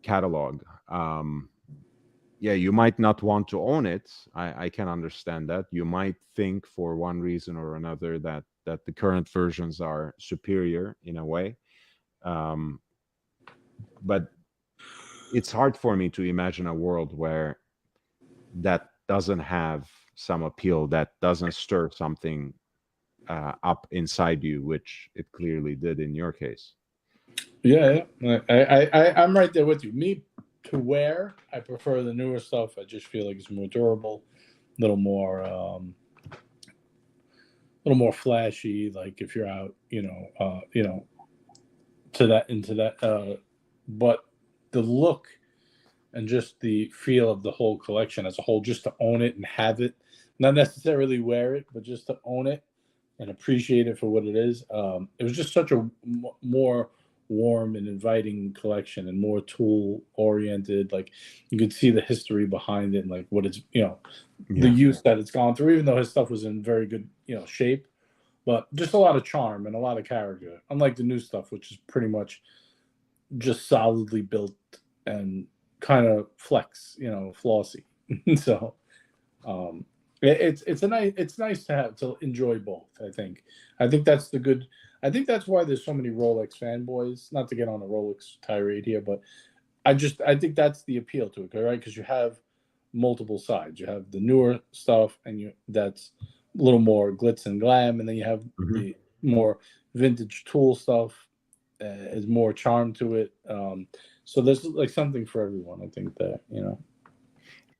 catalog. You might not want to own it. I can understand that. You might think for one reason or another that the current versions are superior in a way, but it's hard for me to imagine a world where that doesn't have some appeal, that doesn't stir something up inside you, which it clearly did in your case. Yeah. I'm right there with you. Me, to wear, I prefer the newer stuff. I just feel like it's more durable, a little more flashy. Like if you're out, into that. But the look and just the feel of the whole collection as a whole, just to own it and have it, not necessarily wear it, but just to own it and appreciate it for what it is. It was just such a more warm and inviting collection, and more tool oriented. Like you could see the history behind it, and like what it's the use that it's gone through, even though his stuff was in very good shape, but just a lot of charm and a lot of character, unlike the new stuff, which is pretty much just solidly built and kind of flex, flossy. So it's nice to have to enjoy both. I think that's the good. I think that's why there's so many Rolex fanboys. Not to get on a Rolex tirade here, but I think that's the appeal to it, right? Because you have multiple sides. You have the newer stuff, and that's a little more glitz and glam, and then you have the more vintage tool stuff. Is more charm to it. So there's like something for everyone. I think that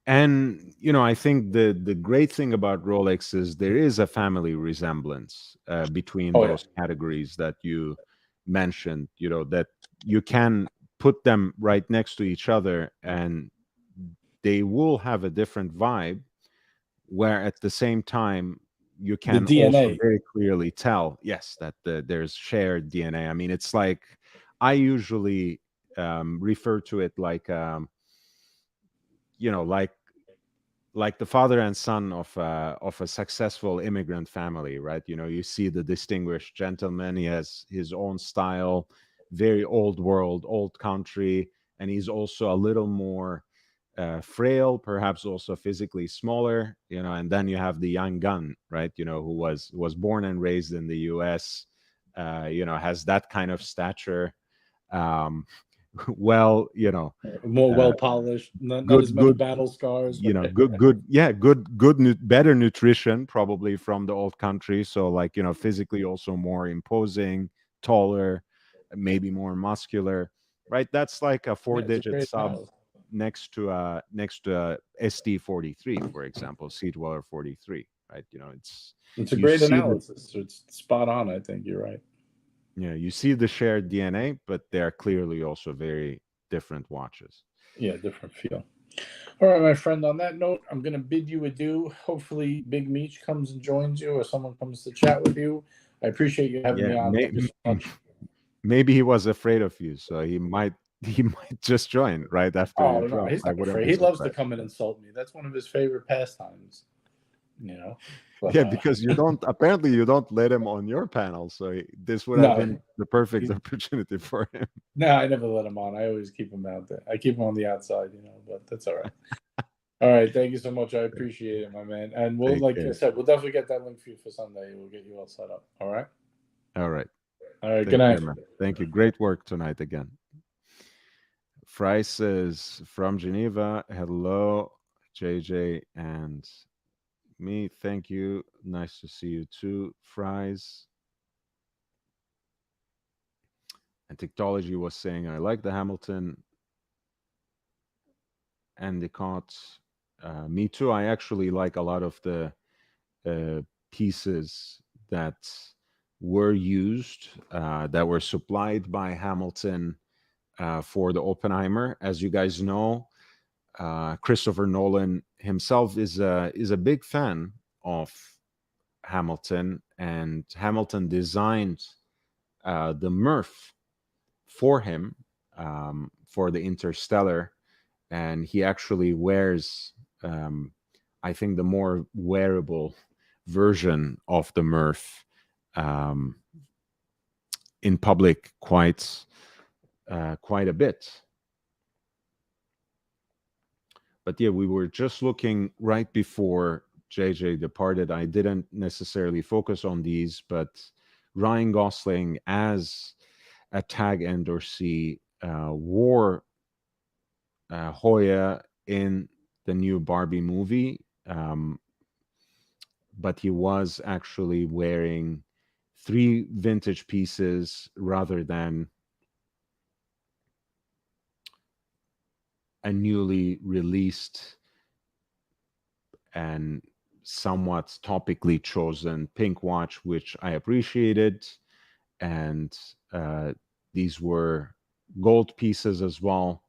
And I think the great thing about Rolex is there is a family resemblance between those categories that you mentioned. That you can put them right next to each other, and they will have a different vibe. Where at the same time, you can also very clearly tell, yes, that there's shared DNA. I mean, it's like I usually refer to it like like the father and son of a successful immigrant family, right? You see the distinguished gentleman. He has his own style, very old world, old country, and he's also a little more frail, perhaps also physically smaller, and then you have the young gun, right? Who was born and raised in the US, has that kind of stature, well, more well polished, not good- as many good, battle scars. better nutrition, probably from the old country. So like, physically also more imposing, taller, maybe more muscular, right? That's like a Yeah, it's a 4-digit great sub analysis. next to a ST43, for example, Sea Dweller 43, right? It's a you great see the- analysis. So it's spot on. I think you're right. you see the shared DNA, but they're clearly also very different watches. Yeah, different feel. All right, my friend. On that note, I'm going to bid you adieu. Hopefully, Big Meech comes and joins you, or someone comes to chat with you. I appreciate you having me on. Thank you so much. Maybe he was afraid of you, so he might just join right after Oh you no, drop. he's I not wouldn't afraid. be He loves to surprised. come and insult me. That's one of his favorite pastimes. But, Yeah, because you don't let him on your panel, so this would No. have been the perfect opportunity for him. No, I never let him on. I always keep him out there. I keep him on the outside, but that's all right. All right, thank you so much. I appreciate it, my man. And we'll, like I said, we'll definitely get that link for you for Sunday. We'll get you all set up. All right. All right. All right. Take Good night. care, man. Thank you. Great work tonight again. Fry says from Geneva, hello, JJ and me. Thank you. Nice to see you too, Fries. And Technology was saying, I like the Hamilton and the Cot. Me too. I actually like a lot of the pieces that were used, that were supplied by Hamilton for the Oppenheimer. As you guys know, Christopher Nolan himself is a big fan of Hamilton, and Hamilton designed the Murph for him, for the Interstellar, and he actually wears, I think, the more wearable version of the Murph in public quite a bit. But yeah, we were just looking right before JJ departed. I didn't necessarily focus on these, but Ryan Gosling as a tag endorsee wore Hoya in the new Barbie movie, but he was actually wearing 3 vintage pieces rather than a newly released and somewhat topically chosen pink watch, which I appreciated. And these were gold pieces as well,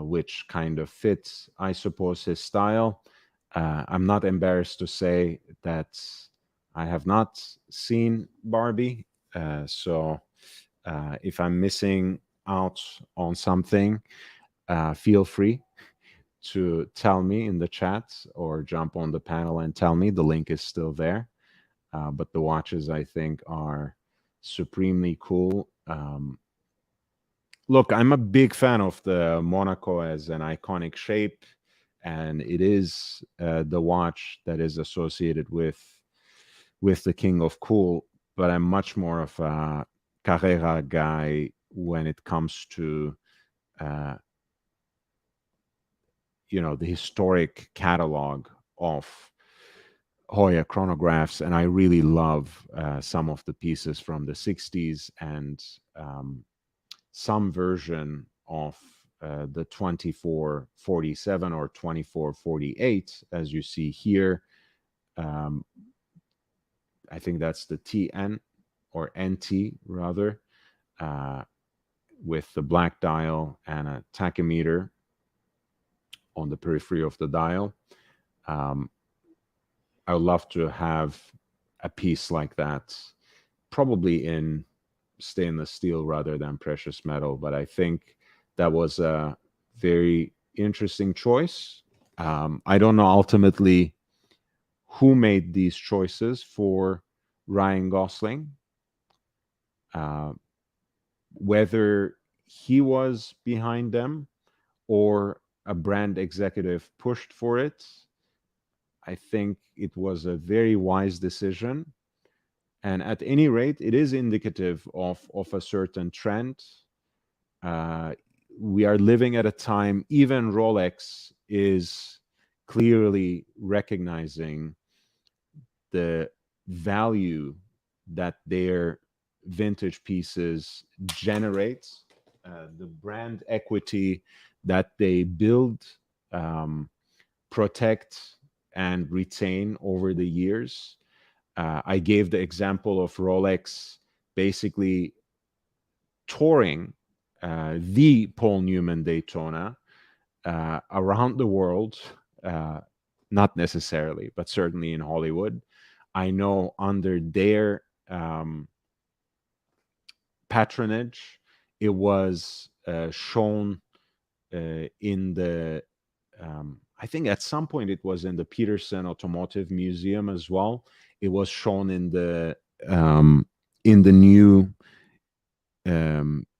which kind of fits, I suppose, his style. I'm not embarrassed to say that I have not seen Barbie. So if I'm missing out on something, feel free to tell me in the chat or jump on the panel and tell me. The link is still there. But the watches, I think, are supremely cool. Look, I'm a big fan of the Monaco as an iconic shape, and it is the watch that is associated with the King of Cool. But I'm much more of a Carrera guy when it comes to the historic catalog of Hoya chronographs, and I really love some of the pieces from the 60s and some version of the 2447 or 2448, as you see here. I think that's the TN or NT rather, with the black dial and a tachymeter on the periphery of the dial. I would love to have a piece like that, probably in stainless steel rather than precious metal, but I think that was a very interesting choice. I don't know ultimately who made these choices for Ryan Gosling, whether he was behind them or a brand executive pushed for it. I think it was a very wise decision. And at any rate, it is indicative of a certain trend. we are living at a time, even Rolex is clearly recognizing the value that their vintage pieces generate, the brand equity that they build, protect, and retain over the years. I gave the example of Rolex basically touring the Paul Newman Daytona around the world, not necessarily, but certainly in Hollywood. I know under their patronage, it was shown in the, I think at some point it was in the Peterson Automotive Museum as well. It was shown in the new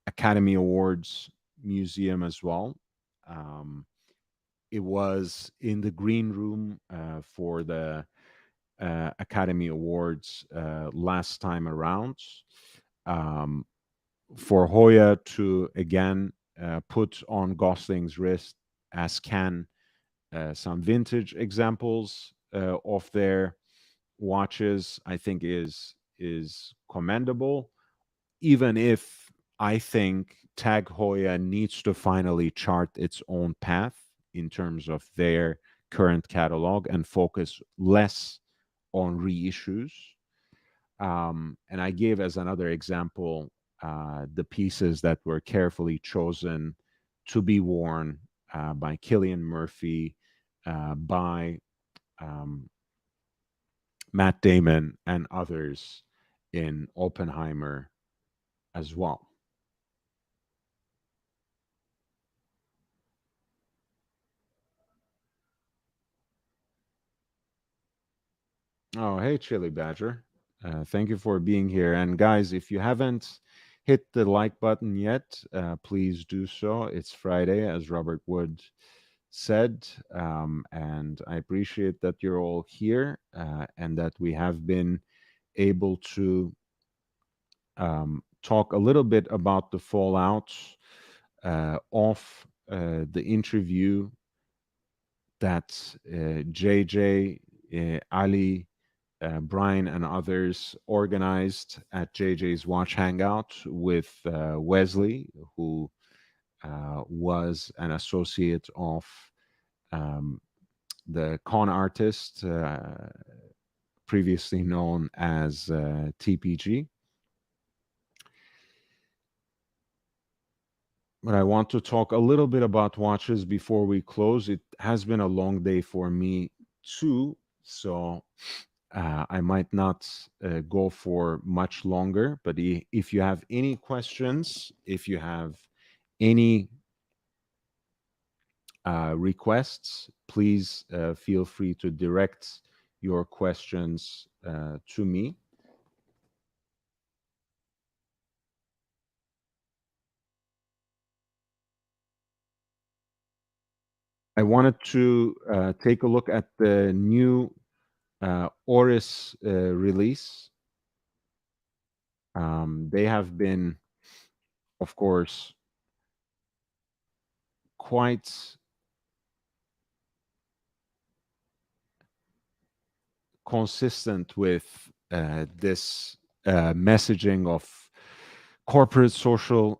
Academy Awards Museum as well. It was in the green room for the Academy Awards last time around. For Hoya to again put on Gosling's wrist, as can some vintage examples of their watches, I think is commendable. Even if I think Tag Heuer needs to finally chart its own path in terms of their current catalog and focus less on reissues. And I gave as another example the pieces that were carefully chosen to be worn by Cillian Murphy, by Matt Damon, and others in Oppenheimer as well. Oh, hey, Chili Badger. Thank you for being here. And guys, if you haven't hit the like button yet, please do so. It's Friday, as Robert Wood said. And I appreciate that you're all here and that we have been able to talk a little bit about the fallout of the interview that JJ, Ali, Brian, and others organized at JJ's Watch Hangout with Wesley, who was an associate of the con artist, previously known as TPG. But I want to talk a little bit about watches before we close. It has been a long day for me too, so I might not go for much longer. But if you have any questions, if you have any requests, please feel free to direct your questions to me. I wanted to take a look at the new Oris release. They have been, of course, quite consistent with this messaging of corporate social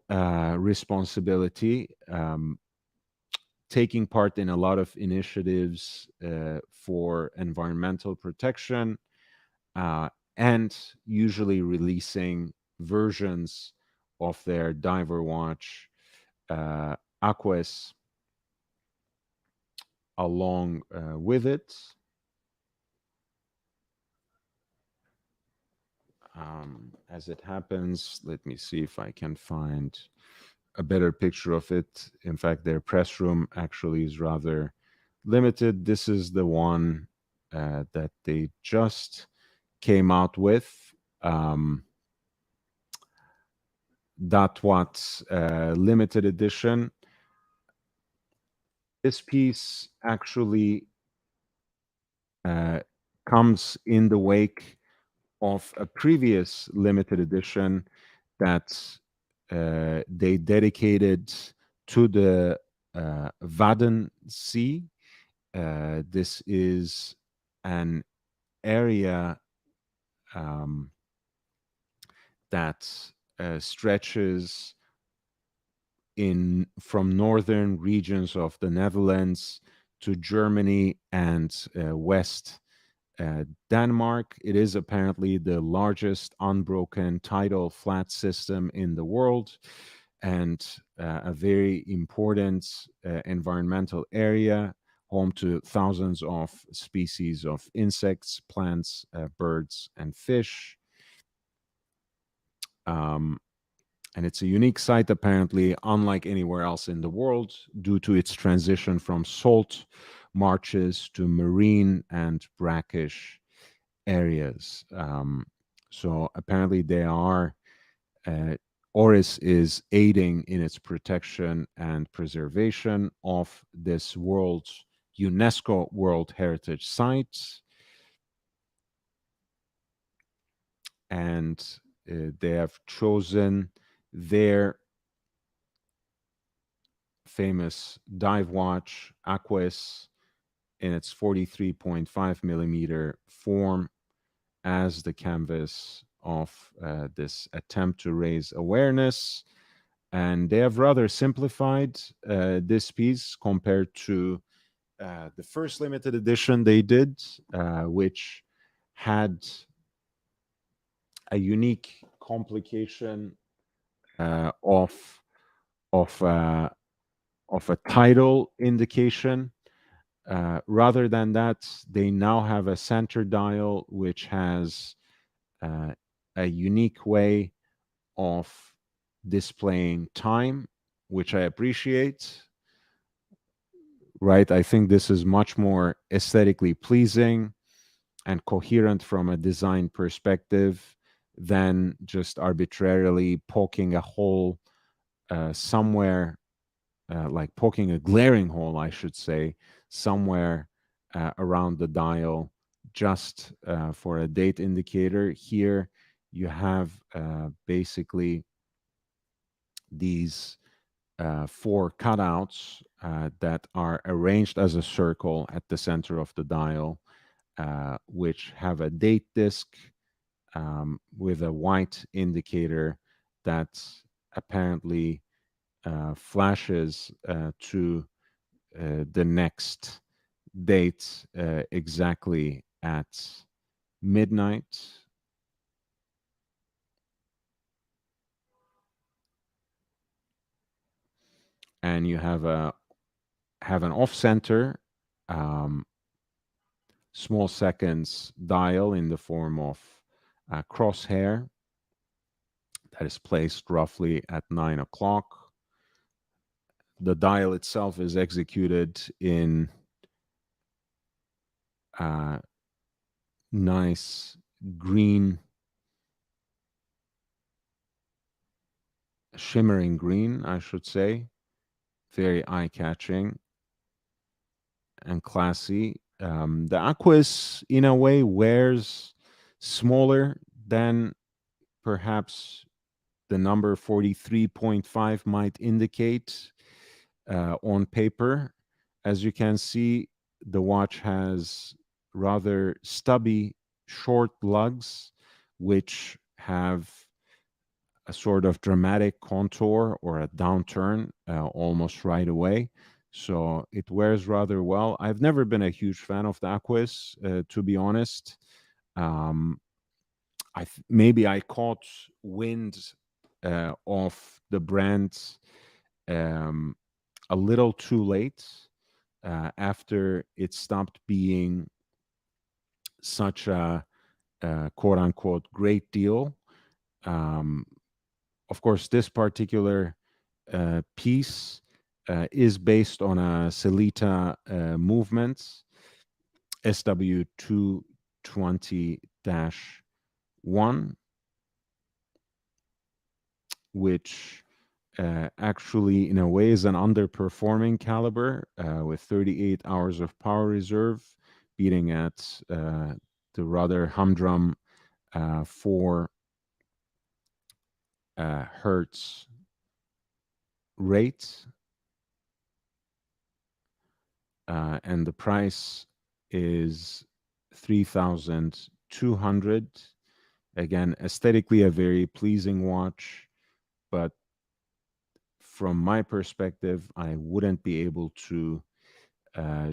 responsibility, taking part in a lot of initiatives for environmental protection, and usually releasing versions of their diver watch, Aquas, along with it. As it happens, let me see if I can find a better picture of it. In fact, their press room actually is rather limited. This is the one that they just came out with. Datwat limited edition. This piece actually comes in the wake of a previous limited edition that they dedicated to the Wadden Sea. This is an area that stretches from northern regions of the Netherlands to Germany and West Denmark. It is apparently the largest unbroken tidal flat system in the world, and a very important environmental area, home to thousands of species of insects, plants, birds, and fish. And it's a unique site, apparently, unlike anywhere else in the world, due to its transition from salt marshes to marine and brackish areas. So apparently they are, Oris is aiding in its protection and preservation of this UNESCO World Heritage Site. And they have chosen their famous dive watch, Aquis, in its 43.5 millimeter form as the canvas of this attempt to raise awareness. And they have rather simplified this piece compared to the first limited edition they did, which had a unique complication of a tidal indication. Rather than that, they now have a center dial which has a unique way of displaying time, which I appreciate. Right? I think this is much more aesthetically pleasing and coherent from a design perspective than just arbitrarily poking a hole somewhere, like poking a glaring hole, I should say, somewhere around the dial just for a date indicator. Here you have basically these 4 cutouts that are arranged as a circle at the center of the dial, which have a date disc with a white indicator that apparently flashes to the next date exactly at midnight. And you have an off-center small seconds dial in the form of a crosshair that is placed roughly at 9 o'clock. The dial itself is executed in nice green, shimmering green, I should say. Very eye-catching and classy. The Aquis, in a way, wears smaller than perhaps the number 43.5 might indicate on paper. As you can see, the watch has rather stubby, short lugs, which have a sort of dramatic contour or a downturn almost right away. So it wears rather well. I've never been a huge fan of the Aquis, to be honest. Maybe I caught wind of the brand a little too late after it stopped being such a quote unquote great deal. Of course, this particular piece is based on a Celita movement, SW220-1, which actually, in a way, is an underperforming caliber with 38 hours of power reserve, beating at the rather humdrum 4 hertz rate. and the price is 3,200. Again, aesthetically a very pleasing watch, but from my perspective, I wouldn't be able to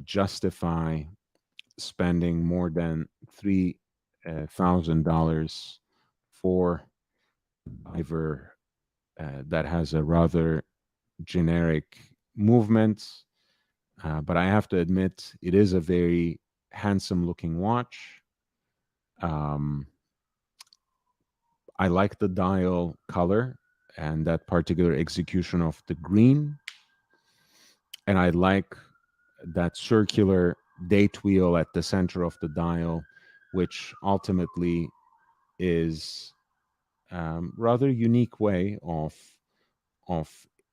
justify spending more than $3,000 for either that has a rather generic movement. But I have to admit, it is a very handsome looking watch. I like the dial color and that particular execution of the green. And I like that circular date wheel at the center of the dial, which ultimately is rather unique way of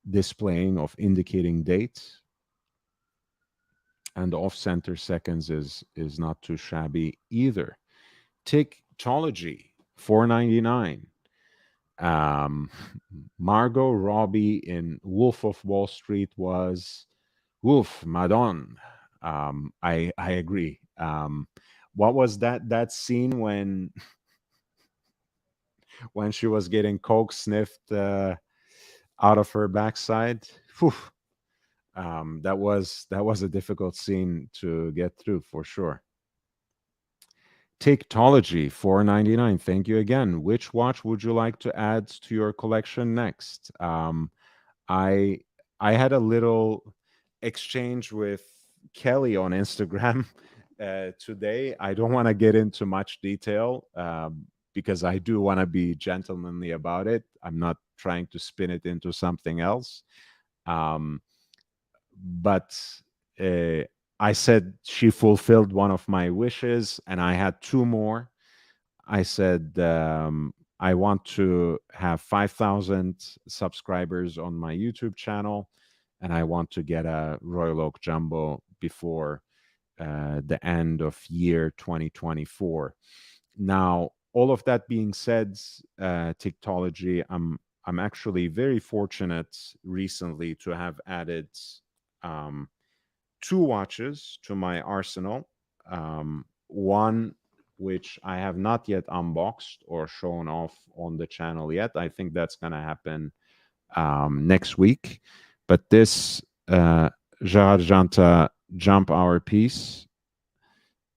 displaying, of indicating dates. And off-center seconds is not too shabby either. Tickology, $4.99. Margot Robbie in Wolf of Wall Street was woof, Madon. I agree. What was that scene when she was getting coke sniffed out of her backside? Whew. That was a difficult scene to get through for sure. Tickology, $4.99. Thank you again. Which watch would you like to add to your collection next? I had a little exchange with Kelly on Instagram today. I don't want to get into much detail because I do want to be gentlemanly about it. I'm not trying to spin it into something else. But I said she fulfilled one of my wishes, and I had two more. I said I want to have 5,000 subscribers on my YouTube channel, and I want to get a Royal Oak Jumbo before the end of year 2024. Now, all of that being said, Tickology, I'm actually very fortunate recently to have added two watches to my arsenal. One which I have not yet unboxed or shown off on the channel yet. I think that's going to happen next week. But this Gerard Janta Jump Hour piece,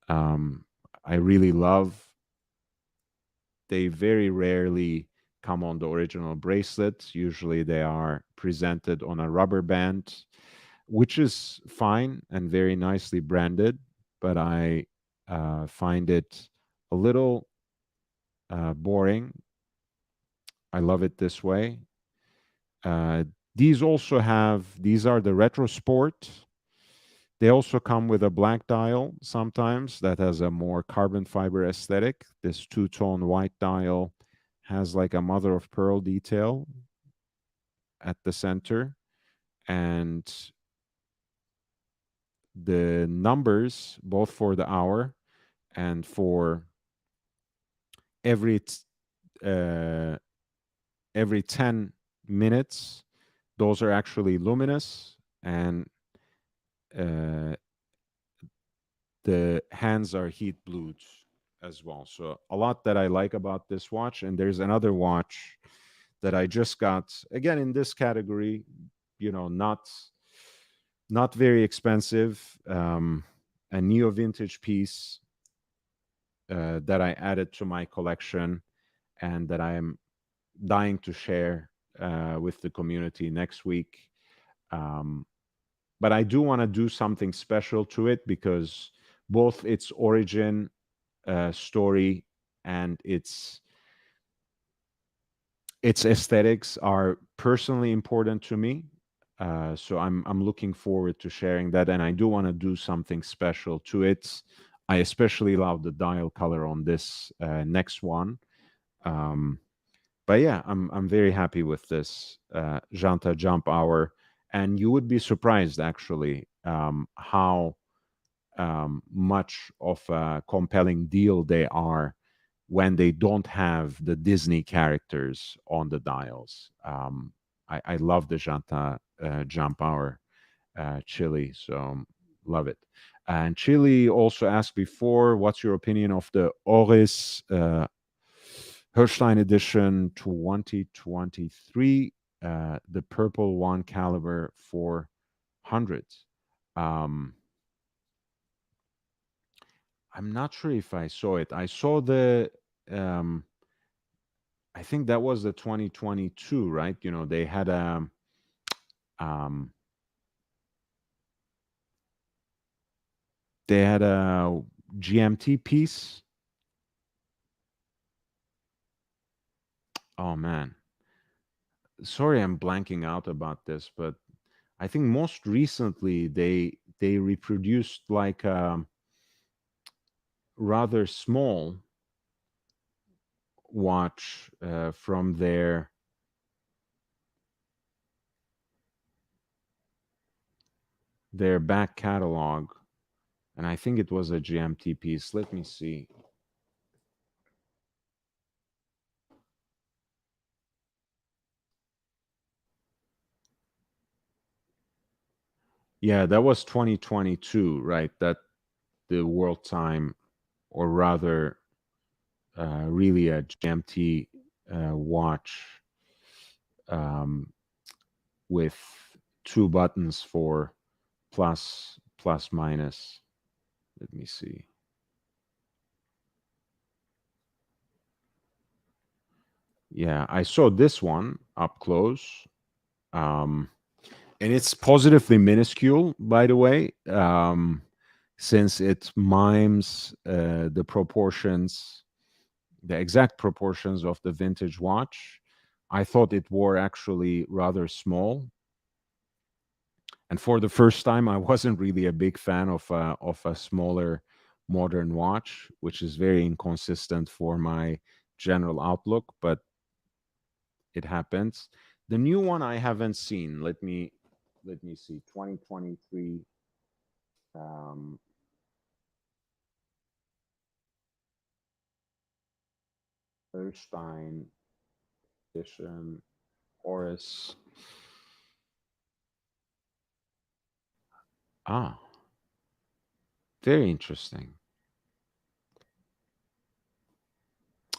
I really love. They very rarely come on the original bracelet. Usually they are presented on a rubber band, which is fine and very nicely branded, but I find it a little boring. I love it this way. These are the Retro Sport. They also come with a black dial sometimes that has a more carbon fiber aesthetic. This two-tone white dial has like a mother of pearl detail at the center. And the numbers, both for the hour and for every 10 minutes, those are actually luminous, and the hands are heat blued as well. So a lot that I like about this watch. And there's another watch that I just got, again in this category, not very expensive, a neo vintage piece that I added to my collection and that I am dying to share with the community next week. But I do want to do something special to it because both its origin story and its aesthetics are personally important to me. So I'm looking forward to sharing that, and I do want to do something special to it. I especially love the dial color on this next one. But yeah, I'm very happy with this Janta Jump Hour, and you would be surprised actually how much of a compelling deal they are when they don't have the Disney characters on the dials. I love the Janta Jump Hour chili. So Love it. And Chile also asked before, what's your opinion of the Oris Hirstein edition 2023, the purple one caliber 400? I'm not sure if I saw it. I saw the, I think that was the 2022, right? You know, they had a GMT piece. Oh man, sorry, I'm blanking out about this, but I think most recently they reproduced like a rather small watch from their back catalog, and I think it was a GMT piece. Let me see. Yeah, that was 2022, right? That the world time, or rather, really a GMT watch with 2 buttons for plus, minus. Let me see. Yeah, I saw this one up close. And it's positively minuscule, by the way, since it mimes the proportions, the exact proportions of the vintage watch. I thought it wore actually rather small. And for the first time, I wasn't really a big fan of a smaller modern watch, which is very inconsistent for my general outlook, but it happens. The new one I haven't seen. Let me see. 2023. Erstein edition, Oris. Ah, very interesting.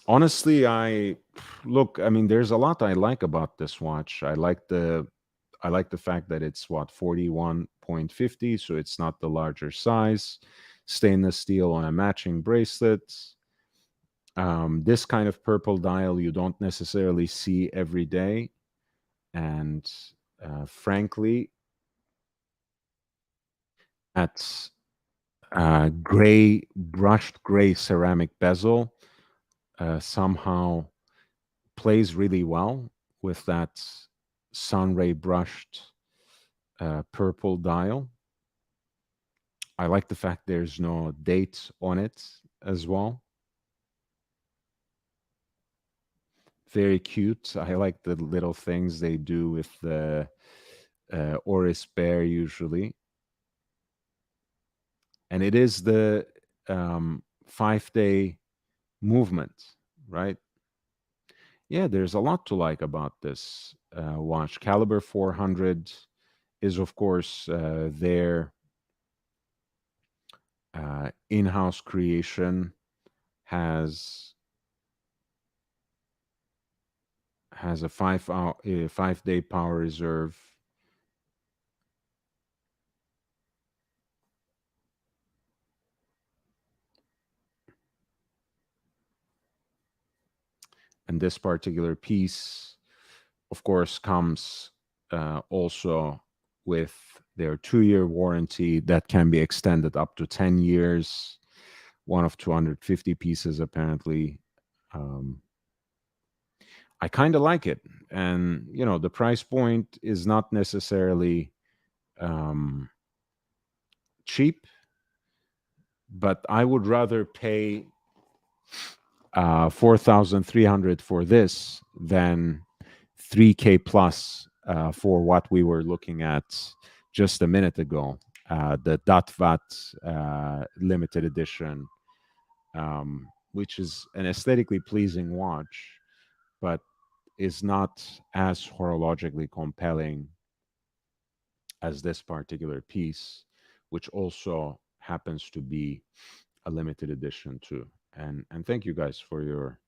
Honestly, I mean, there's a lot I like about this watch. I like the fact that it's 41.50, so it's not the larger size. Stainless steel on a matching bracelet. This kind of purple dial you don't necessarily see every day, and frankly, that's brushed gray ceramic bezel somehow plays really well with that sunray brushed purple dial. I like the fact there's no date on it as well. Very cute. I like the little things they do with the Oris bear usually. And it is the 5-day movement, right? Yeah, there's a lot to like about this watch. Caliber 400 is, of course, their in-house creation. Has a 5-day power reserve. And this particular piece, of course, comes also with their 2-year warranty that can be extended up to 10 years. One of 250 pieces, apparently. I kind of like it. And, you know, the price point is not necessarily cheap, but I would rather pay 4,300 for this than 3K plus for what we were looking at just a minute ago, the Datvat limited edition, which is an aesthetically pleasing watch, but is not as horologically compelling as this particular piece, which also happens to be a limited edition too. And thank you guys for your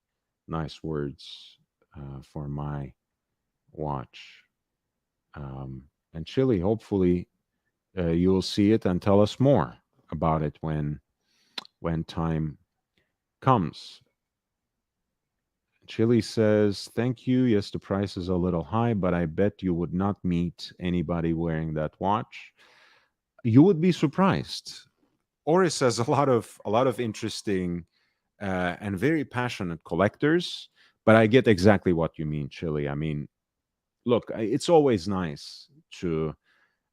nice words for my watch. And Chili, hopefully you will see it and tell us more about it when time comes. Chili says, thank you. Yes, the price is a little high, but I bet you would not meet anybody wearing that watch. You would be surprised. Oris has a lot of interesting and very passionate collectors, but I get exactly what you mean, Chili. I mean, look, it's always nice to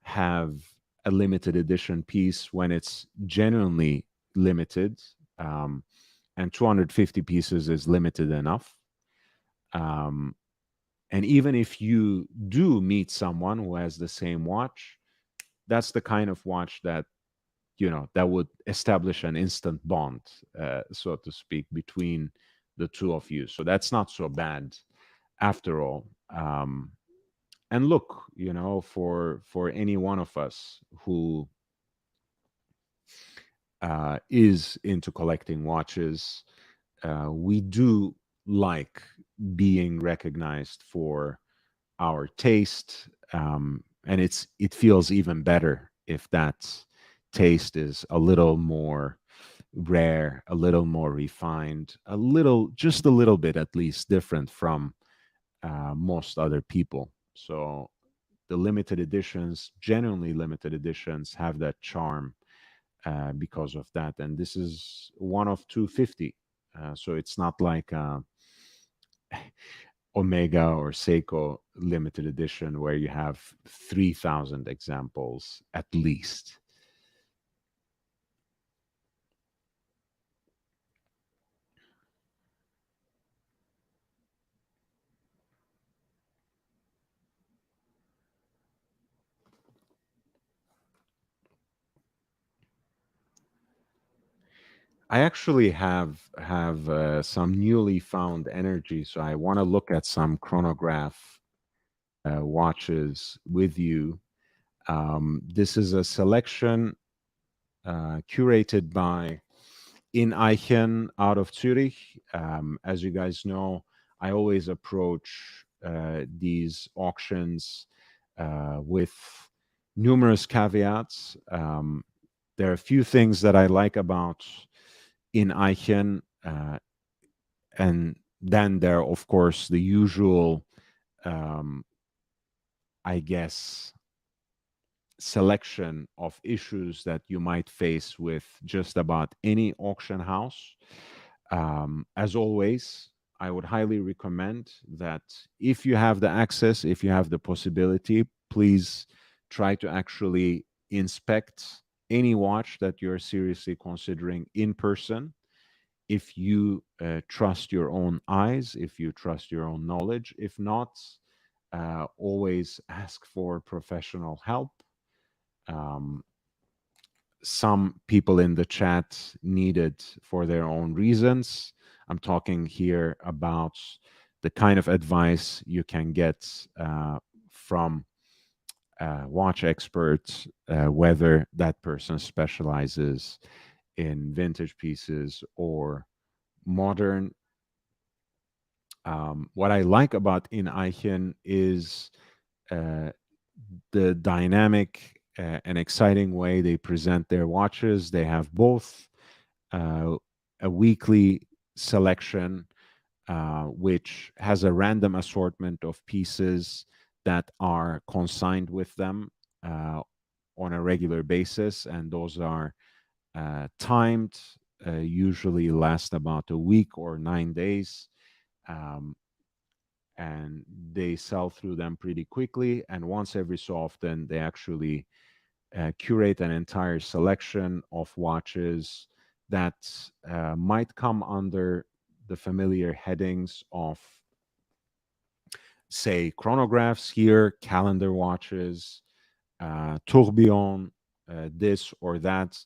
have a limited edition piece when it's genuinely limited, and 250 pieces is limited enough. And even if you do meet someone who has the same watch, that's the kind of watch that, you know, that would establish an instant bond, so to speak, between the two of you. So that's not so bad after all. And look, you know, for any one of us who is into collecting watches, we do like being recognized for our taste, and it feels even better if that taste is a little more rare, a little more refined, just a little bit at least different from most other people. So the limited editions, genuinely limited editions, have that charm because of that. And this is one of 250. So it's not like Omega or Seiko limited edition where you have 3,000 examples at least. I actually have some newly found energy, so I want to look at some chronograph watches with you. This is a selection curated by In Eichen out of Zurich. As you guys know, I always approach these auctions with numerous caveats. There are a few things that I like about In Eichen, and then there are, of course, the usual, I guess, selection of issues that you might face with just about any auction house. As always, I would highly recommend that if you have the access, if you have the possibility, please try to actually inspect any watch that you're seriously considering in person. If you trust your own eyes, if you trust your own knowledge. If not, always ask for professional help. Some people in the chat need it for their own reasons. I'm talking here about the kind of advice you can get from watch experts, whether that person specializes in vintage pieces or modern. What I like about In Eichen is the dynamic and exciting way they present their watches. They have both a weekly selection, which has a random assortment of pieces that are consigned with them on a regular basis, and those are timed, usually last about a week or 9 days. And they sell through them pretty quickly. And once every so often, they actually curate an entire selection of watches that might come under the familiar headings of, say, chronographs here, calendar watches, tourbillon, this or that.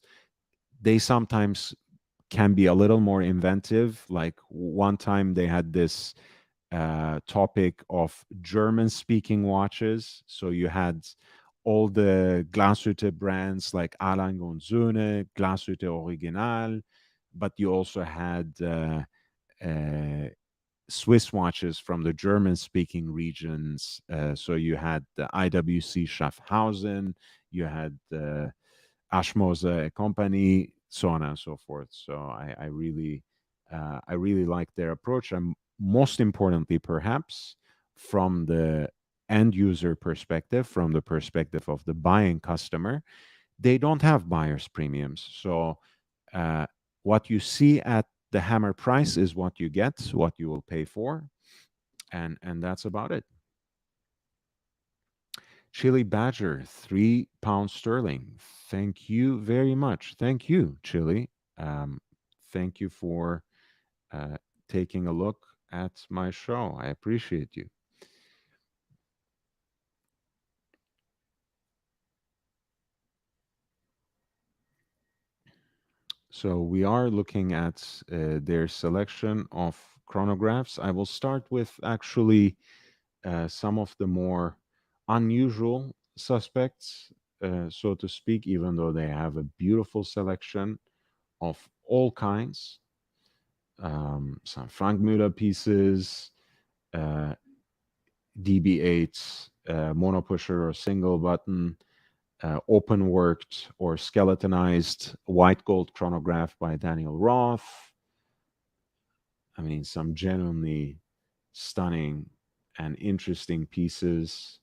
They sometimes can be a little more inventive. Like one time they had this topic of German-speaking watches. So you had all the Glashütte brands like Alang und Söhne, Glashütte Original, but you also had Swiss watches from the German-speaking regions. So you had the IWC Schaffhausen, you had Ashmoser Company, so on and so forth. So I really like their approach, and most importantly, perhaps from the end user perspective, from the perspective of the buying customer, they don't have buyer's premiums. So what you see at the hammer price is what you get, what you will pay for, and that's about it. Chili Badger, £3 sterling. Thank you very much. Thank you, Chili. Thank you for taking a look at my show. I appreciate you. So we are looking at their selection of chronographs. I will start with actually some of the more unusual suspects, so to speak, even though they have a beautiful selection of all kinds. Some Frank Müller pieces, DB8, monopusher or single button, open worked or skeletonized white gold chronograph by Daniel Roth. I mean, some genuinely stunning and interesting pieces.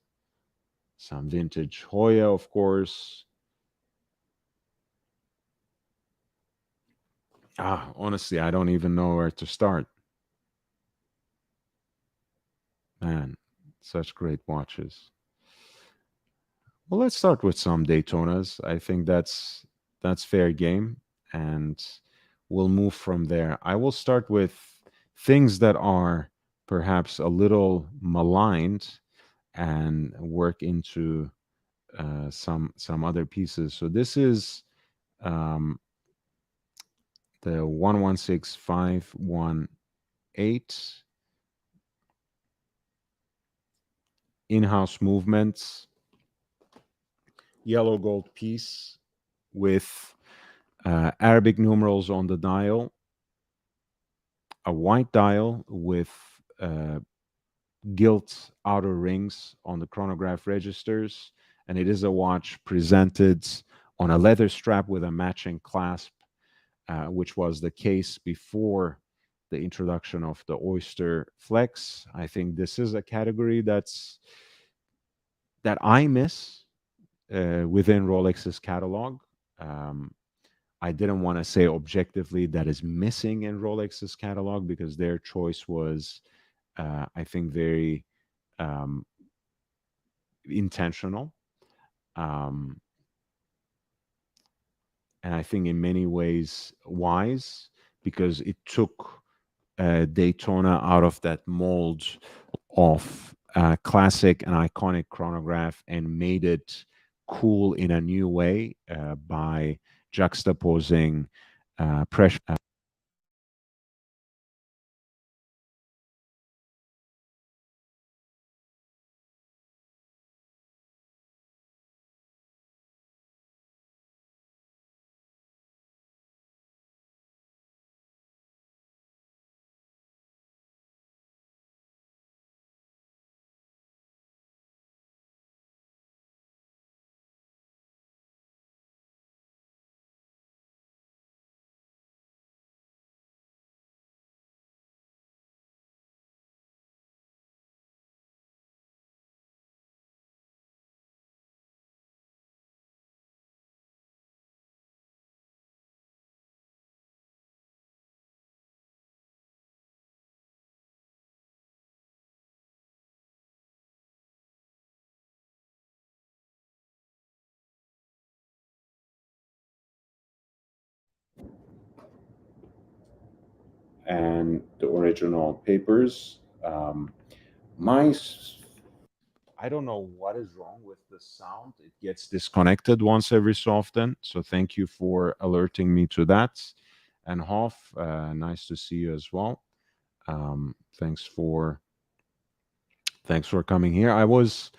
Some vintage Hoya, of course. Honestly, I don't even know where to start. Man, such great watches. Well, let's start with some Daytonas. I think that's fair game, and we'll move from there. I will start with things that are perhaps a little maligned and work into some other pieces. So this is the 116518 in-house movements yellow gold piece with Arabic numerals on the dial, a white dial with gilt outer rings on the chronograph registers, and it is a watch presented on a leather strap with a matching clasp, which was the case before the introduction of the Oyster Flex. I think this is a category that I miss within Rolex's catalog. I didn't want to say objectively that is missing in Rolex's catalog because their choice was, I think, very intentional. And I think in many ways wise, because it took Daytona out of that mold of classic and iconic chronograph and made it cool in a new way by juxtaposing pressure. And the original papers. I don't know what is wrong with the sound. It gets disconnected once every so often. So thank you for alerting me to that. And Hoff, nice to see you as well. Thanks for Thanks for coming here. I was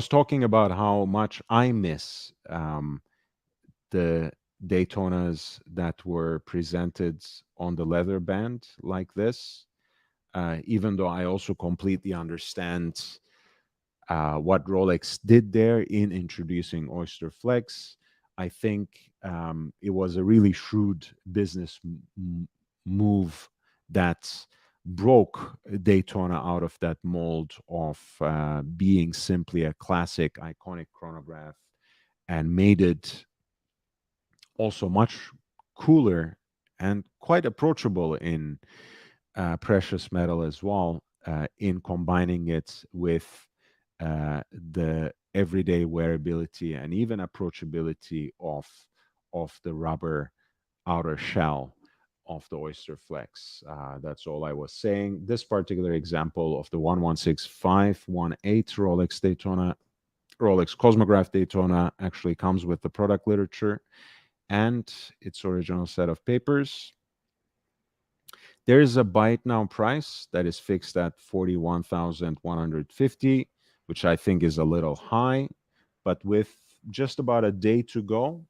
talking about how much I miss the Daytonas that were presented on the leather band like this. Even though I also completely understand what Rolex did there in introducing Oyster Flex, I think it was a really shrewd business move that broke Daytona out of that mold of being simply a classic, iconic chronograph and made it also much cooler and quite approachable in precious metal as well, in combining it with the everyday wearability and even approachability of the rubber outer shell of the Oyster Flex. That's all I was saying. This particular example of the 116518 Rolex Daytona, Rolex Cosmograph Daytona actually comes with the product literature and its original set of papers. There is a buy it now price that is fixed at 41,150, which I think is a little high, but with just about a day to go,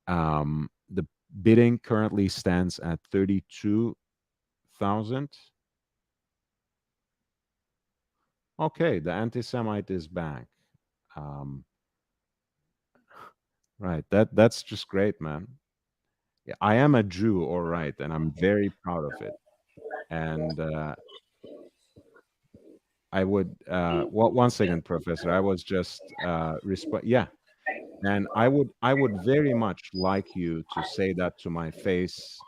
the bidding currently stands at 32,000. Okay, the anti-Semite is back. Right, that's just great, man. Yeah, I am a Jew, all right, and I'm very proud of it. And I would one second, Professor. I was just yeah, and I would very much like you to say that to my face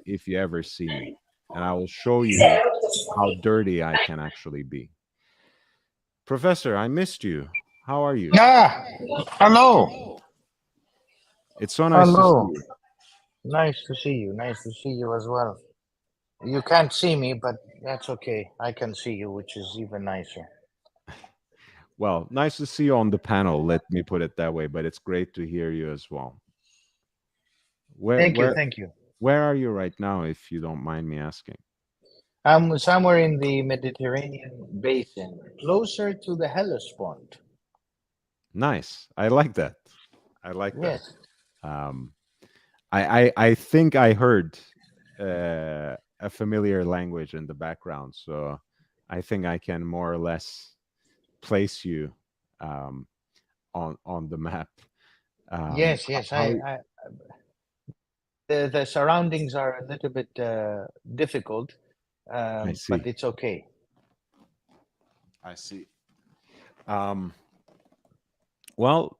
if you ever see me, and I will show you how dirty I can actually be. Professor, I missed you. How are you? Ah, hello. It's so nice to see you. Nice to see you. Nice to see you as well. You can't see me, but that's okay. I can see you, which is even nicer. Well, nice to see you on the panel. Let me put it that way. But it's great to hear you as well. Thank you. Where are you right now, if you don't mind me asking? I'm somewhere in the Mediterranean basin, closer to the Hellespont. Nice. I like that. I like Yes. that. I think I heard a familiar language in the background, so I think I can more or less place you on the map. Yes. The surroundings are a little bit difficult, but it's okay. I see. Well,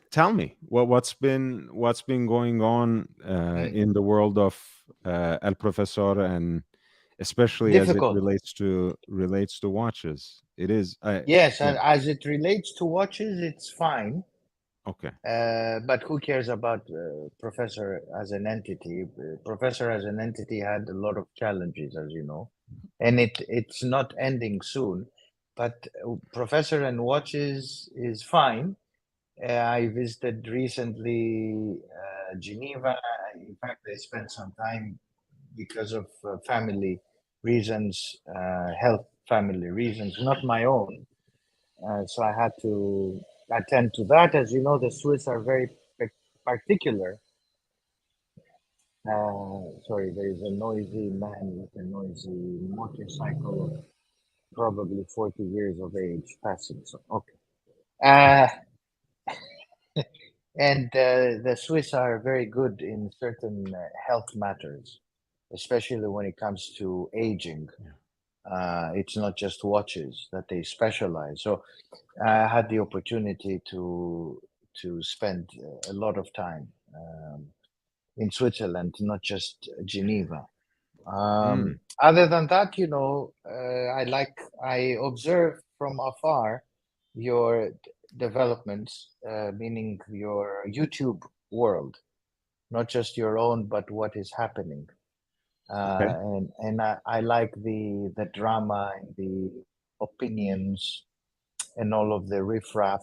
tell me what's been going on in the world of El Profesor, and especially difficult. as it relates to watches. It is yes, and as it relates to watches, it's fine. Okay. But who cares about Professor as an entity? Professor as an entity had a lot of challenges, as you know, and it's not ending soon. But Professor and watches is fine. I visited recently Geneva. In fact, I spent some time because of family reasons, health family reasons, not my own. So I had to attend to that. As you know, the Swiss are very particular. Sorry, there is a noisy man with a noisy motorcycle of probably 40 years of age passing. So, okay. And the Swiss are very good in certain health matters, especially when it comes to aging. It's not just watches that they specialize. So I had the opportunity to spend a lot of time in Switzerland, not just Geneva. Other than that, you know, I observe from afar your developments, meaning your YouTube world, not just your own, but what is happening. And I like the drama and the opinions and all of the riffraff,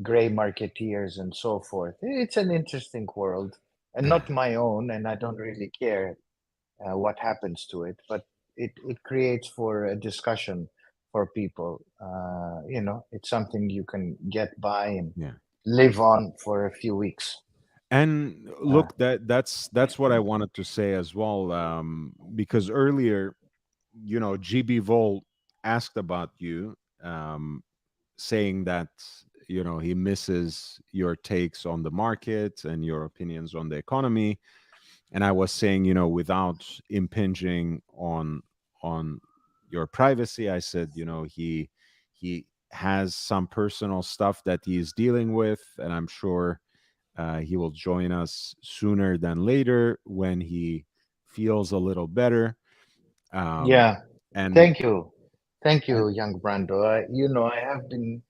gray marketeers and so forth. It's an interesting world and not my own, and I don't really care what happens to it. But it creates for a discussion for people. It's something you can get by and live on for a few weeks. And look, that's what I wanted to say as well, because earlier, GB Vol asked about you, saying that he misses your takes on the market and your opinions on the economy. And I was saying, without impinging on your privacy, I said, he has some personal stuff that he is dealing with, and I'm sure he will join us sooner than later when he feels a little better. Yeah, And thank you, and young Brando. I have been.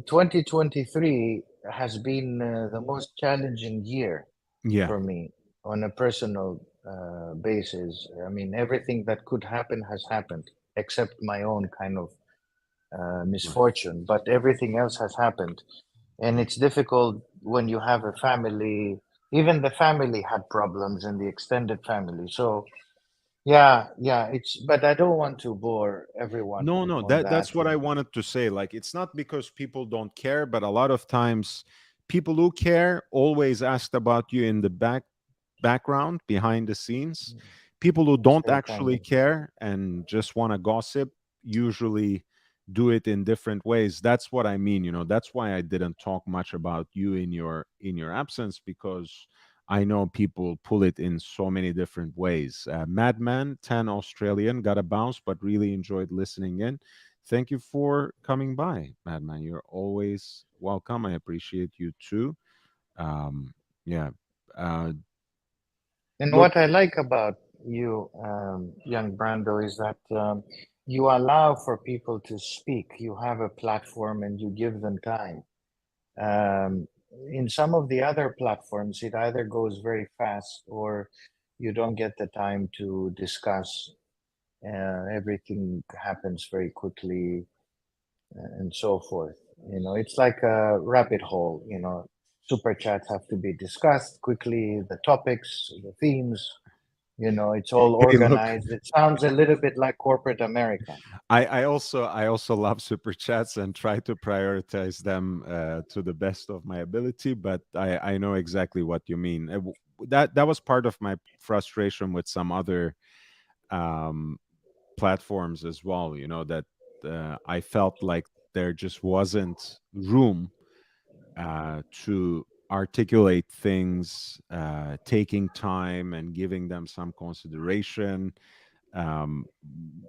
2023 has been the most challenging year yeah, for me on a personal basis. I mean, everything that could happen has happened, except my own kind of misfortune, but everything else has happened. And it's difficult when you have a family. Even the family had problems in the extended family. So, but I don't want to bore everyone no, on that's that. what I wanted to say. Like, it's not because people don't care, but a lot of times people who care always asked about you in the background, behind the scenes. People who That's don't very kind actually of you. care and just want to gossip usually do it in different ways. That's what I mean. That's why I didn't talk much about you in your absence, because I know people pull it in so many different ways. Madman 10 Australian got a bounce, but really enjoyed listening in. Thank you for coming by, Madman. You're always welcome. I appreciate you too. Yeah. uh, And Look, what I like about you, young Brando, is that you allow for people to speak. You have a platform and you give them time. Um, in some of the other platforms, it either goes very fast or you don't get the time to discuss. Everything happens very quickly and so forth. It's like a rabbit hole. Super chats have to be discussed quickly, the topics, the themes. It's all hey, look, organized. It sounds a little bit like corporate America. I also love super chats and try to prioritize them to the best of my ability. But I know exactly what you mean. That was part of my frustration with some other um, platforms as well. That I felt like there just wasn't room to articulate things, taking time and giving them some consideration. um,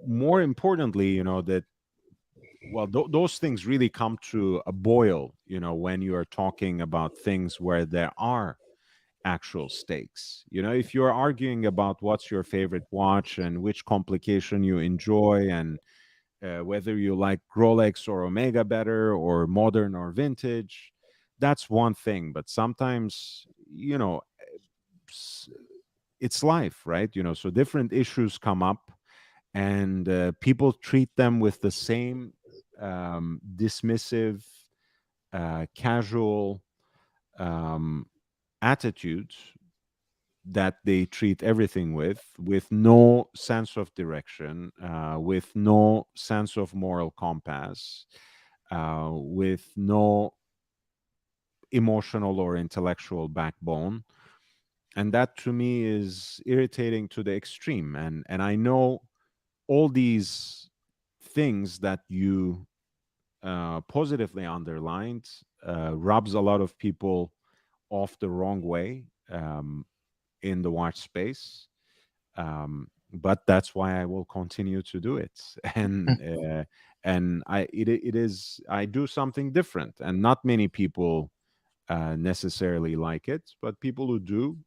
More importantly, that, well, those things really come to a boil when you are talking about things where there are actual stakes. If you're arguing about what's your favorite watch and which complication you enjoy, and whether you like Rolex or Omega better, or modern or vintage, that's one thing. But sometimes, s- it's life, right? So different issues come up, and people treat them with the same dismissive, casual um, attitude that they treat everything with no sense of direction, with no sense of moral compass, with no emotional or intellectual backbone. And that to me is irritating to the extreme. And I know all these things that you positively underlined rubs a lot of people off the wrong way in the watch space. But that's why I will continue to do it. And I do something different, and not many people necessarily like it, but people who do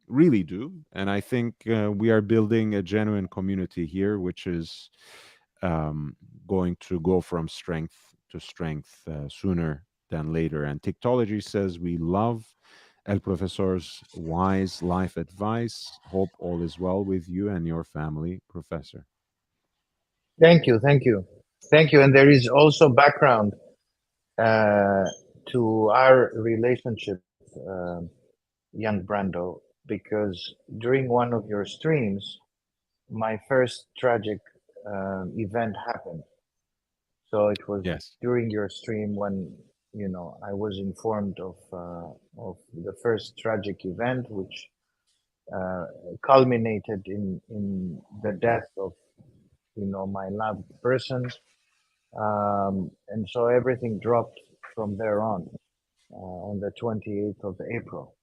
really do. And I think we are building a genuine community here, which is going to go from strength to strength sooner than later. And Tiktology says we love El Professor's wise life advice. Hope all is well with you and your family, Professor. Thank you, thank you, thank you. And there is also background uh, to our relationship, young Brando, because during one of your streams, my first tragic event happened. So it was during your stream when I was informed of the first tragic event, which culminated in the death of my loved person, and so everything dropped from there on the 28th of April.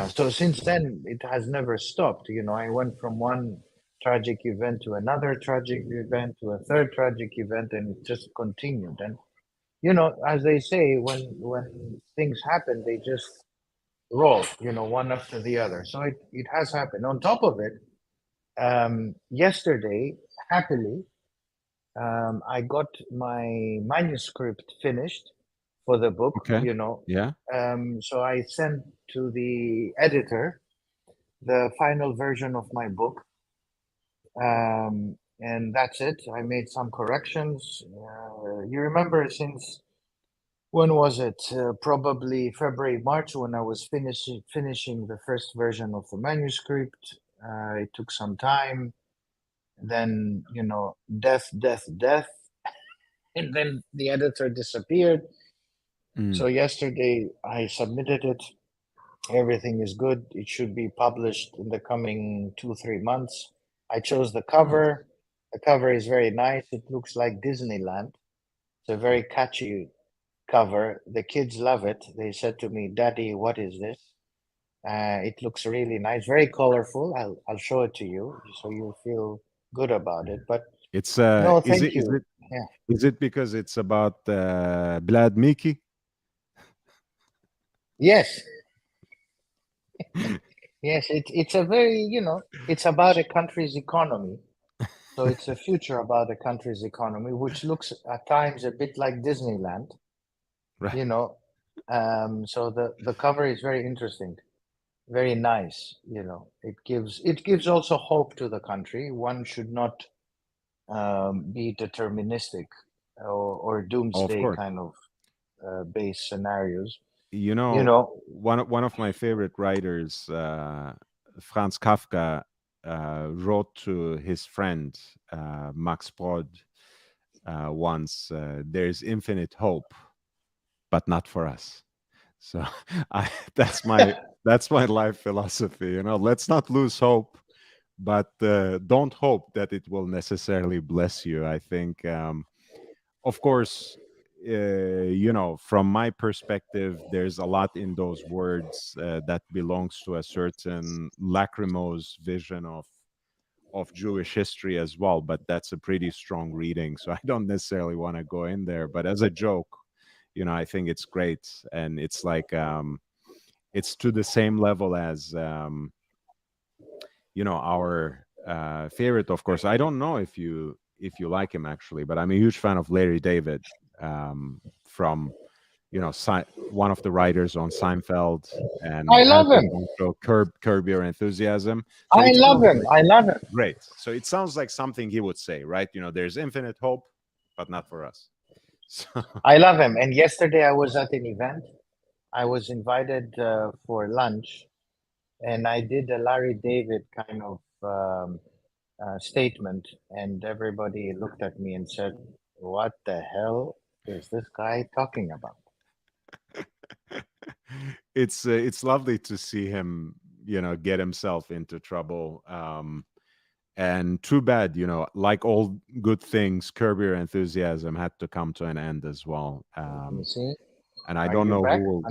So since then, it has never stopped. I went from one tragic event to another tragic event to a third tragic event, and it just continued. And as they say, when things happen, they just roll, one after the other. So it has happened. On top of it, yesterday, happily, I got my manuscript finished for the book. So I sent to the editor the final version of my book, and that's it. I made some corrections. You remember, since when was it? Probably February, March, when I was finishing the first version of the manuscript. It took some time. Then death, and then the editor disappeared. So yesterday I submitted it. Everything is good. It should be published in the coming 2-3 months. I chose the cover. The cover is very nice. It looks like Disneyland. It's a very catchy cover. The kids love it. They said to me, "Daddy, what is this?" It looks really nice, very colorful. I'll show it to you so you'll feel good about it. But it's no, thank you. Is it because it's about Blad Miki? Yes. Yes, it's a very, it's about a country's economy. So it's a future about a country's economy, which looks at times a bit like Disneyland, right. So the cover is very interesting, very nice. It gives also hope to the country. One should not be deterministic or doomsday kind of base scenarios. One of my favorite writers, Franz Kafka, wrote to his friend Max Brod once, "There's infinite hope, but not for us." So that's my life philosophy. Let's not lose hope, but don't hope that it will necessarily bless you. I think, of course, from my perspective, there's a lot in those words that belongs to a certain lachrymose vision of Jewish history as well, but that's a pretty strong reading, so I don't necessarily want to go in there. But as a joke, I think it's great, and it's like it's to the same level as our favorite, of course. I don't know if you like him actually, but I'm a huge fan of Larry David, from one of the writers on Seinfeld, and I love him. Curb Your Enthusiasm. So I love him. Great. So it sounds like something he would say, right? There's infinite hope, but not for us. So. I love him. And yesterday I was at an event. I was invited for lunch, and I did a Larry David kind of statement, and everybody looked at me and said, "What the hell is this guy talking about?" It's lovely to see him, get himself into trouble. And too bad, like all good things, Curb Your Enthusiasm had to come to an end as well. You see? And I don't know back? who will...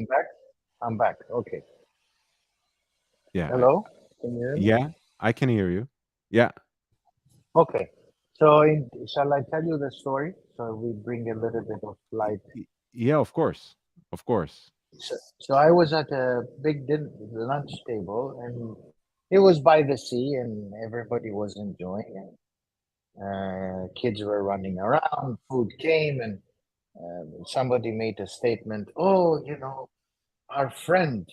I'm back. Okay. Yeah. Hello? Can you hear me? Yeah, I can hear you. Yeah. Okay. So shall I tell you the story so we bring a little bit of light? Yeah, of course. Of course. So I was at a big lunch table, and it was by the sea, and everybody was enjoying it. Kids were running around, food came, and somebody made a statement, "Oh, our friend,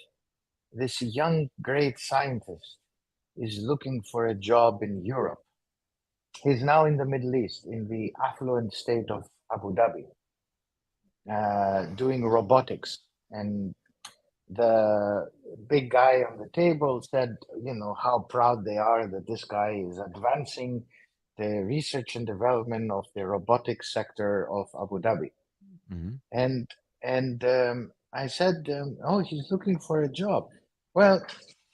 this young great scientist, is looking for a job in Europe. He's now in the Middle East, in the affluent state of Abu Dhabi, doing robotics." And the big guy on the table said, how proud they are that this guy is advancing the research and development of the robotics sector of Abu Dhabi. Mm-hmm. And I said, oh, he's looking for a job. Well,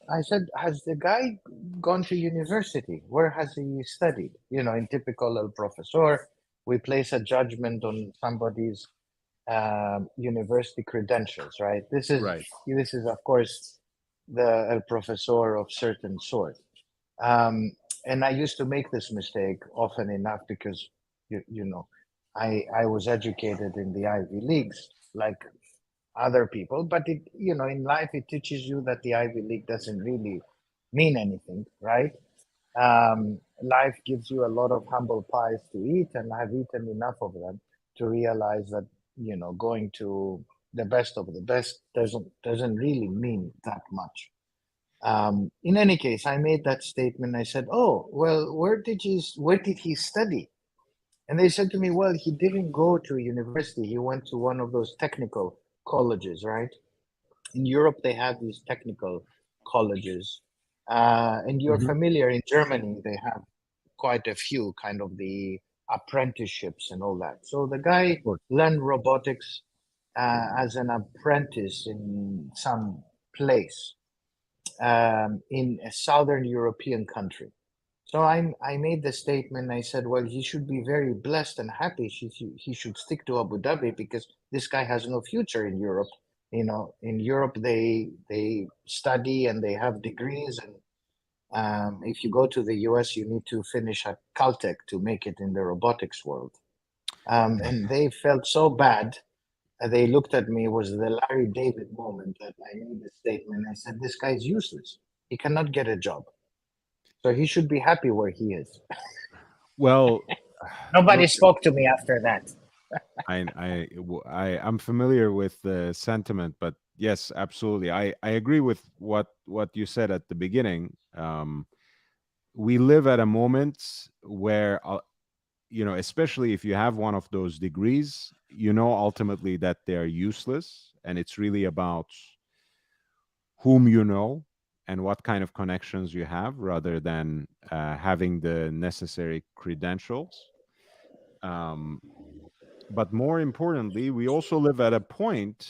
I said, has the guy gone to university? Where has he studied? In typical El Professor, we place a judgment on somebody's university credentials, right? This is Right. of course the El Professor of certain sort. And I used to make this mistake often enough because I was educated in the Ivy Leagues like other people, but in life it teaches you that the Ivy League doesn't really mean anything, right? Life gives you a lot of humble pies to eat, and I've eaten enough of them to realize that going to the best of the best doesn't really mean that much. In any case, I made that statement. I said, "Oh, well, where did he study?" And they said to me, "Well, he didn't go to university. He went to one of those technical colleges, right? In Europe, they have these technical colleges, and you're Mhm. familiar. In Germany, they have quite a few kind of the apprenticeships and all that. So the guy course. learned robotics as an apprentice in some place in a southern European country. So I made the statement. I said, well, he should be very blessed and happy. He should stick to Abu Dhabi because this guy has no future in Europe. In Europe, they study and they have degrees. And if you go to the US, you need to finish at Caltech to make it in the robotics world. And they felt so bad. They looked at me. It was the Larry David moment that I made the statement. I said, this guy is useless. He cannot get a job. So he should be happy where he is. Well, Nobody look, spoke to me after that. I'm familiar with the sentiment, but yes, absolutely. I agree with what you said at the beginning. We live at a moment where, especially if you have one of those degrees, ultimately that they're useless, and it's really about whom you know and what kind of connections you have, rather than having the necessary credentials. But more importantly, we also live at a point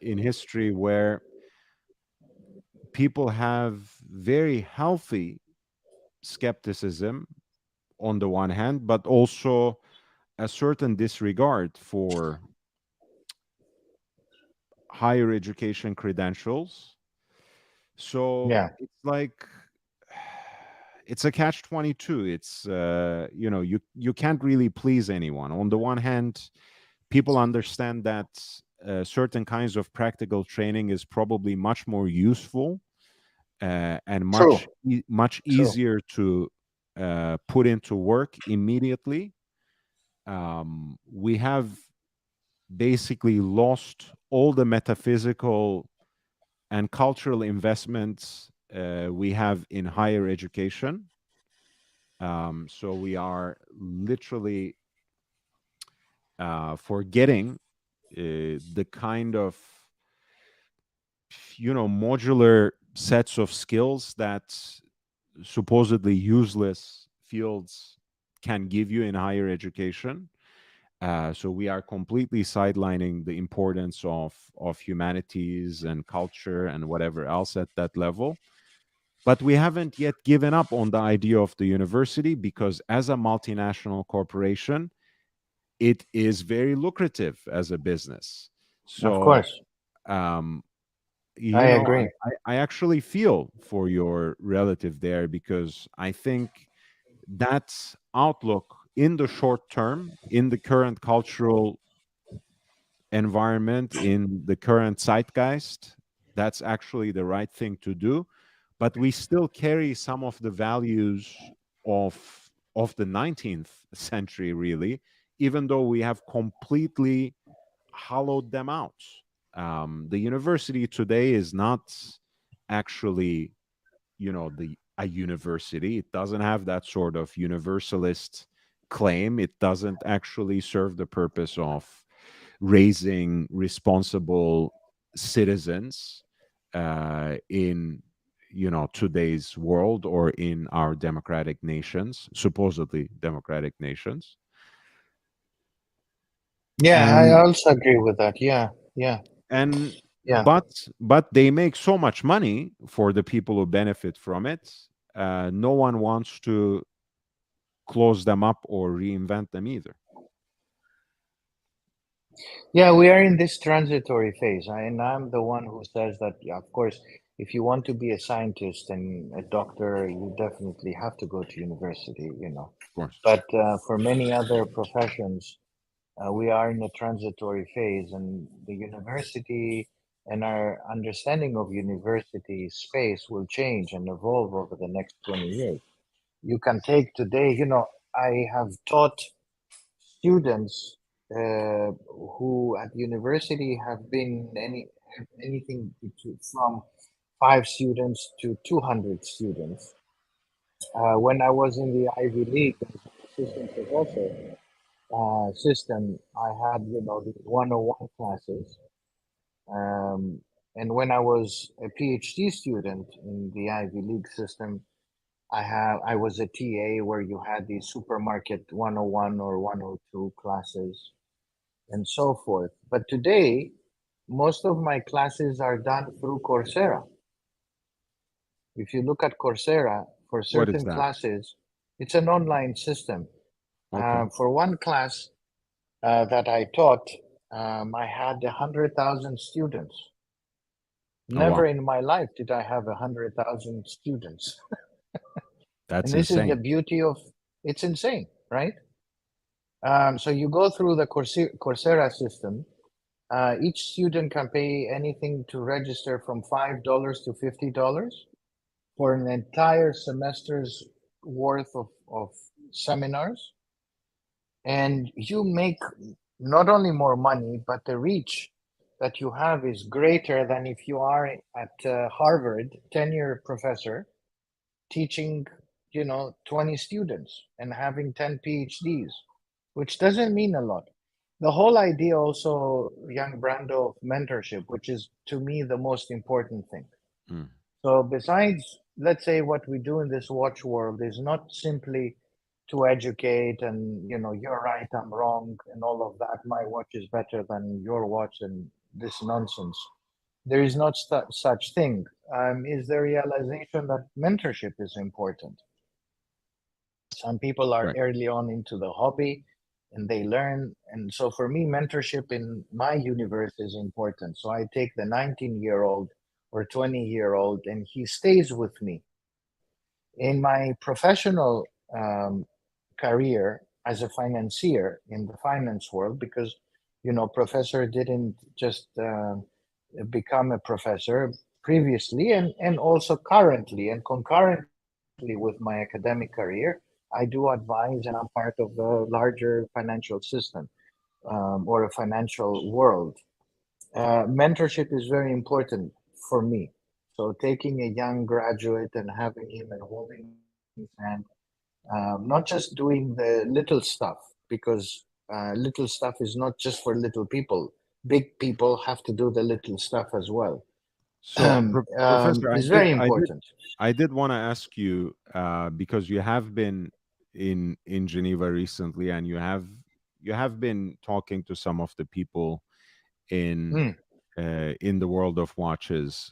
in history where people have very healthy skepticism on the one hand, but also a certain disregard for higher education credentials. So Yeah. it's like it's a catch-22. It's you can't really please anyone. On the one hand, people understand that certain kinds of practical training is probably much more useful and much True. easier to put into work immediately. We have basically lost all the metaphysical and cultural investments we have in higher education. So we are literally forgetting the kind of modular sets of skills that supposedly useless fields can give you in higher education. So we are completely sidelining the importance of humanities and culture and whatever else at that level. But we haven't yet given up on the idea of the university, because as a multinational corporation, it is very lucrative as a business. So Of course. um, I agree. I actually feel for your relative there, because I think that outlook in the short term, in the current cultural environment, in the current zeitgeist, that's actually the right thing to do. But we still carry some of the values of the 19th century, really, even though we have completely hollowed them out. The university today is not actually, a university. It doesn't have that sort of universalist claim. It doesn't actually serve the purpose of raising responsible citizens in today's world, or in our democratic nations, supposedly democratic nations. Yeah, I And also agree with that. Yeah, yeah, and yeah. but they make so much money for the people who benefit from it. No one wants to close them up or reinvent them either. Yeah, we are in this transitory phase, and I'm the one who says that, yeah, of course, if you want to be a scientist and a doctor, you definitely have to go to university, Of course. But for many other professions, we are in a transitory phase, and the university and our understanding of university space will change and evolve over the next 20 years. You can take today, I have taught students who at university have been anything from 5 students to 200 students. When I was in the Ivy League as assistant professor system, I had the 101 classes, and when I was a PhD student in the Ivy League system, I was a TA where you had the supermarket 101 or 102 classes and so forth. But today, most of my classes are done through Coursera. If you look at Coursera for What is certain that? classes, it's an online system. Okay. For one class that I taught, I had 100,000 students. Oh, Never wow. in my life did I have 100,000 students. That's And this is the insane. beauty of it's insane, right? So you go through the Coursera system. Each student can pay anything to register from $5 to $50 for an entire semester's worth of seminars. And you make not only more money, but the reach that you have is greater than if you are at Harvard, tenure professor, teaching 20 students and having 10 PhDs, which doesn't mean a lot. The whole idea also, young Brando, of mentorship, which is to me the most important thing. Mm. So besides, let's say, what we do in this watch world is not simply to educate and you're right, I'm wrong, and all of that, my watch is better than your watch, and this nonsense. There is not such thing. Is the realization that mentorship is important. Some people are Right. early on into the hobby and they learn. And so for me, mentorship in my universe is important. So I take the 19-year-old or 20-year-old and he stays with me. In my professional career as a financier in the finance world, because, professor didn't just become a professor previously and also currently and concurrently with my academic career, I do advise and I'm part of the larger financial system or a financial world. Mentorship is very important for me. So taking a young graduate and having him and holding his hand, not just doing the little stuff, because little stuff is not just for little people. Big people have to do the little stuff as well. So, Professor, Is very important. I did want to ask you because you have been in Geneva recently, and you have been talking to some of the people in the world of watches.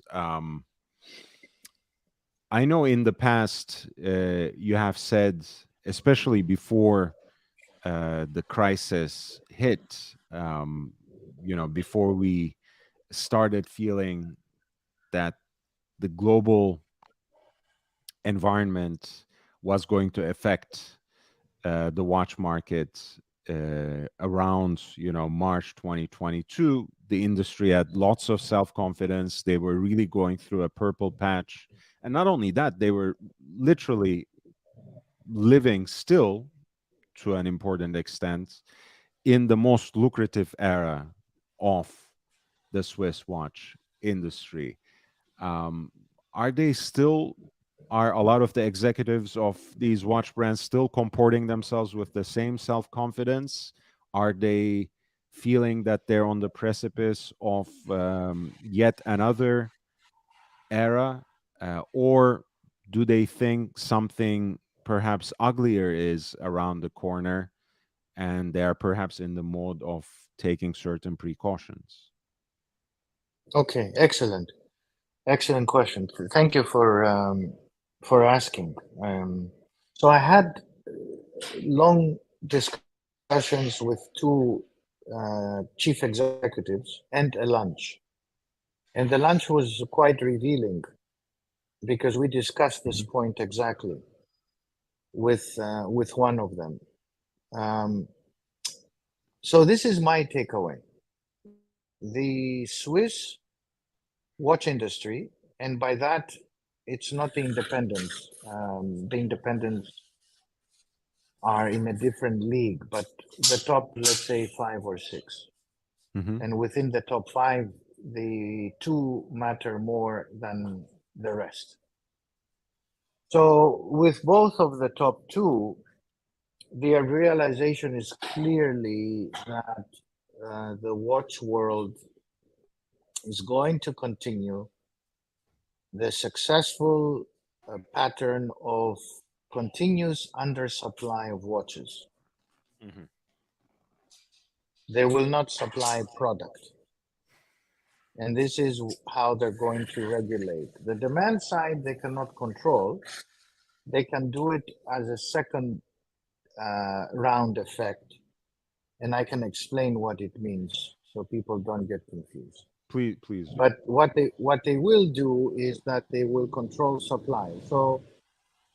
I know in the past you have said, especially before the crisis hit, before we started feeling that the global environment was going to affect the watch market around March 2022. The industry had lots of self-confidence. They were really going through a purple patch, and not only that, they were literally living still to an important extent in the most lucrative era of the Swiss watch industry. Um, are they still, are a lot of the executives of these watch brands still comporting themselves with the same self-confidence? Are they feeling that they're on the precipice of yet another era, or do they think something perhaps uglier is around the corner and they are perhaps in the mode of taking certain precautions? Okay, excellent question. Thank you for asking. So I had long discussions with two chief executives and a lunch, and the lunch was quite revealing because we discussed this point exactly with one of them. So this is my takeaway. The Swiss watch industry, and by that, it's not the independents. The independents are in a different league, but the top, let's say, 5 or 6. And within the top 5, the 2 matter more than the rest. So with both of the top 2, the realization is clearly that the watch world is going to continue the successful pattern of continuous undersupply of watches. They will not supply product. And this is how they're going to regulate. The demand side, they cannot control. They can do it as a second round effect. And I can explain what it means so people don't get confused. Please. But what they will do is that they will control supply. So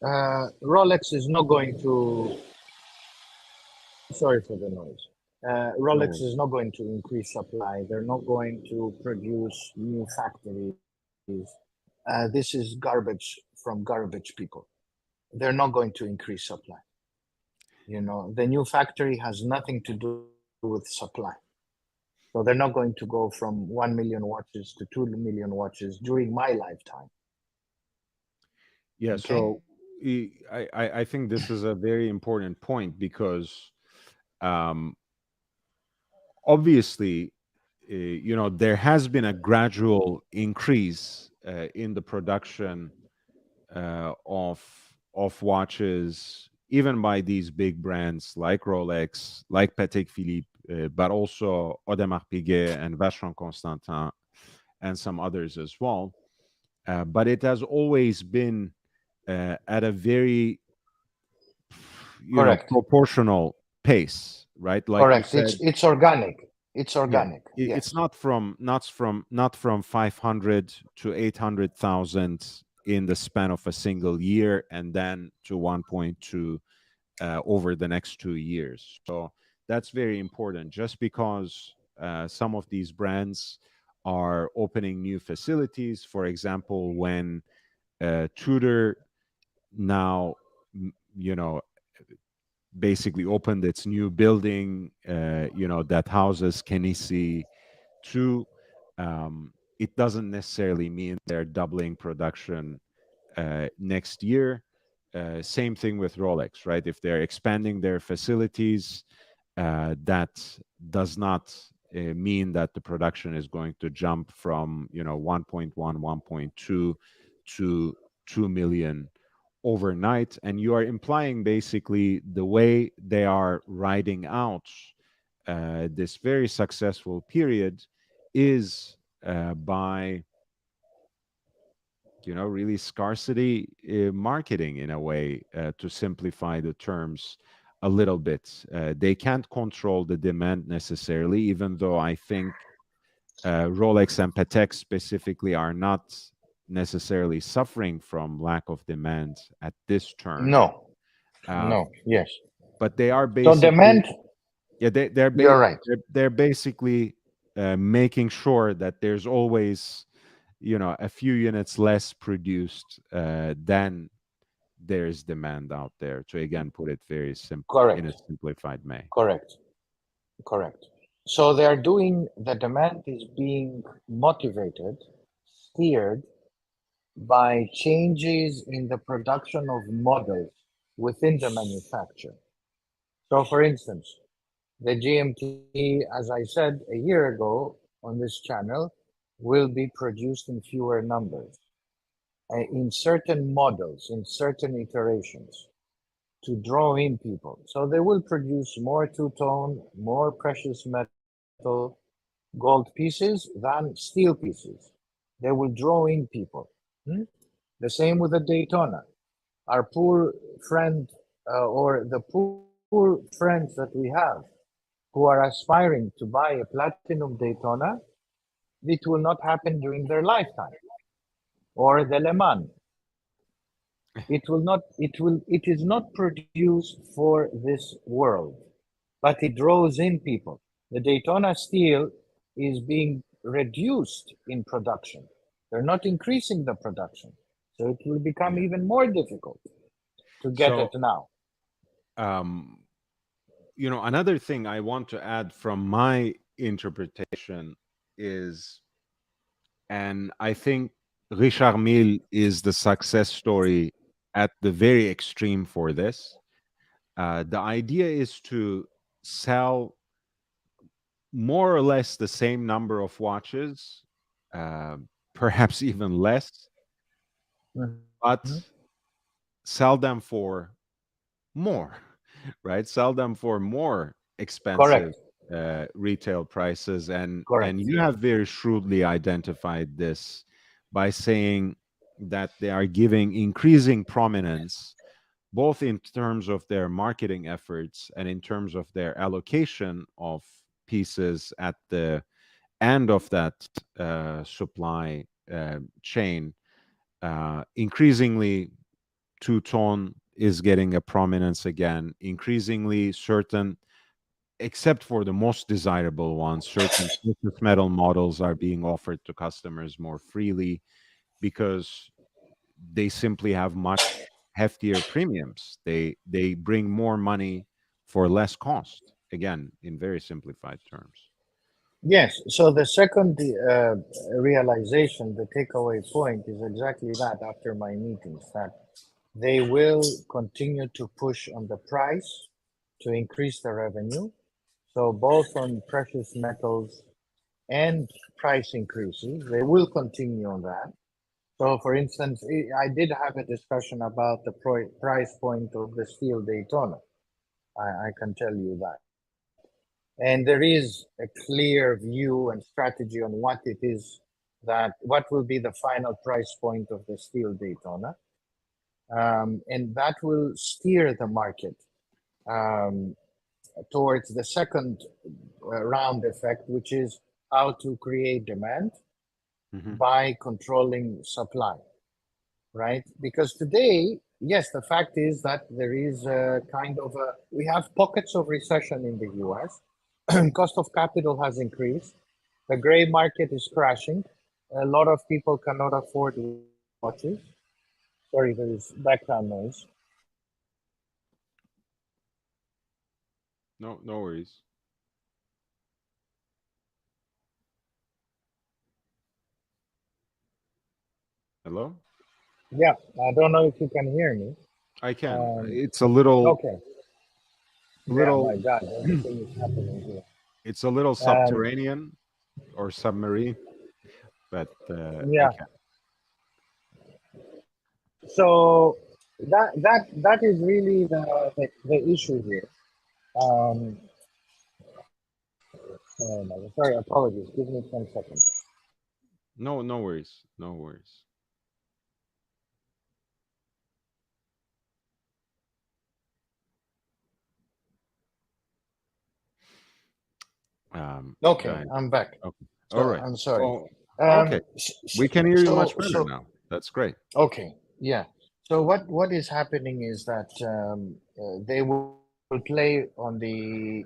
Rolex is not going to, sorry for the noise. Rolex is not going to increase supply. They're not going to produce new factories. This is garbage from garbage people. They're not going to increase supply. You know, the new factory has nothing to do with supply. So they're not going to go from 1 million watches to 2 million watches during my lifetime. Yeah, Okay? so I think this is a very important point because obviously, you know, there has been a gradual increase in the production of watches, even by these big brands like Rolex, like Patek Philippe, but also Audemars Piguet and Vacheron Constantin, and some others as well. But it has always been at a very, proportional pace, right? Like correct. you said, it's organic. It's organic. Yeah. Yes. It's not from 500 to 800,000 in the span of a single year, and then to 1.2 over the next 2 years. So that's very important. Just because some of these brands are opening new facilities, for example, when Tudor now, you know, basically opened its new building, that houses Kenisi 2. It doesn't necessarily mean they're doubling production next year. Same thing with Rolex, right? If they're expanding their facilities, that does not mean that the production is going to jump from 1.1, 1.2 to 2 million overnight. And you are implying basically the way they are riding out this very successful period is by really scarcity marketing, in a way, to simplify the terms a little bit. They can't control the demand necessarily, even though I think Rolex and Patek specifically are not necessarily suffering from lack of demand at this turn. No. Yes. But they are basically, so demand. Yeah, You're right. They're basically making sure that there's always, a few units less produced than there's demand out there. To again put it very simple, Correct. in a simplified way. Correct. So they are doing, the demand is being motivated, steered by changes in the production of models within the manufacturer. So for instance, The GMT, as I said a year ago on this channel, will be produced in fewer numbers, in certain models, in certain iterations, to draw in people. So they will produce more two-tone, more precious metal, gold pieces than steel pieces. They will draw in people. The same with the Daytona. Our poor friend, or the poor friends that we have who are aspiring to buy a platinum Daytona, it will not happen during their lifetime. Or the Le Mans. It is not produced for this world, but it draws in people. The Daytona steel is being reduced in production. They're not increasing the production. So it will become even more difficult to get it now. Another thing I want to add from my interpretation is, and I think Richard Mille is the success story at the very extreme for this. The idea is to sell more or less the same number of watches, perhaps even less, but sell them for more, right? Sell them for more expensive retail prices. And you have very shrewdly identified this by saying that they are giving increasing prominence, both in terms of their marketing efforts and in terms of their allocation of pieces at the end of that supply chain. Increasingly, two-tone is getting a prominence again. Increasingly, certain, except for the most desirable ones, certain precious metal models are being offered to customers more freely because they simply have much heftier premiums. They bring more money for less cost. Again, in very simplified terms. Yes. So the second realization, the takeaway point, is exactly that. After my meetings, that they will continue to push on the price to increase the revenue. So both on precious metals and price increases, they will continue on that. So, for instance, I did have a discussion about the price point of the steel Daytona. I can tell you that. And there is a clear view and strategy on what it is what will be the final price point of the steel Daytona. And that will steer the market towards the second round effect, which is how to create demand by controlling supply, right? Because today, yes, the fact is that there is a kind of we have pockets of recession in the US. Cost of capital has increased. The gray market is crashing. A lot of people cannot afford watches. Sorry, there is background noise. No worries. Hello? Yeah, I don't know if you can hear me. I can. It's a little. Okay. Oh my God, everything is happening here. It's a little subterranean or submarine, but yeah. So that is really the issue here. Sorry, apologies. Give me 10 seconds. No worries. No worries. Okay, I'm back. Okay. So, all right. I'm sorry. Okay. We can hear you much better now. That's great. Okay. Yeah. So what is happening is that they will play on the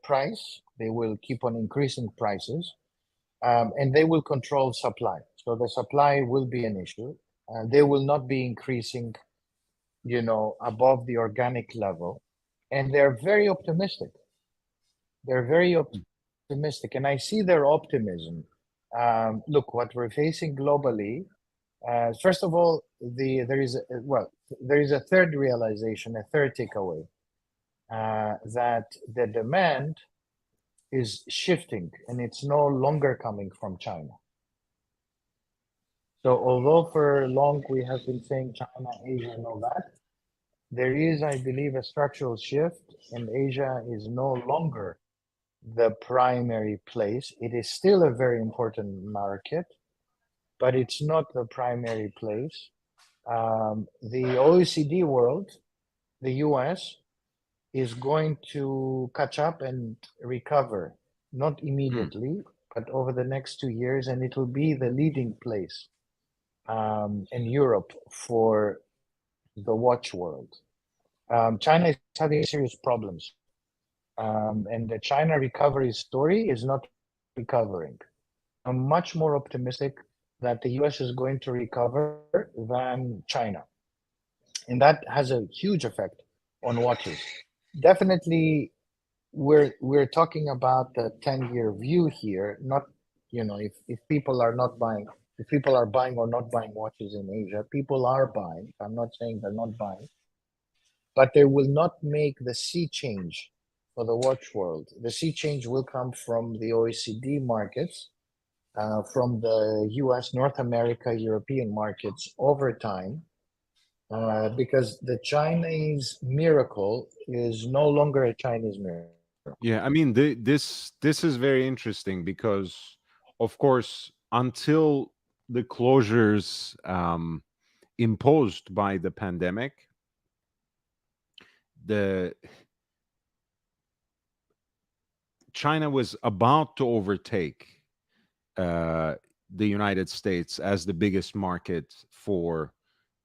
price. They will keep on increasing prices, and they will control supply. So the supply will be an issue. They will not be increasing, above the organic level, and they're very optimistic. They're very optimistic, and I see their optimism. Look, what we're facing globally. First of all, there is a third realization, a third takeaway. that the demand is shifting and it's no longer coming from China. So although for long we have been saying China, Asia, and all that, there is, I believe, a structural shift, and Asia is no longer the primary place. It is still a very important market, but it's not the primary place. The OECD world, the US, is going to catch up and recover, not immediately, but over the next 2 years, and it will be the leading place in Europe for the watch world. China is having serious problems, and the China recovery story is not recovering. I'm much more optimistic that the US is going to recover than China. And that has a huge effect on watches. Definitely, we're talking about the 10-year view here, not, if people are not buying, if people are buying or not buying watches in Asia, people are buying. I'm not saying they're not buying, but they will not make the sea change for the watch world. The sea change will come from the OECD markets, from the US, North America, European markets over time, because the Chinese miracle is no longer a Chinese miracle. Yeah, I mean, this is very interesting because, of course, until the closures imposed by the pandemic, China was about to overtake the United States as the biggest market for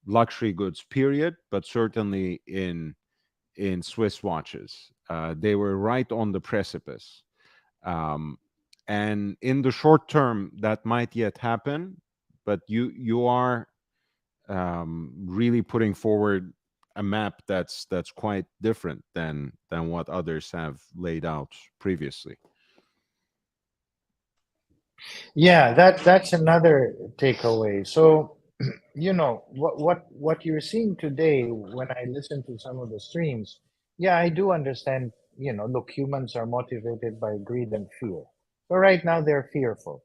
luxury goods, period, but certainly in Swiss watches. They were right on the precipice. And in the short term, that might yet happen, but you are really putting forward a map that's quite different than what others have laid out previously. Yeah, that's another takeaway. So, what you're seeing today when I listen to some of the streams, yeah, I do understand, look, humans are motivated by greed and fear. But right now they're fearful.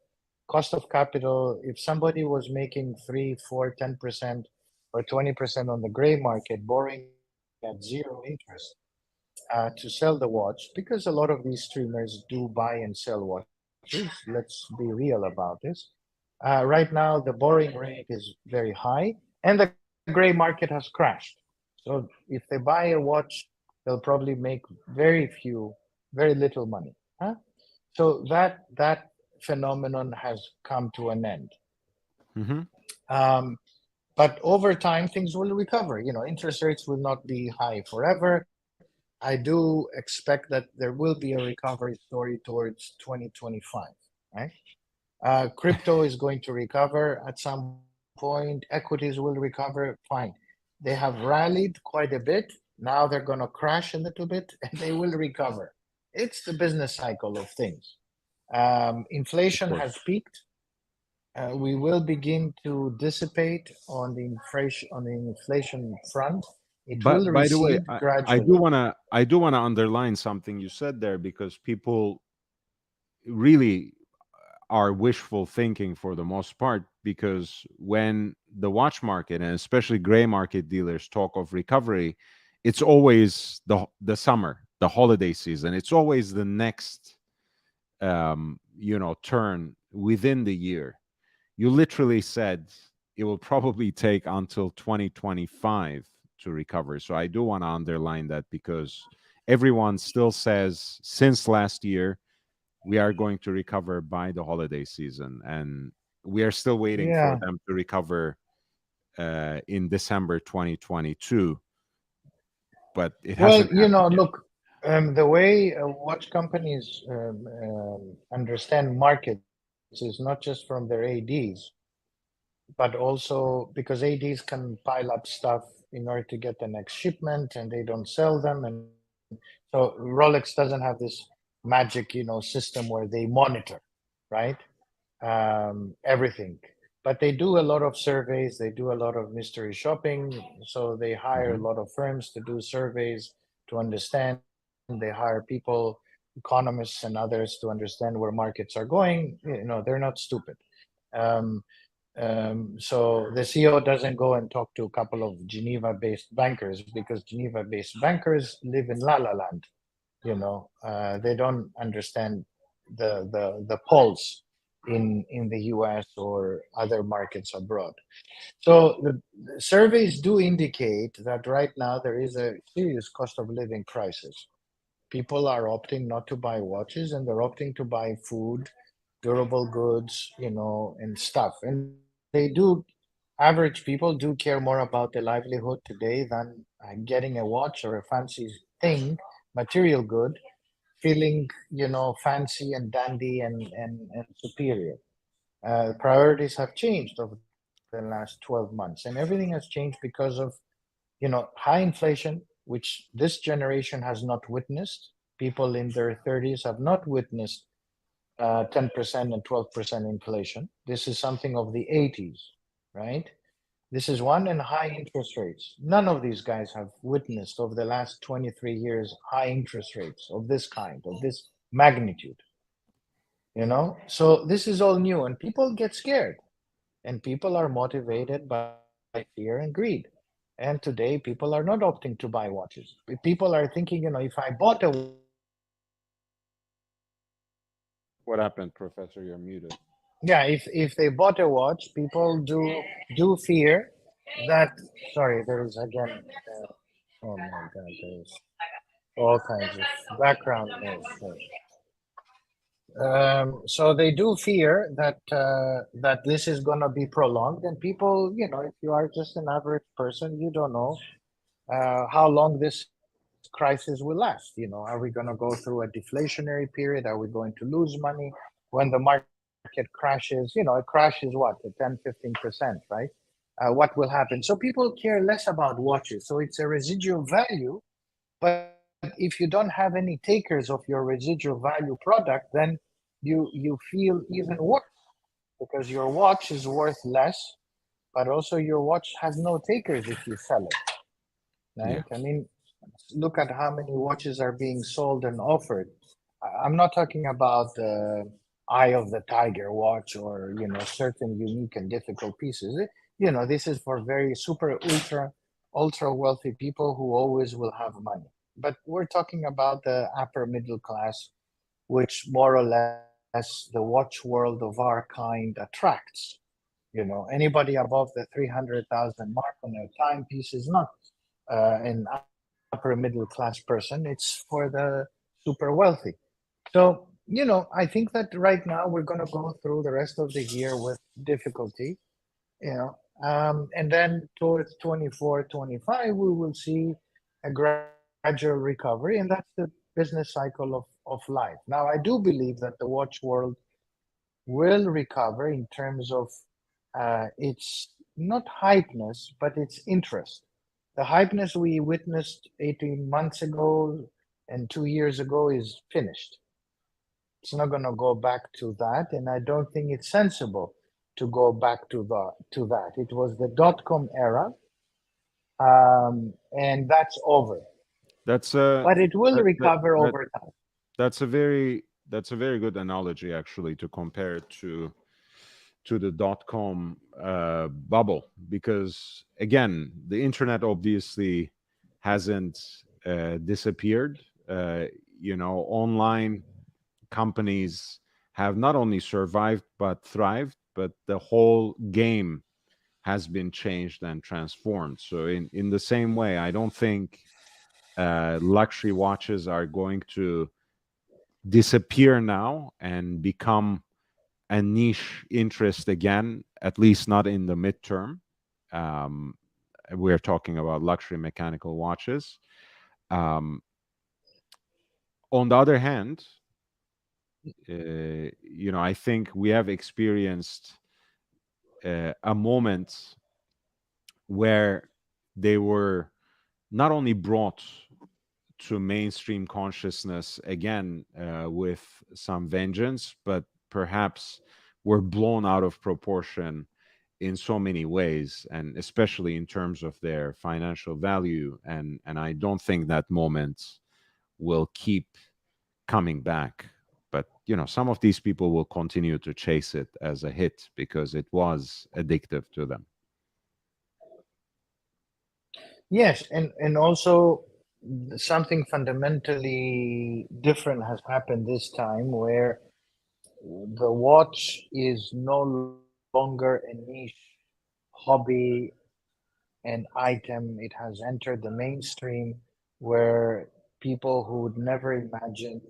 Cost of capital, if somebody was making 3, 4, 10% or 20% on the gray market, borrowing at zero interest to sell the watch, because a lot of these streamers do buy and sell watches. Let's be real about this. Right now, the borrowing rate is very high, and the gray market has crashed. So if they buy a watch, they'll probably make very little money. Huh? So that phenomenon has come to an end. Mm-hmm. But over time, things will recover. Interest rates will not be high forever. I do expect that there will be a recovery story towards 2025, right? Crypto is going to recover at some point. Equities will recover. Fine. They have rallied quite a bit. Now they're going to crash a little bit and they will recover. It's the business cycle of things. Inflation has peaked. We will begin to dissipate on the inflation front. It will By the way, recede gradually. I do wanna underline something you said there, because people really are wishful thinking for the most part, because when the watch market and especially gray market dealers talk of recovery, it's always the summer, the holiday season. It's always the next turn within the year. You literally said it will probably take until 2025 to recover. So I do want to underline that, because everyone still says since last year we are going to recover by the holiday season, and we are still waiting for them to recover in December 2022. But it hasn't. Look, the way watch companies understand markets is not just from their ADs, but also because ADs can pile up stuff in order to get the next shipment, and they don't sell them. And so Rolex doesn't have this magic, system where they monitor, right? Everything. But they do a lot of surveys. They do a lot of mystery shopping. So they hire a lot of firms to do surveys to understand. They hire people, economists and others, to understand where markets are going. They're not stupid. So the CEO doesn't go and talk to a couple of Geneva-based bankers, because Geneva-based bankers live in La La Land. They don't understand the pulse in the US or other markets abroad. So the surveys do indicate that right now there is a serious cost of living crisis. People are opting not to buy watches, and they're opting to buy food, durable goods, and stuff. And average people do care more about their livelihood today than getting a watch or a fancy thing, material good, feeling, fancy and dandy and superior. Priorities have changed over the last 12 months, and everything has changed because of, high inflation, which this generation has not witnessed. People in their 30s have not witnessed 10% and 12% inflation. This is something of the 80s, right? This is one, and high interest rates. None of these guys have witnessed over the last 23 years high interest rates of this kind, of this magnitude. So this is all new, and people get scared, and people are motivated by fear and greed. And today, people are not opting to buy watches. People are thinking, if I bought a... What happened, Professor? You're muted. Yeah, if they bought a watch, people do fear that... Sorry, there is again... oh my God, there's all kinds of background noise. So they do fear that this is going to be prolonged, and people, if you are just an average person, you don't know how long this crisis will last. Are we going to go through a deflationary period? Are we going to lose money when the market crashes? It crashes what, 10-15%, right? What will happen? So people care less about watches. So it's a residual value, but if you don't have any takers of your residual value product, then you feel even worse, because your watch is worth less, but also your watch has no takers if you sell it, right? Yeah. I mean, look at how many watches are being sold and offered. I'm not talking about the Eye of the Tiger watch or certain unique and difficult pieces. This is for very super ultra wealthy people who always will have money. But we're talking about the upper middle class, which more or less the watch world of our kind attracts. Anybody above the 300,000 mark on a timepiece is not an upper middle class person. It's for the super wealthy. So, I think that right now we're going to go through the rest of the year with difficulty, and then towards 24, 25, we will see a gradual recovery, and that's the business cycle of life. Now, I do believe that the watch world will recover in terms of its not hypeness, but its interest. The hypeness we witnessed 18 months ago and 2 years ago is finished. It's not going to go back to that, and I don't think it's sensible to go back to that. It was the dot-com era, and that's over. But it will recover over time. That's a very good analogy, actually, to compare it to the dot-com bubble, because again, the internet obviously hasn't disappeared. Online companies have not only survived but thrived, but the whole game has been changed and transformed. So in the same way, I don't think luxury watches are going to disappear now and become a niche interest again, at least not in the midterm. We're talking about luxury mechanical watches. On the other hand, I think we have experienced a moment where they were not only brought to mainstream consciousness again with some vengeance, but perhaps were blown out of proportion in so many ways, and especially in terms of their financial value. And I don't think that moment will keep coming back. But some of these people will continue to chase it as a hit because it was addictive to them. Yes, and also something fundamentally different has happened this time, where the watch is no longer a niche hobby and item. It has entered the mainstream, where people who would never imagine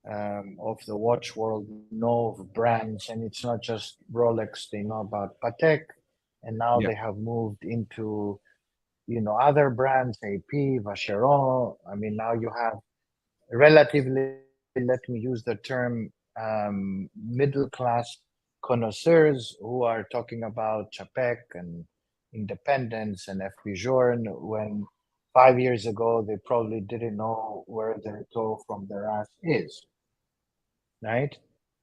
of the watch world know of brands, and it's not just Rolex. They know about Patek, and now Yeah. they have moved into other brands, AP, Vacheron. I mean, now you have relatively, let me use the term, middle class connoisseurs who are talking about Chapek and Independence and FP Journe, when 5 years ago they probably didn't know where their toe from their ass is, right?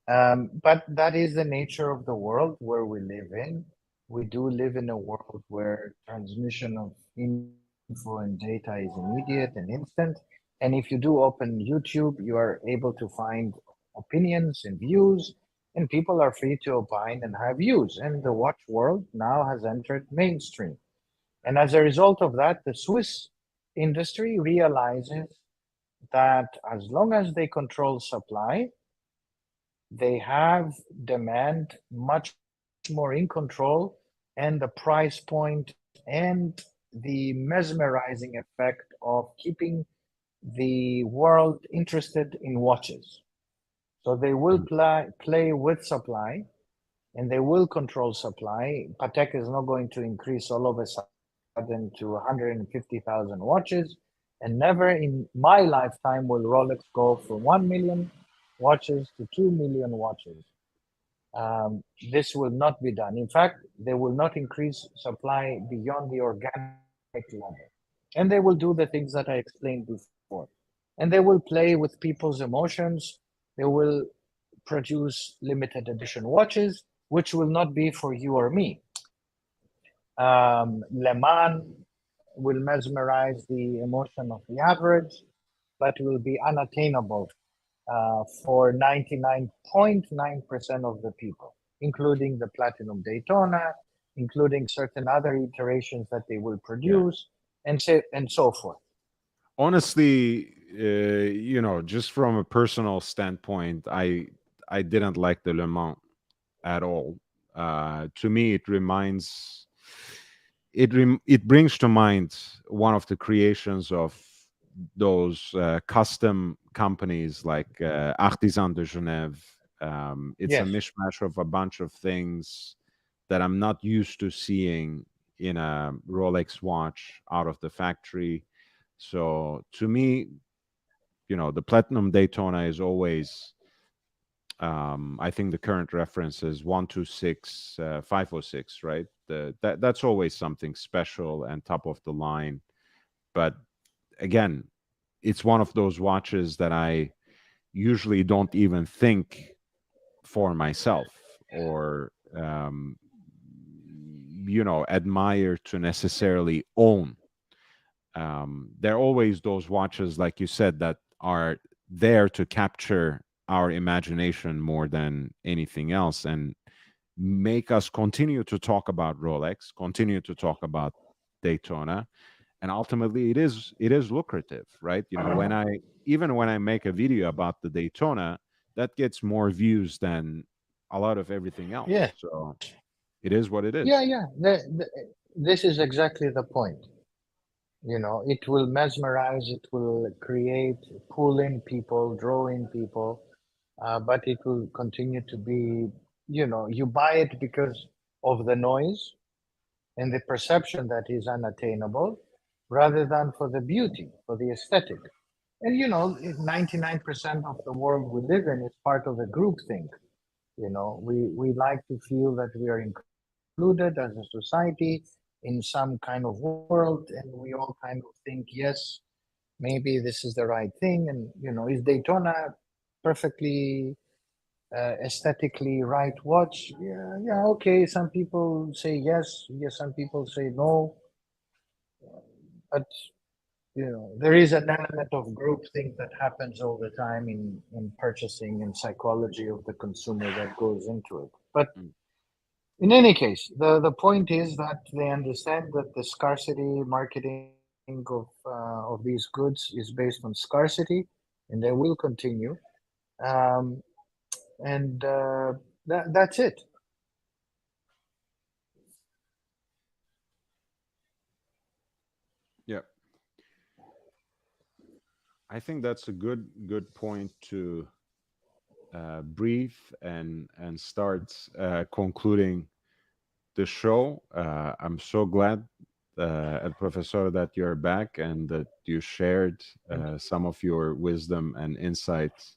But that is the nature of the world where we live in. We do live in a world where transmission of info and data is immediate and instant. And if you do open YouTube, you are able to find opinions and views, and people are free to opine and have views. And the watch world now has entered mainstream. And as a result of that, the Swiss industry realizes that as long as they control supply, they have demand much more in control, and the price point and the mesmerizing effect of keeping the world interested in watches. So they will play with supply, and they will control supply. Patek is not going to increase all of a sudden to 150,000 watches, and never in my lifetime will Rolex go from 1 million watches to 2 million watches. This will not be done. In fact, they will not increase supply beyond the organic level. And they will do the things that I explained before. And they will play with people's emotions. They will produce limited edition watches, which will not be for you or me. Le Mans will mesmerize the emotion of the average, but will be unattainable for 99.9% of the people, including the Platinum Daytona, including certain other iterations that they will produce, and so forth. Honestly, just from a personal standpoint, I didn't like the Le Mans at all. To me, it brings to mind one of the creations of those custom companies like Artisan de Genève. It's a mishmash of a bunch of things that I'm not used to seeing in a Rolex watch out of the factory. So to me, the Platinum Daytona is always, I think the current reference is 126 506, right? That's always something special and top of the line. But again, it's one of those watches that I usually don't even think for myself or admire to necessarily own. There are always those watches, like you said, that are there to capture our imagination more than anything else and make us continue to talk about Rolex, continue to talk about Daytona, and ultimately it is lucrative, right? When I make a video about the Daytona, that gets more views than a lot of everything else. Yeah. So it is what it is. Yeah. This is exactly the point. It will mesmerize, it will create, pull in people, draw in people, but it will continue to be, you buy it because of the noise and the perception that is unattainable, rather than for the beauty, for the aesthetic. And 99% of the world we live in is part of a group thing. We like to feel that we are included as a society in some kind of world, and we all kind of think, yes, maybe this is the right thing. And is Daytona perfectly aesthetically right watch. Yeah, okay. Some people say yes, some people say no, but there is an element of groupthink that happens all the time in purchasing and psychology of the consumer that goes into it. But in any case, the point is that they understand that the scarcity marketing of these goods is based on scarcity, and they will continue. Um, and that's it. Yeah, I think that's a good point to breathe and start concluding the show. I'm so glad, Professor, that you're back and that you shared some of your wisdom and insights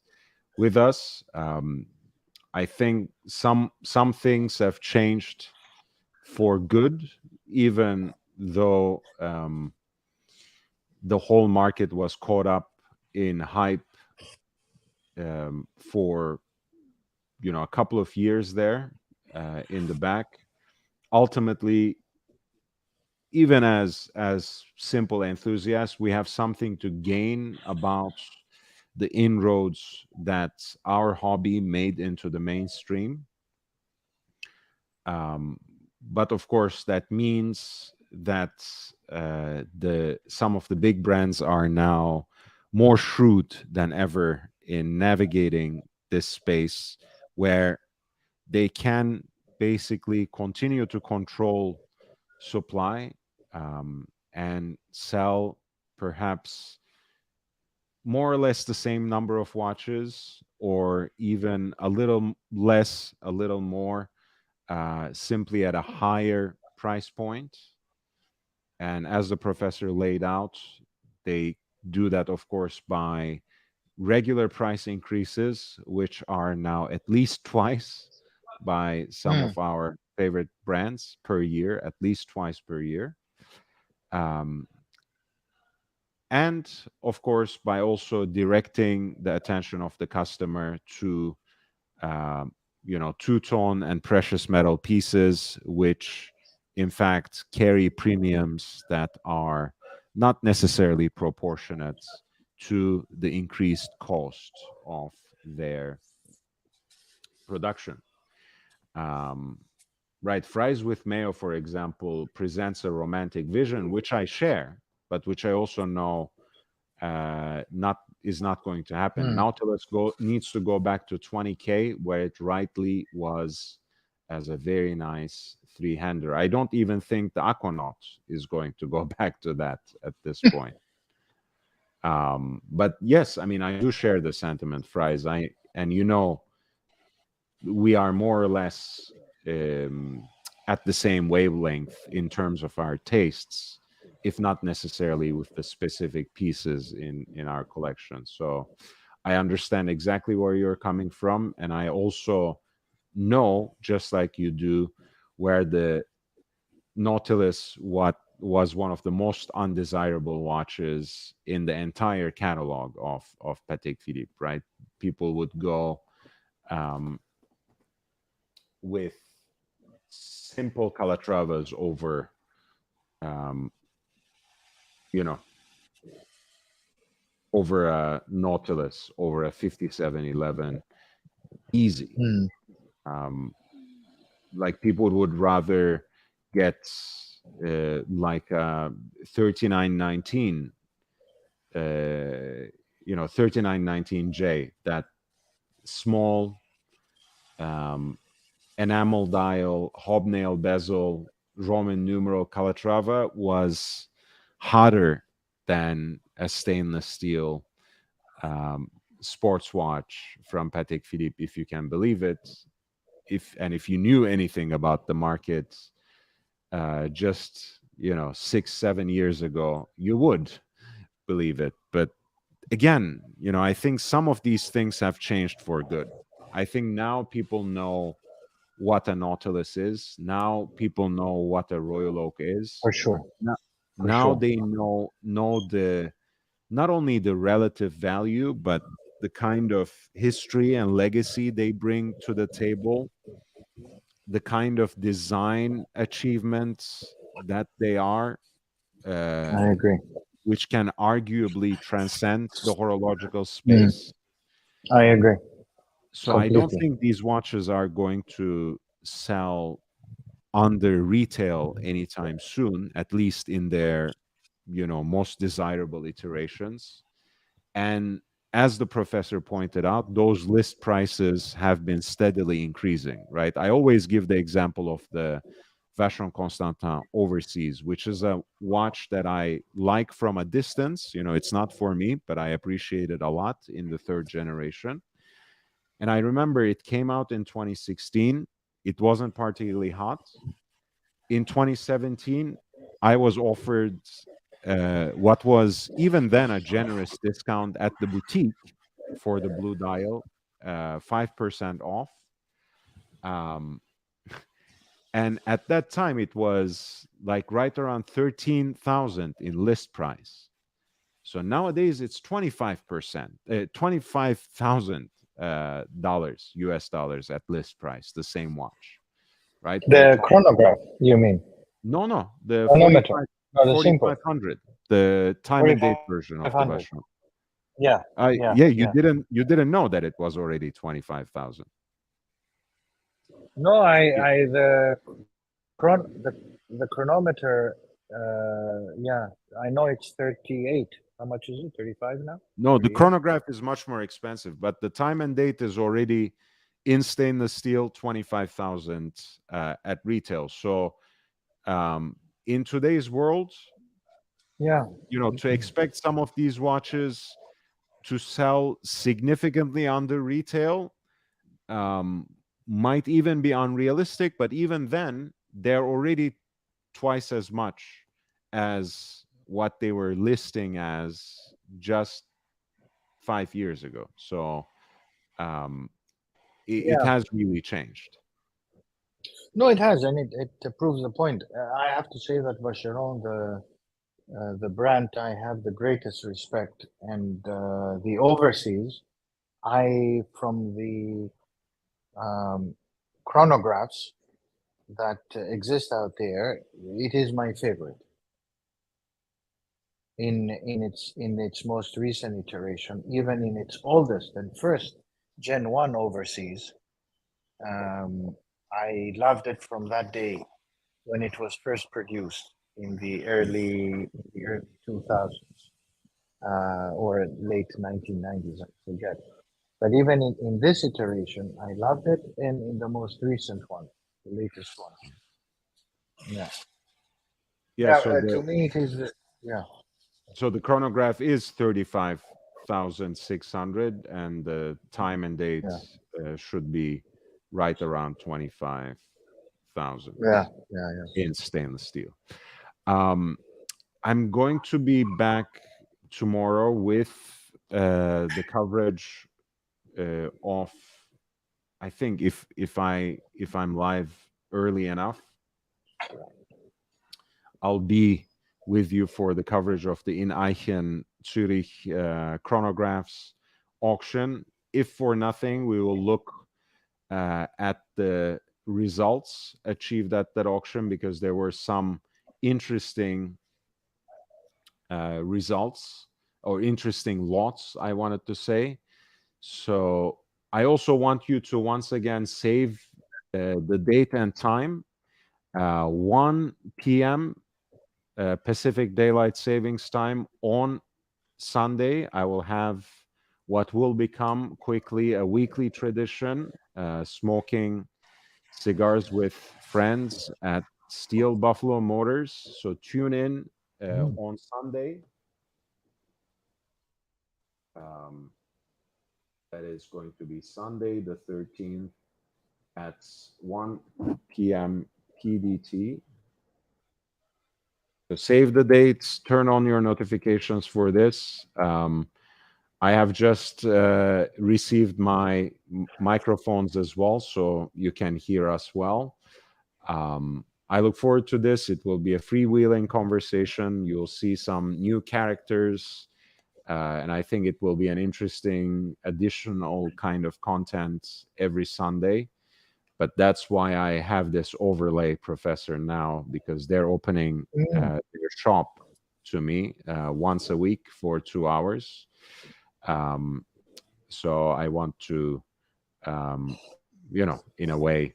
with us. I think some things have changed for good, even though the whole market was caught up in hype for a couple of years there in the back. Ultimately, even as simple enthusiasts, we have something to gain about the inroads that our hobby made into the mainstream. But of course, that means that some of the big brands are now more shrewd than ever in navigating this space, where they can basically continue to control supply and sell perhaps more or less the same number of watches, or even a little less, a little more, simply at a higher price point. And as the professor laid out, they do that, of course, by regular price increases, which are now at least twice by some of our favorite brands per year, at least twice per year. And of course, by also directing the attention of the customer to two-tone and precious metal pieces, which in fact carry premiums that are not necessarily proportionate to the increased cost of their production. Right, Fries with Mayo, for example, presents a romantic vision, which I share, but which I also know is not going to happen. Nautilus needs to go back to 20K, where it rightly was, as a very nice three-hander. I don't even think the Aquanaut is going to go back to that at this point. But yes, I mean, I do share the sentiment, Fries. We are more or less at the same wavelength in terms of our tastes, if not necessarily with the specific pieces in our collection. So I understand exactly where you're coming from, and I also know, just like you do, where the Nautilus was one of the most undesirable watches in the entire catalog of Patek Philippe, right? People would go with simple Calatravas over over a Nautilus, over a 5711, easy. Like people would rather get like a 3919 3919J, that small enamel dial, hobnail bezel, Roman numeral Calatrava was hotter than a stainless steel sports watch from Patek Philippe, if you can believe it. If you knew anything about the market just 6-7 years ago, you would believe it. But again, I think some of these things have changed for good. I think now people know what a Nautilus is. Now people know what a Royal Oak is. For sure. Now they know the not only the relative value, but the kind of history and legacy they bring to the table, the kind of design achievements that they are, I agree. which can arguably transcend the horological space. I agree. So I don't Completely. think these watches are going to sell under retail anytime soon, at least in their, most desirable iterations. And as the professor pointed out, those list prices have been steadily increasing, right? I always give the example of the Vacheron Constantin Overseas, which is a watch that I like from a distance. It's not for me, but I appreciate it a lot in the third generation. And I remember it came out in 2016. It wasn't particularly hot. In 2017, I was offered what was even then a generous discount at the boutique for the blue dial, 5% off. And at that time, it was like right around 13,000 in list price. So nowadays, it's 25%, $25,000 US dollars at list price, the same watch, right? The chronograph, you mean? No, the Chronometer. No, the simple. 4500, the time and date version of the 4500. Vacheron. Yeah. Yeah, you didn't know that it was already 25,000. No, the chronometer. Yeah, I know it's 38. How much is it? 35 now? No, the 38? chronograph is much more expensive, but the time and date is already in stainless steel, 25,000 at retail. So in today's world, Yeah, to expect some of these watches to sell significantly under retail might even be unrealistic, but even then, they're already twice as much as what they were listing as just 5 years ago. So it has really changed. no, it has, and it proves the point. I have to say that Vacheron, the brand I have the greatest respect, and the Overseas, from the chronographs that exist out there, it is my favorite. In its most recent iteration, even in its oldest and first Gen 1 Overseas, I loved it from that day when it was first produced in the early 2000s or late 1990s, I forget. But even in this iteration, I loved it, and in the most recent one, the latest one. Yeah. So to me, it is. Yeah. So the chronograph is 35,600, and the time and date should be right around 25,000. Yeah. In stainless steel. I'm going to be back tomorrow with the coverage of. I think if I'm live early enough, I'll be with you for the coverage of the In Eichen Zurich chronographs auction. If for nothing, we will look at the results achieved at that auction, because there were some interesting results, or interesting lots, I wanted to say. So I also want you to once again save the date and time, 1 p.m. Pacific Daylight Savings Time on Sunday. I will have what will become quickly a weekly tradition, smoking cigars with friends at Steel Buffalo Motors. So tune in on Sunday. That is going to be Sunday the 13th at 1 p.m. PDT. So save the dates, turn on your notifications for this. I have just received my microphones as well, so you can hear us well. I look forward to this. It will be a freewheeling conversation. You'll see some new characters And I think it will be an interesting additional kind of content every Sunday. But that's why I have this overlay professor now, because they're opening their shop to me once a week for 2 hours. So I want to, in a way,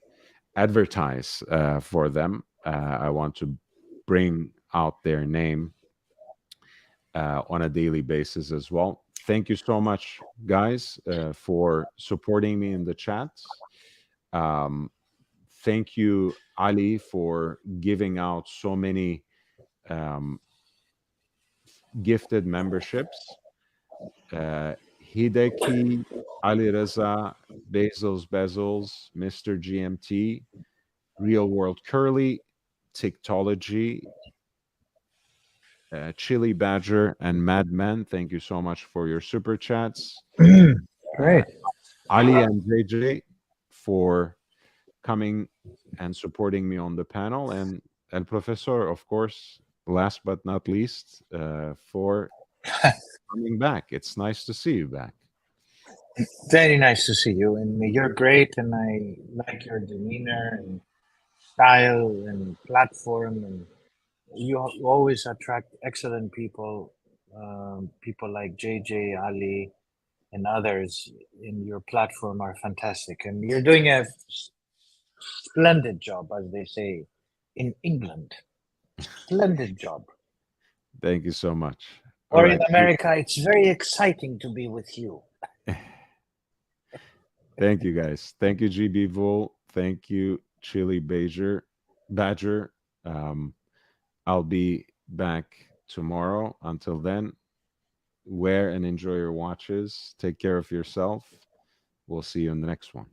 advertise for them. I want to bring out their name on a daily basis as well. Thank you so much, guys, for supporting me in the chats. Thank you, Ali, for giving out so many gifted memberships. Hideki, Ali Reza, Bezos, Mr. GMT, Real World Curly, Tiktology, Chili Badger, and Madman. Thank you so much for your super chats. Great. Ali and JJ for coming and supporting me on the panel, and El Professor, of course, last but not least, for coming back. It's nice to see you back. Very nice to see you, and you're great, and I like your demeanor and style and platform, and you always attract excellent people, people like JJ, Ali, and others in your platform are fantastic, and you're doing a splendid job, as they say in England. Splendid job. Thank you so much. Or in America, it's very exciting to be with you. Thank you, guys. Thank you, GB Vul. Thank you, Chili Badger. I'll be back tomorrow. Until then, wear and enjoy your watches. Take care of yourself. We'll see you in the next one.